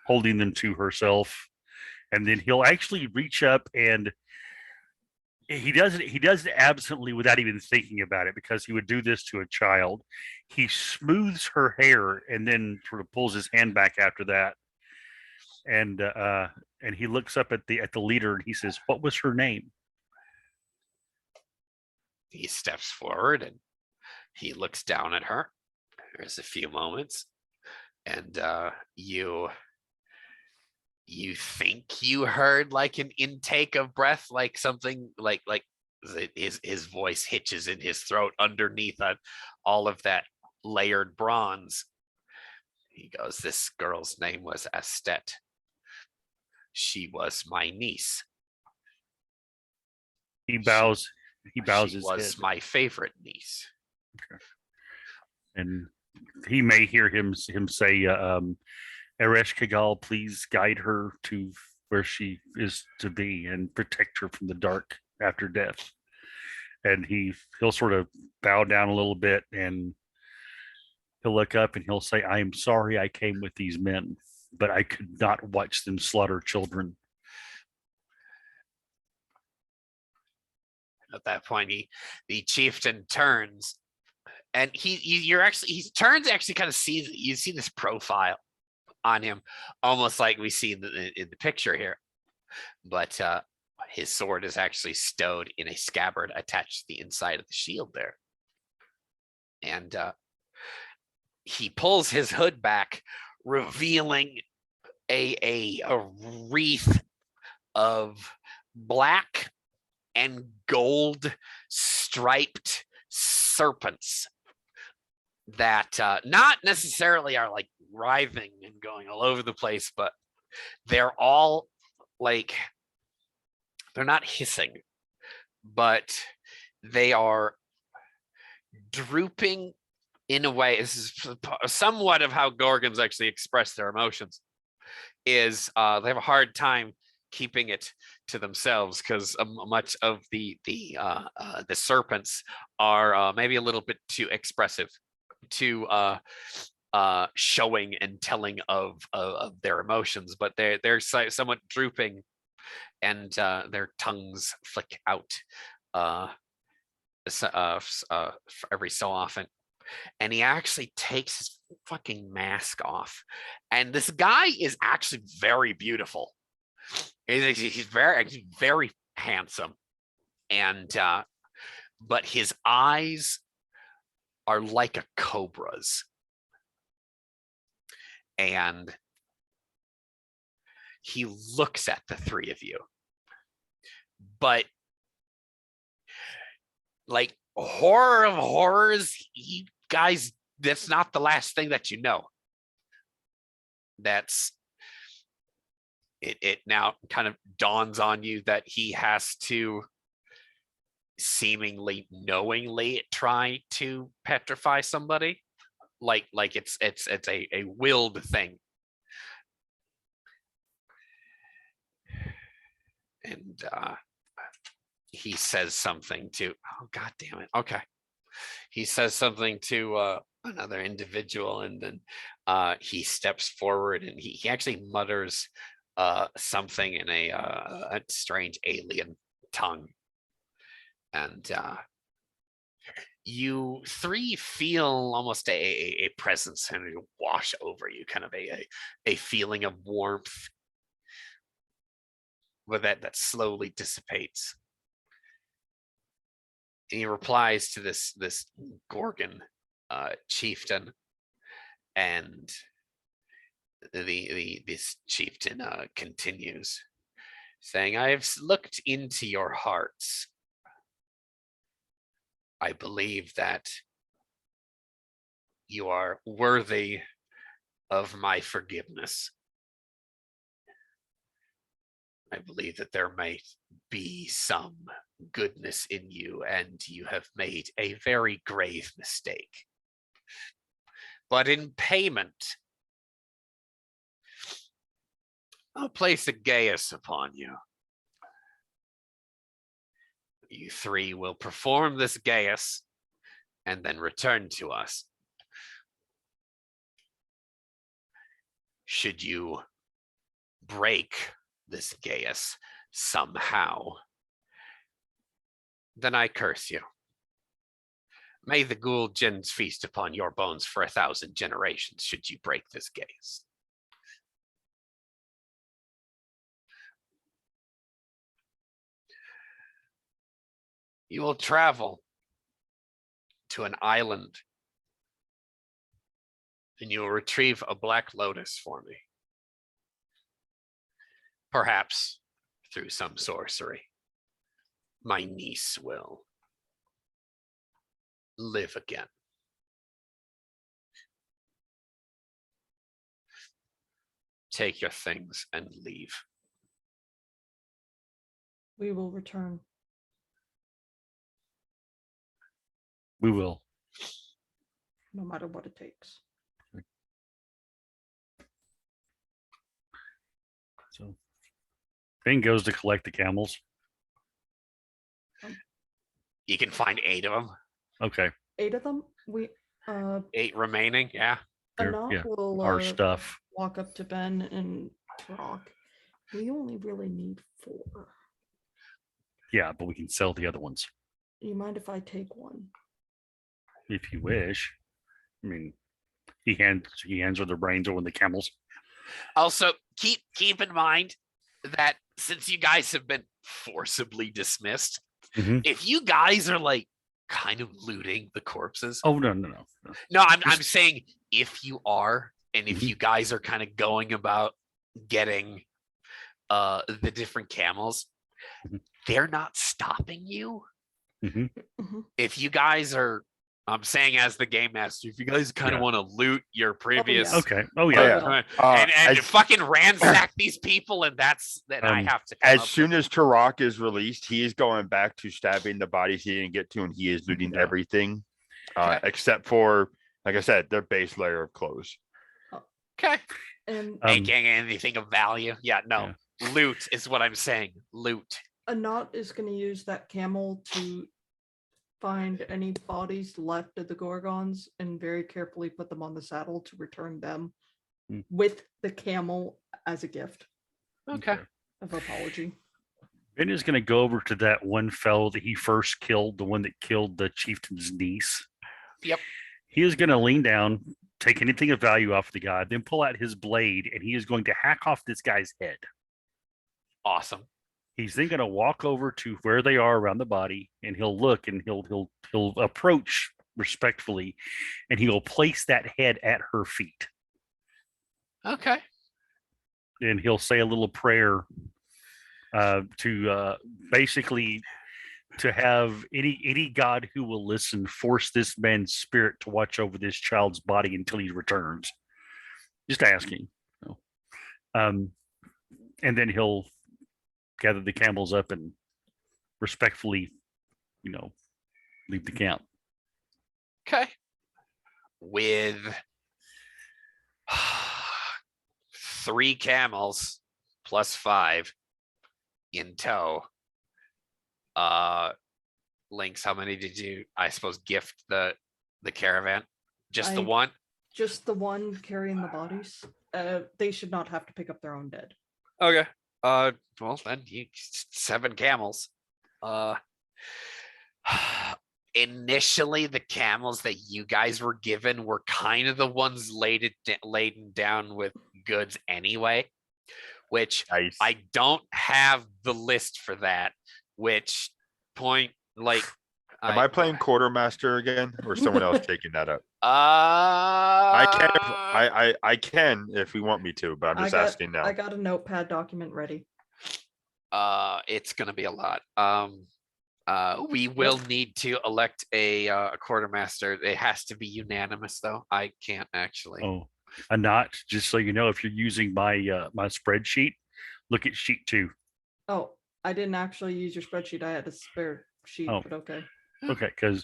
holding them to herself. And then he'll actually reach up, and he does it absently without even thinking about it, because he would do this to a child. He smooths her hair and then sort of pulls his hand back after that. And he looks up at the leader, and he says, "What was her name?" He steps forward and he looks down at her, There's a few moments, and you think you heard like an intake of breath, like something like his voice hitches in his throat underneath all of that layered bronze. He goes, "This girl's name was Estet. She was my niece. He bows. He bows She his was head, my favorite niece." and he may hear him say, "Eresh Kagal, please guide her to where she is to be and protect her from the dark after death." And he'll sort of bow down a little bit, and he'll look up and he'll say, "I am sorry I came with these men, but I could not watch them slaughter children." At that point, the chieftain turns, and he turns, actually kind of sees, you see this profile on him, almost like we see in the picture here, but his sword is actually stowed in a scabbard attached to the inside of the shield there. And he pulls his hood back, revealing a wreath of black and gold striped serpents that not necessarily are like writhing and going all over the place, but they're all like, they're not hissing, but they are drooping in a way. This is somewhat of how Gorgons actually express their emotions, is they have a hard time keeping it to themselves, because much of the serpents are maybe a little bit too expressive, too showing and telling of their emotions, but they're somewhat drooping, and their tongues flick out every so often. And he actually takes his fucking mask off, and this guy is actually very beautiful. He's very handsome, and but his eyes are like a cobra's, and he looks at the three of you, but like, horror of horrors, you guys, that's not the last thing that you know. That's it now kind of dawns on you that he has to seemingly knowingly try to petrify somebody, like it's a willed thing. And he says something to, oh god damn it, okay, he says something to another individual, and then he steps forward, and he actually mutters something in a strange alien tongue, and you three feel almost a presence and wash over you, kind of a feeling of warmth, but that slowly dissipates. And he replies to this Gorgon chieftain, and this chieftain continues, saying, "I have looked into your hearts. I believe that you are worthy of my forgiveness. I believe that there may be some goodness in you, and you have made a very grave mistake. But in payment, I'll place a geas upon you. You three will perform this geas and then return to us. Should you break this geas somehow, then I curse you. May the ghoul jinns feast upon your bones for 1,000 generations should you break this geas." You will travel to an island and you will retrieve a Black Lotus for me. Perhaps through some sorcery, my niece will live again. Take your things and leave. We will return. We will. No matter what it takes. So Ben goes to collect the camels. You can find 8 of them. Okay. 8 of them. We 8 remaining. Yeah. They're- Anat yeah, will our stuff. walk up to Ben and talk. We only really need 4. Yeah, but we can sell the other ones You mind if I take one? if you wish. I mean, he hands her the brains or the camels. Also, keep in mind that since you guys have been forcibly dismissed, Mhm. if you guys are like kind of looting the corpses, Oh no. no, I'm saying if you are, and if Mhm. you guys are kind of going about getting the different camels, Mhm. they're not stopping you. Mhm. If you guys are, I'm saying as the game master, if you guys kind of Yeah. want to loot your previous Okay. Oh yeah. yeah. yeah. and As- fucking ransack these people, and then I have to come As up soon with- as Turok is released, he is going back to stabbing the bodies he didn't get to, and he is looting Yeah. everything, Okay. except for, like I said, their base layer of clothes. Okay. And Um, Making anything of value. Yeah, no. Loot is what I'm saying. Loot. Anat is going to use that camel to find any bodies left of the Gorgons and very carefully put them on the saddle to return them Hmm. with the camel as a gift Okay. of apology. Ben is going to go over to that one fellow that he first killed, the one that killed the chieftain's niece. Yep. He is going to lean down, take anything of value off the guy, then pull out his blade, and he is going to hack off this guy's head. Awesome. He's then going to walk over to where they are around the body, and he'll look and he'll approach respectfully, and he will place that head at her feet, Okay. and he'll say a little prayer to basically to have any god who will listen force this man's spirit to watch over this child's body until he returns. Just asking. And then he'll gather the camels up and respectfully, leave the camp. Okay. With 3 camels plus 5 in tow. Lynx, how many did you, I suppose, gift the caravan? Just the I- one? Just the one carrying the bodies. They should not have to pick up their own dead. Okay. Well then 7 camels. Initially the camels that you guys were given were kind of the ones laden down with goods anyway, which Nice. I don't have the list for that, which point like Am I playing quartermaster again, or someone else taking that up? I I can if we want me to, but I'm just asking now. I got a notepad document ready. It's gonna be a lot. We will need to elect a quartermaster. It has to be unanimous, though. I can't actually. Oh, a not just so you know, if you're using my my spreadsheet, look at sheet 2. Oh, I didn't actually use your spreadsheet. I had a spare sheet, Oh. but okay. Okay, because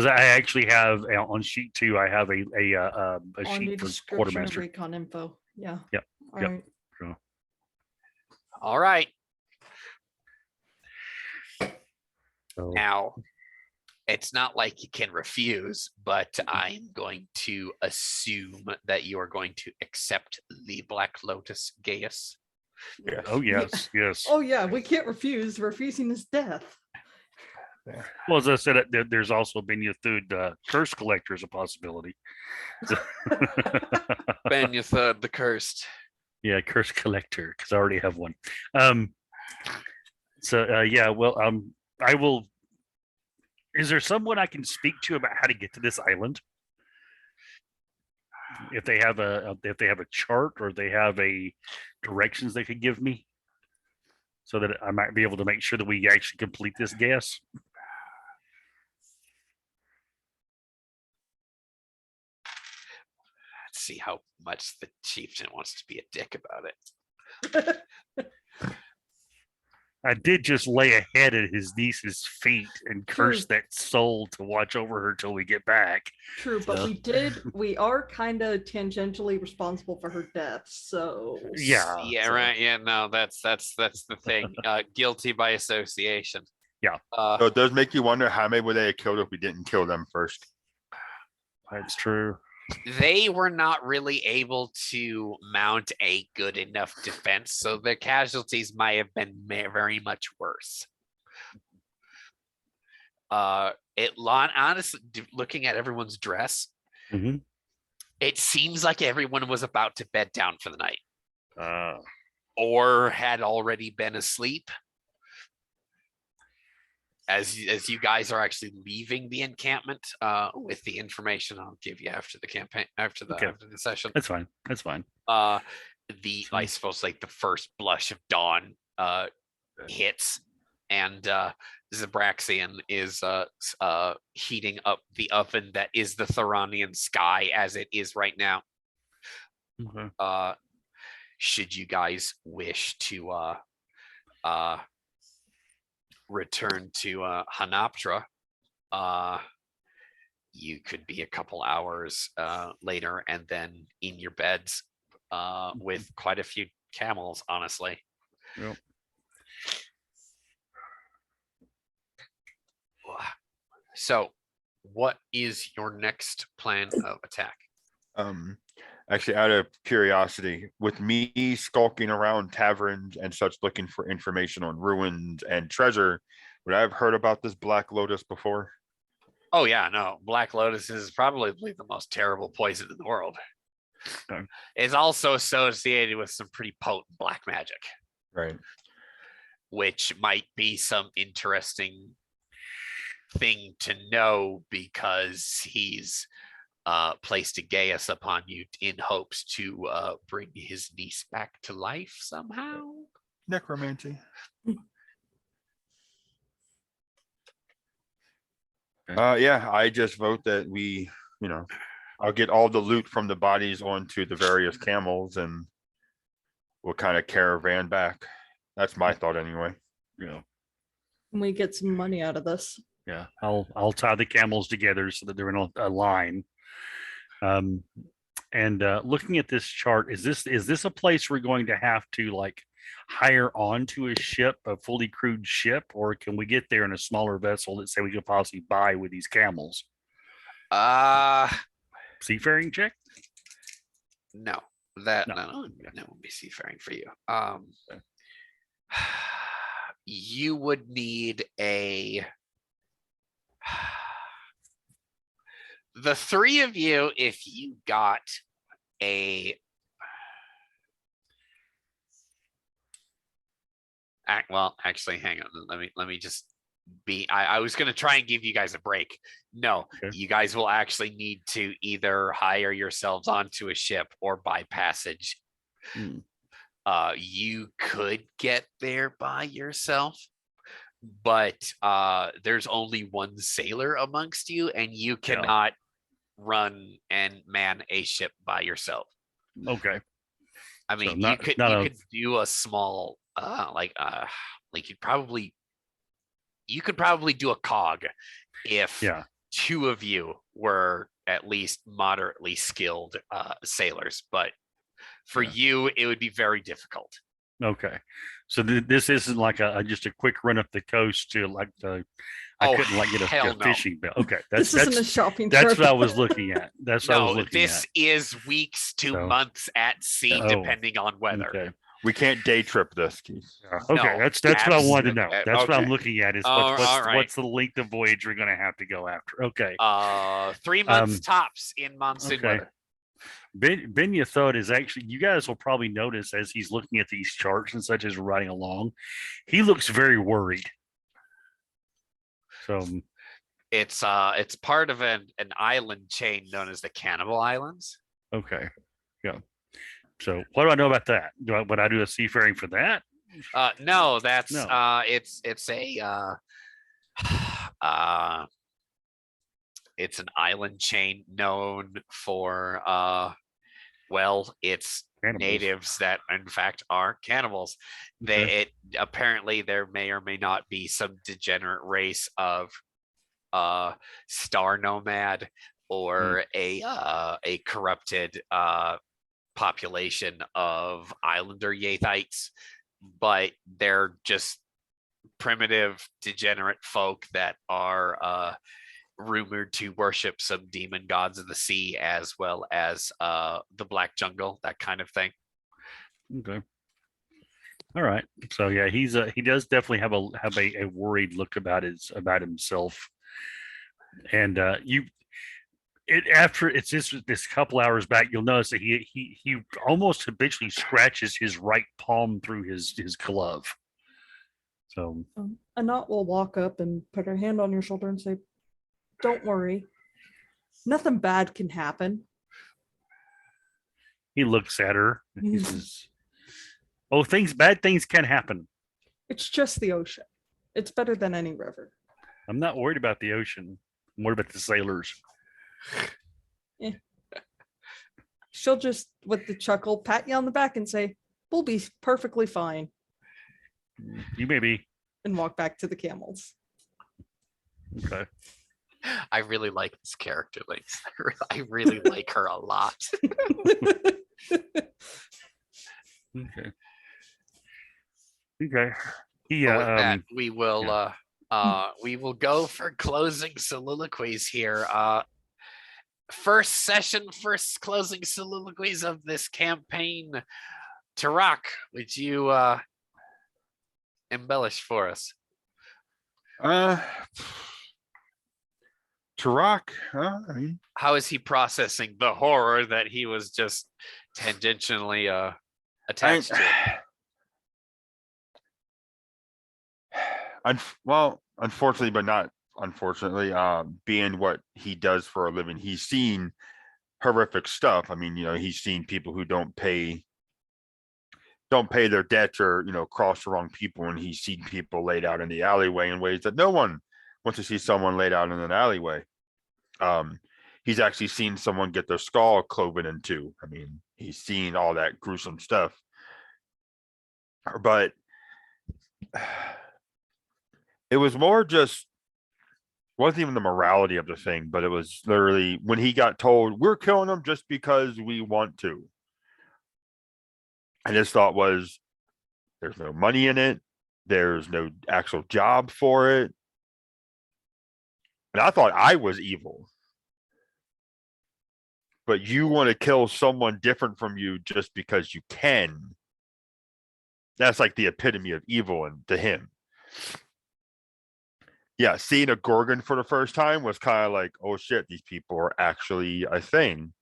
I actually have on sheet 2, I have a On the sheet for description of quartermaster. recon info. Yeah. Yep, All yep. right. All right. So, Now, it's not like you can refuse, but I'm going to assume that you are going to accept the Black Lotus Geas. Yes. oh yes, yes. Oh yeah, we can't refuse. Refusing is death. Well, as I said, there's also been your third curse collector as a possibility. Ben, you third the cursed. Yeah, curse collector, because I already have one. Yeah, well, I will. Is there someone I can speak to about how to get to this island? if they have a chart or they have a directions they could give me, so that I might be able to make sure that we actually complete this guess. Let's see how much the chieftain wants to be a dick about it. I did just lay a head at his niece's feet and curse that soul to watch over her till we get back. True, but we are kind of tangentially responsible for her death, so Yeah, right. Yeah, no, that's the thing. Guilty by association. Yeah. So it does make you wonder how many would they have killed if we didn't kill them first. That's true. They were not really able to mount a good enough defense, so their casualties might have been very much worse. Honestly, looking at everyone's dress, it seems like everyone was about to bed down for the night, or had already been asleep. As you guys are actually leaving the encampment, with the information I'll give you after the campaign, after the session. That's fine. That's fine. I suppose like the first blush of dawn hits, and Zabraxian is heating up the oven that is the Thoranean sky as it is right now. Okay. Should you guys wish to return to Hanaptra, you could be a couple hours later and then in your beds with quite a few camels, honestly. Yep. So what is your next plan of attack? Actually, out of curiosity, with me skulking around taverns and such looking for information on ruins and treasure, would I have heard about this Black Lotus before? Oh yeah, no. Black Lotus is probably the most terrible poison in the world. Okay. It's also associated with some pretty potent black magic. Right. Which might be some interesting thing to know, because he's placed a geas upon you in hopes to bring his niece back to life somehow. Necromancy. Yeah, I just vote that we, I'll get all the loot from the bodies onto the various camels and we'll kind of caravan back. That's my thought anyway. Yeah. And we get some money out of this. Yeah. I'll tie the camels together so that they're in a line. And looking at this chart, is this a place we're going to have to like hire onto a ship, a fully crewed ship, or can we get there in a smaller vessel that say we could possibly buy with these camels? Seafaring check? No, that No. no won't be seafaring for you. You would need the three of you, if you got well, actually, hang on. Let me just be. I was going to try and give you guys a break. No, Okay. You guys will actually need to either hire yourselves onto a ship or buy passage. You could get there by yourself, but there's only one sailor amongst you, and you cannot run and man a ship by yourself. Okay. I mean, So you could do a small you could probably do a cog if two of you were at least moderately skilled sailors, but for you it would be very difficult. Okay. So this isn't like just a quick run up the coast to like the I couldn't like get a fishing bill. Okay, this isn't a shopping that's trip. what I was looking at. That's what I was looking this is weeks to months at sea, depending on weather. Okay. We can't day trip this, Keith. Okay, No, that's what I wanted to know. That's what I'm okay. looking at is Right. what's the length of voyage we're going to have to go after. Okay. 3 months tops in monsoon weather. Ben Yathod is actually, you guys will probably notice as he's looking at these charts and such as riding along, he looks very worried. So it's part of an island chain known as the Cannibal Islands. Okay. Yeah. So what do I know about that? Would I do a seafaring for that? No, that's No. it's a uh it's an island chain known for well, it's Cannibals. natives that in fact are cannibals. Okay. It apparently there may or may not be some degenerate race of star nomad or a corrupted population of islander Yathites, but they're just primitive degenerate folk that are rumored to worship some demon gods of the sea as well as the black jungle, that kind of thing. Okay. All right. So yeah, he does definitely have a worried look about himself. And after it's just this couple hours back, you'll notice that he almost habitually scratches his right palm through his glove. So Anat will walk up and put her hand on your shoulder and say, "Don't worry. Nothing bad can happen." he looks at her. He says, "Oh, bad things can happen. It's just the ocean. It's better than any river. I'm not worried about the ocean. I'm worried about the sailors." She'll just, with the chuckle, pat you on the back and say, "We'll be perfectly fine," You may be. and walk back to the camels. Okay. I really like this character, Lynx. I really like her a lot. Okay. Okay. He But with that, we will go for closing soliloquies here. First closing soliloquies of this campaign. Tarak, would you embellish for us? Tarak, I mean, How is he processing the horror that he was just tangentially attached to? Well, unfortunately, but not unfortunately, being what he does for a living, he's seen horrific stuff. I mean, he's seen people who don't pay their debts or, cross the wrong people, and he's seen people laid out in the alleyway in ways that no one wants to see someone laid out in an alleyway. He's actually seen someone get their skull cloven in two. I mean, he's seen all that gruesome stuff. But it was more just, wasn't even the morality of the thing, but it was literally when he got told, "We're killing them just because we want to." And his thought was, there's no money in it. There's no actual job for it. And I thought I was evil. But you want to kill someone different from you just because you can. That's like the epitome of evil, and to him. Yeah, seeing a Gorgon for the first time was kind of like, oh shit, these people are actually a thing.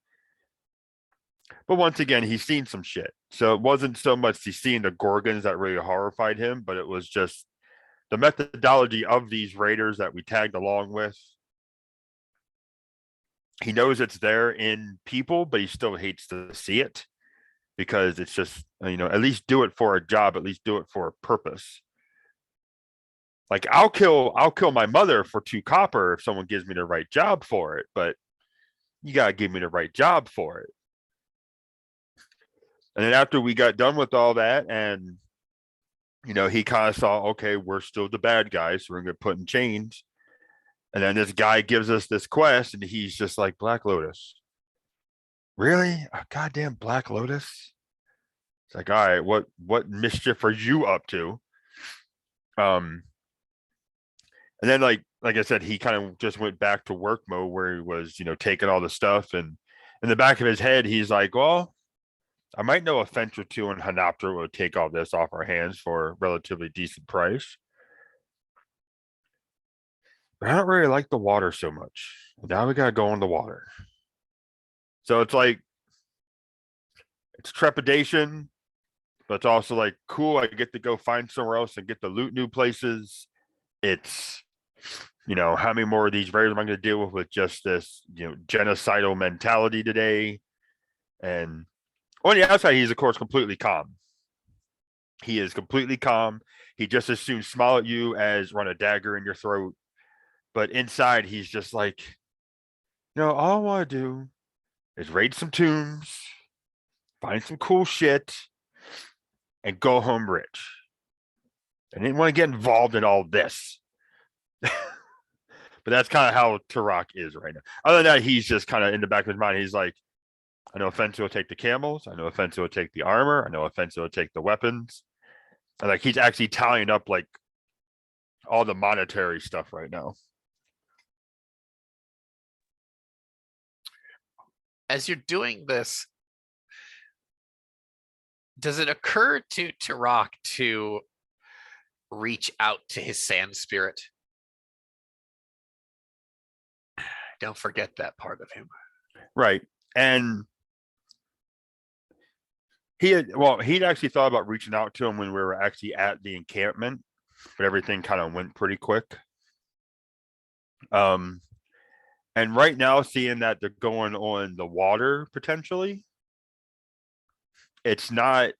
But once again, he's seen some shit. So it wasn't so much he's seeing the Gorgons that really horrified him, but it was just the methodology of these raiders that we tagged along with. He knows it's there in people, but he still hates to see it because it's just, at least do it for a job, at least do it for a purpose. Like I'll kill my mother for 2 copper if someone gives me the right job for it, but you gotta give me the right job for it. And then after we got done with all that, and he kind of saw, okay, we're still the bad guys, so we're gonna get put in chains. And then this guy gives us this quest, and he's just like, Black Lotus. Really? A goddamn Black Lotus? It's like, all right, what mischief are you up to? And then like I said, he kind of just went back to work mode where he was, taking all the stuff, and in the back of his head, he's like, well, I might know a fence or two in Hanopter will take all this off our hands for a relatively decent price. But I don't really like the water so much. Now we gotta go in the water. So it's like, it's trepidation, but it's also like, cool, I get to go find somewhere else and get to loot new places. It's, how many more of these raiders am I going to deal with just this, genocidal mentality today? And on the outside, he's of course completely calm. He is completely calm. He just as soon smile at you as run a dagger in your throat. But inside, he's just like, all I want to do is raid some tombs, find some cool shit, and go home rich. I didn't want to get involved in all this. But that's kind of how Turok is right now. Other than that, he's just kind of in the back of his mind. He's like, I know offensive will take the camels. I know offensive will take the armor. I know offensive will take the weapons. And like he's actually tallying up like all the monetary stuff right now. As you're doing this, does it occur to Turok to reach out to his sand spirit? Don't forget that part of him. Right. And he'd actually thought about reaching out to him when we were actually at the encampment, but everything kind of went pretty quick. And right now, seeing that they're going on the water potentially, it's not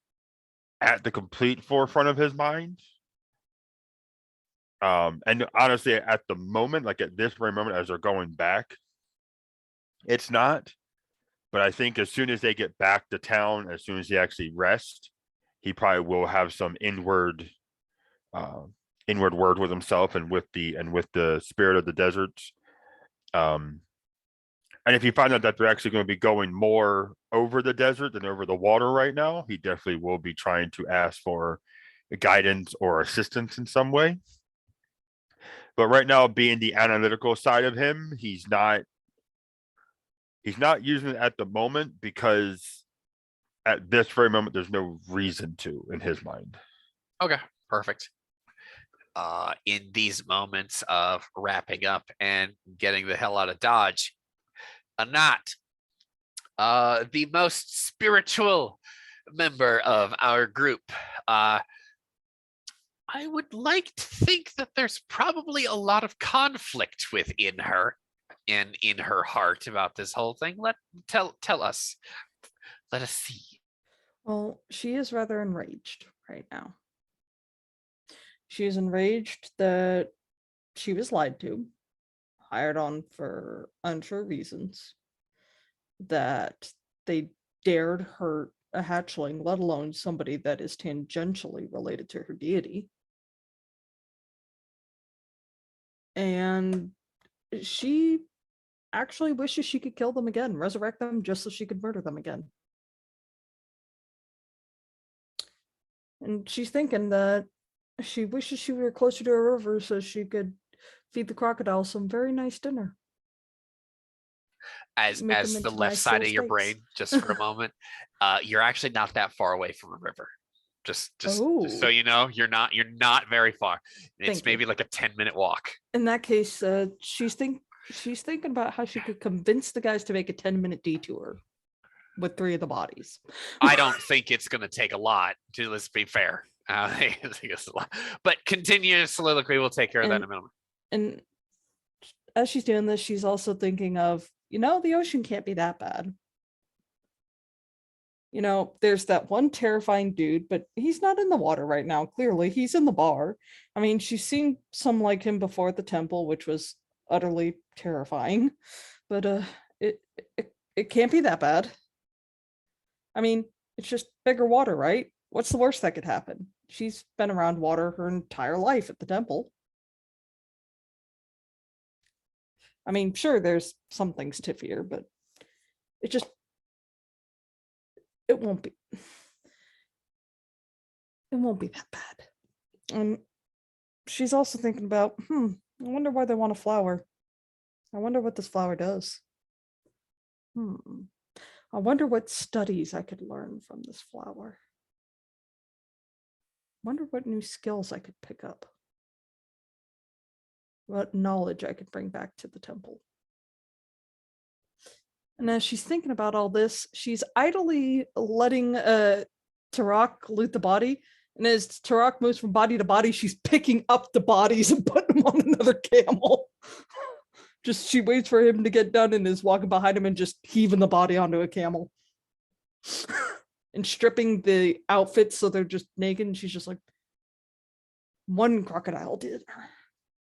at the complete forefront of his mind. And honestly, at the moment, like at this very moment, as they're going back, it's not. But I think as soon as they get back to town, as soon as he actually rests, he probably will have some inward word with himself and with the spirit of the deserts. And if you find out that they're actually going to be going more over the desert than over the water right now, he definitely will be trying to ask for guidance or assistance in some way. But right now, being the analytical side of him, he's not using it at the moment because at this very moment, there's no reason to in his mind. Okay, perfect. In these moments of wrapping up and getting the hell out of Dodge, Anat, the most spiritual member of our group, I would like to think that there's probably a lot of conflict within her and in her heart about this whole thing. Tell us. Let us see. Well, she is rather enraged right now. She is enraged that she was lied to, hired on for untrue reasons, that they dared hurt a hatchling, let alone somebody that is tangentially related to her deity. And she actually wishes she could kill them again, resurrect them just so she could murder them again. And she's thinking that she wishes she were closer to a river so she could feed the crocodile some very nice dinner. As the left side of your brain, just for a moment, you're actually not that far away from a river. Just so you know, you're not very far. It's maybe like a 10-minute walk. In that case, she's thinking about how she could convince the guys to make a 10-minute detour with 3 of the bodies. I don't think it's going to take a lot. Let's be fair. But continue soliloquy. We'll take care of that in a moment. And as she's doing this, she's also thinking of, the ocean can't be that bad. There's that one terrifying dude, but he's not in the water right now. Clearly, he's in the bar. I mean, she's seen some like him before at the temple, which was utterly terrifying. But it can't be that bad. I mean, it's just bigger water, right? What's the worst that could happen? She's been around water her entire life at the temple. I mean, sure, there's some things to fear, but it won't be that bad. And she's also thinking about, I wonder why they want a flower. I wonder what this flower does. I wonder what studies I could learn from this flower. Wonder what new skills I could pick up. What knowledge I could bring back to the temple. And as she's thinking about all this, she's idly letting Turok loot the body. And as Turok moves from body to body, she's picking up the bodies and putting them on another camel. She waits for him to get done and is walking behind him and just heaving the body onto a camel. and stripping the outfits so they're just naked. And she's just like, one crocodile did,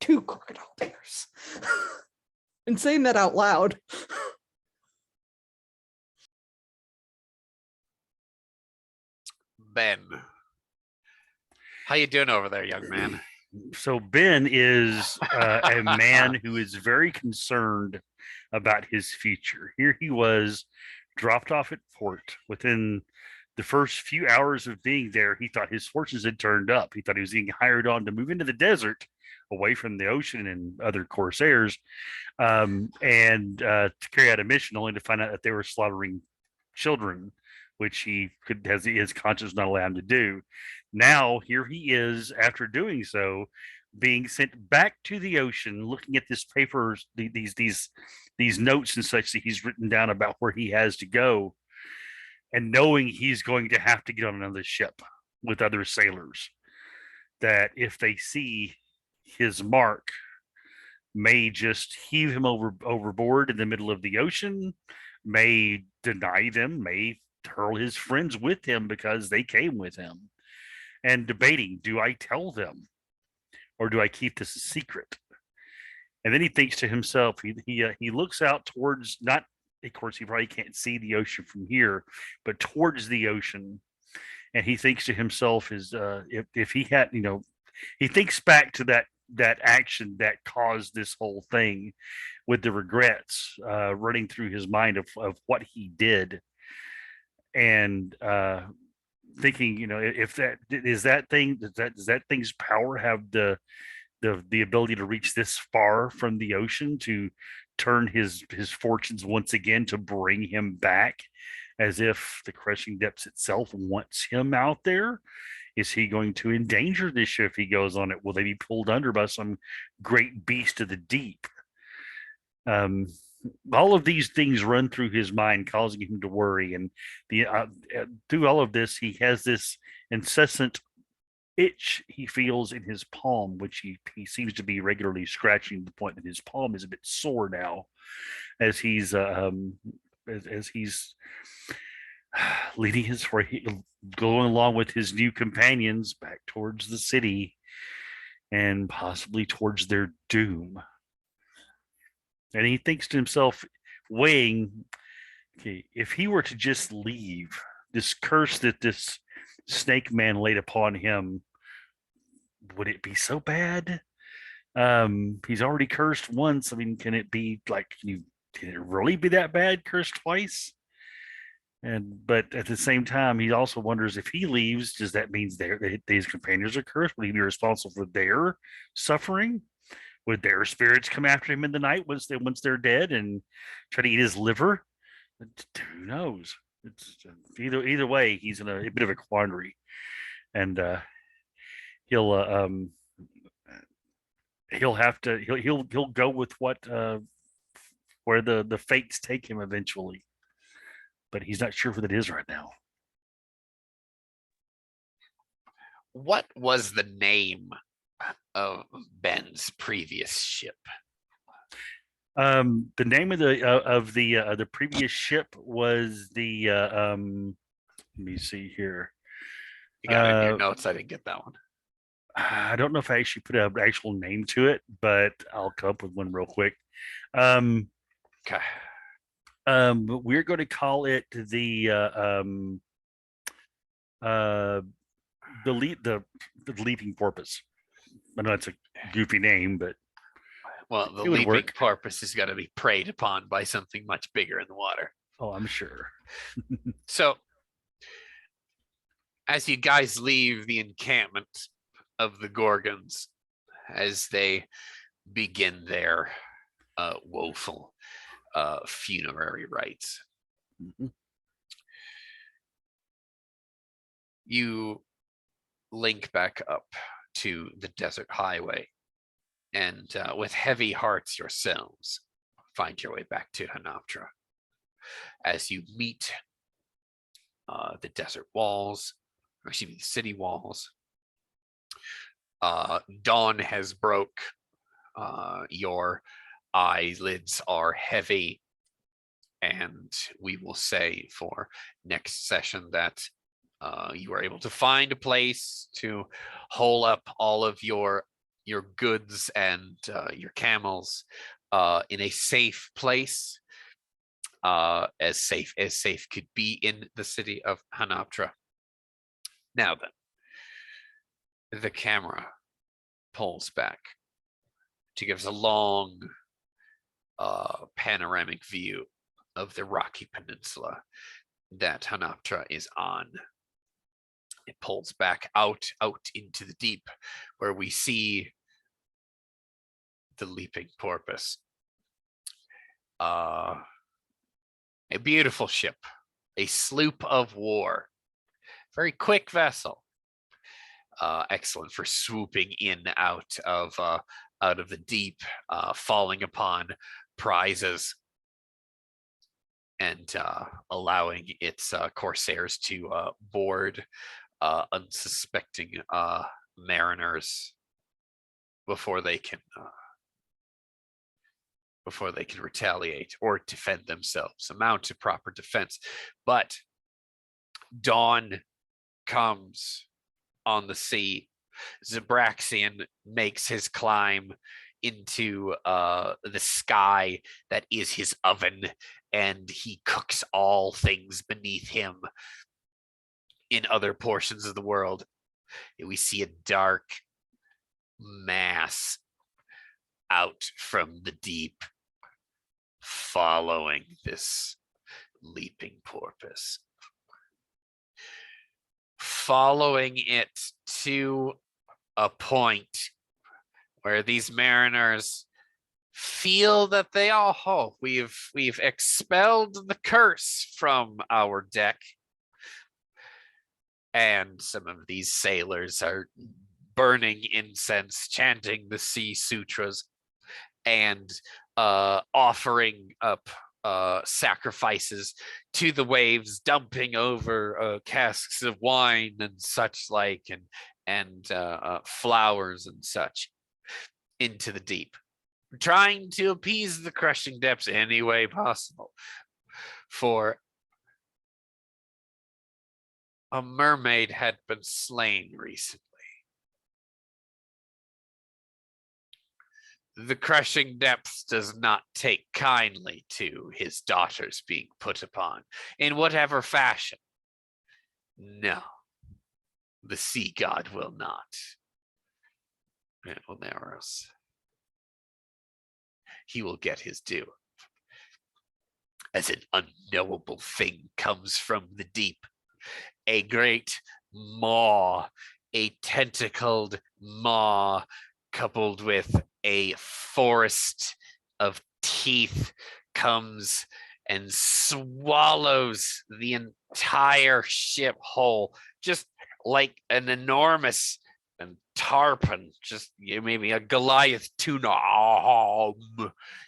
2 crocodile tears. And saying that out loud. Ben, how you doing over there, young man? So Ben is a man who is very concerned about his future. Here he was, dropped off at port. Within the first few hours of being there, he thought his fortunes had turned up. He thought he was being hired on to move into the desert, away from the ocean and other corsairs, and to carry out a mission, only to find out that they were slaughtering children, which he could, has his conscience not allow him to do. Now here he is, after doing so, being sent back to the ocean, looking at this paper, these notes and such that he's written down about where he has to go, and knowing he's going to have to get on another ship with other sailors, that if they see his mark, may just heave him overboard in the middle of the ocean, may deny them, may hurl his friends with him because they came with him. And debating, do I tell them or do I keep this a secret? And then he thinks to himself, he looks out towards, not, of course, he probably can't see the ocean from here, but towards the ocean. And he thinks to himself, if he had, he thinks back to that action that caused this whole thing, with the regrets running through his mind of what he did. And thinking, if that is that thing, does that thing's power have the ability to reach this far from the ocean, to turn his fortunes once again, to bring him back, as if the crushing depths itself wants him out there? Is he going to endanger this ship if he goes on it? Will they be pulled under by some great beast of the deep? All of these things run through his mind, causing him to worry. And through all of this, he has this incessant itch he feels in his palm, which he seems to be regularly scratching, to the point that his palm is a bit sore now, as he's leading going along with his new companions back towards the city, and possibly towards their doom. And he thinks to himself, weighing, okay, if he were to just leave, this curse that this snake man laid upon him, would it be so bad? He's already cursed once. I mean, can it be like, can it really be that bad, cursed twice? But at the same time, he also wonders, if he leaves, does that mean these companions are cursed? Would he be responsible for their suffering? Would their spirits come after him in the night once they're dead and try to eat his liver? Who knows? It's either way, he's in a bit of a quandary, and he'll go with where the fates take him eventually, but he's not sure what it is right now. What was the name of Ben's previous ship? The name of the previous ship was the let me see here. You got it in your notes. I didn't get that one. I don't know if I actually put an actual name to it, but I'll come up with one real quick. Okay. We're going to call it the leaping porpoise. I know it's a goofy name, but well, the leaping porpoise is going to be preyed upon by something much bigger in the water. Oh, I'm sure. So, as you guys leave the encampment of the Gorgons, as they begin their woeful funerary rites, you link back up to the desert highway, and with heavy hearts yourselves, find your way back to Hanaptra. As you meet the desert walls, or excuse me, the city walls, dawn has broke. Your eyelids are heavy. And we will say for next session that you are able to find a place to hole up all of your goods and your camels in a safe place, as safe could be in the city of Hanaptra. Now then, the camera pulls back to give us a long panoramic view of the rocky peninsula that Hanaptra is on. It pulls back out into the deep, where we see the leaping porpoise. A beautiful ship, a sloop of war, very quick vessel, excellent for swooping in out of the deep, falling upon prizes, and allowing its corsairs to board unsuspecting mariners before they can retaliate or defend themselves, amount to proper defense. But dawn comes on the sea. Zabraxian makes his climb into the sky that is his oven, and he cooks all things beneath him. In other portions of the world, we see a dark mass out from the deep, following this leaping porpoise, following it to a point where these mariners feel that we've expelled the curse from our deck. And some of these sailors are burning incense, chanting the sea sutras, and offering up sacrifices to the waves, dumping over casks of wine and such like, and flowers and such into the deep, trying to appease the crushing depths any way possible. For a mermaid had been slain recently. The crushing depths does not take kindly to his daughters being put upon in whatever fashion. No, the sea god will not. It will narrow us. He will get his due. As an unknowable thing comes from the deep, a great maw, a tentacled maw, coupled with a forest of teeth, comes and swallows the entire ship whole, just like an enormous tarpon, just maybe a Goliath tuna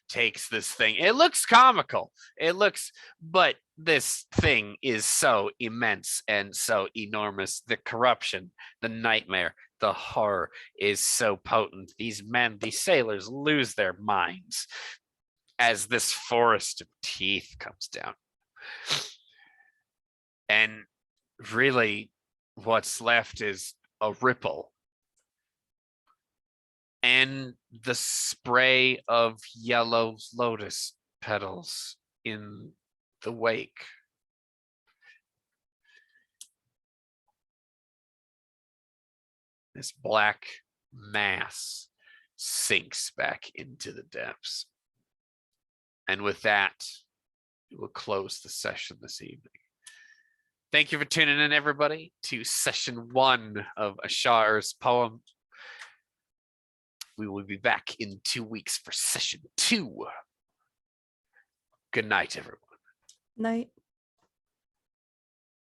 takes this thing. It looks comical. But this thing is so immense and so enormous. The corruption, the nightmare, the horror is so potent. These sailors lose their minds as this forest of teeth comes down. And really, what's left is a ripple and the spray of yellow lotus petals in the wake. This black mass sinks back into the depths. And with that, we will close the session this evening. Thank you for tuning in, everybody, to session 1 of Sha'ir's poem. We will be back in 2 weeks for session 2. Good night, everyone. Night.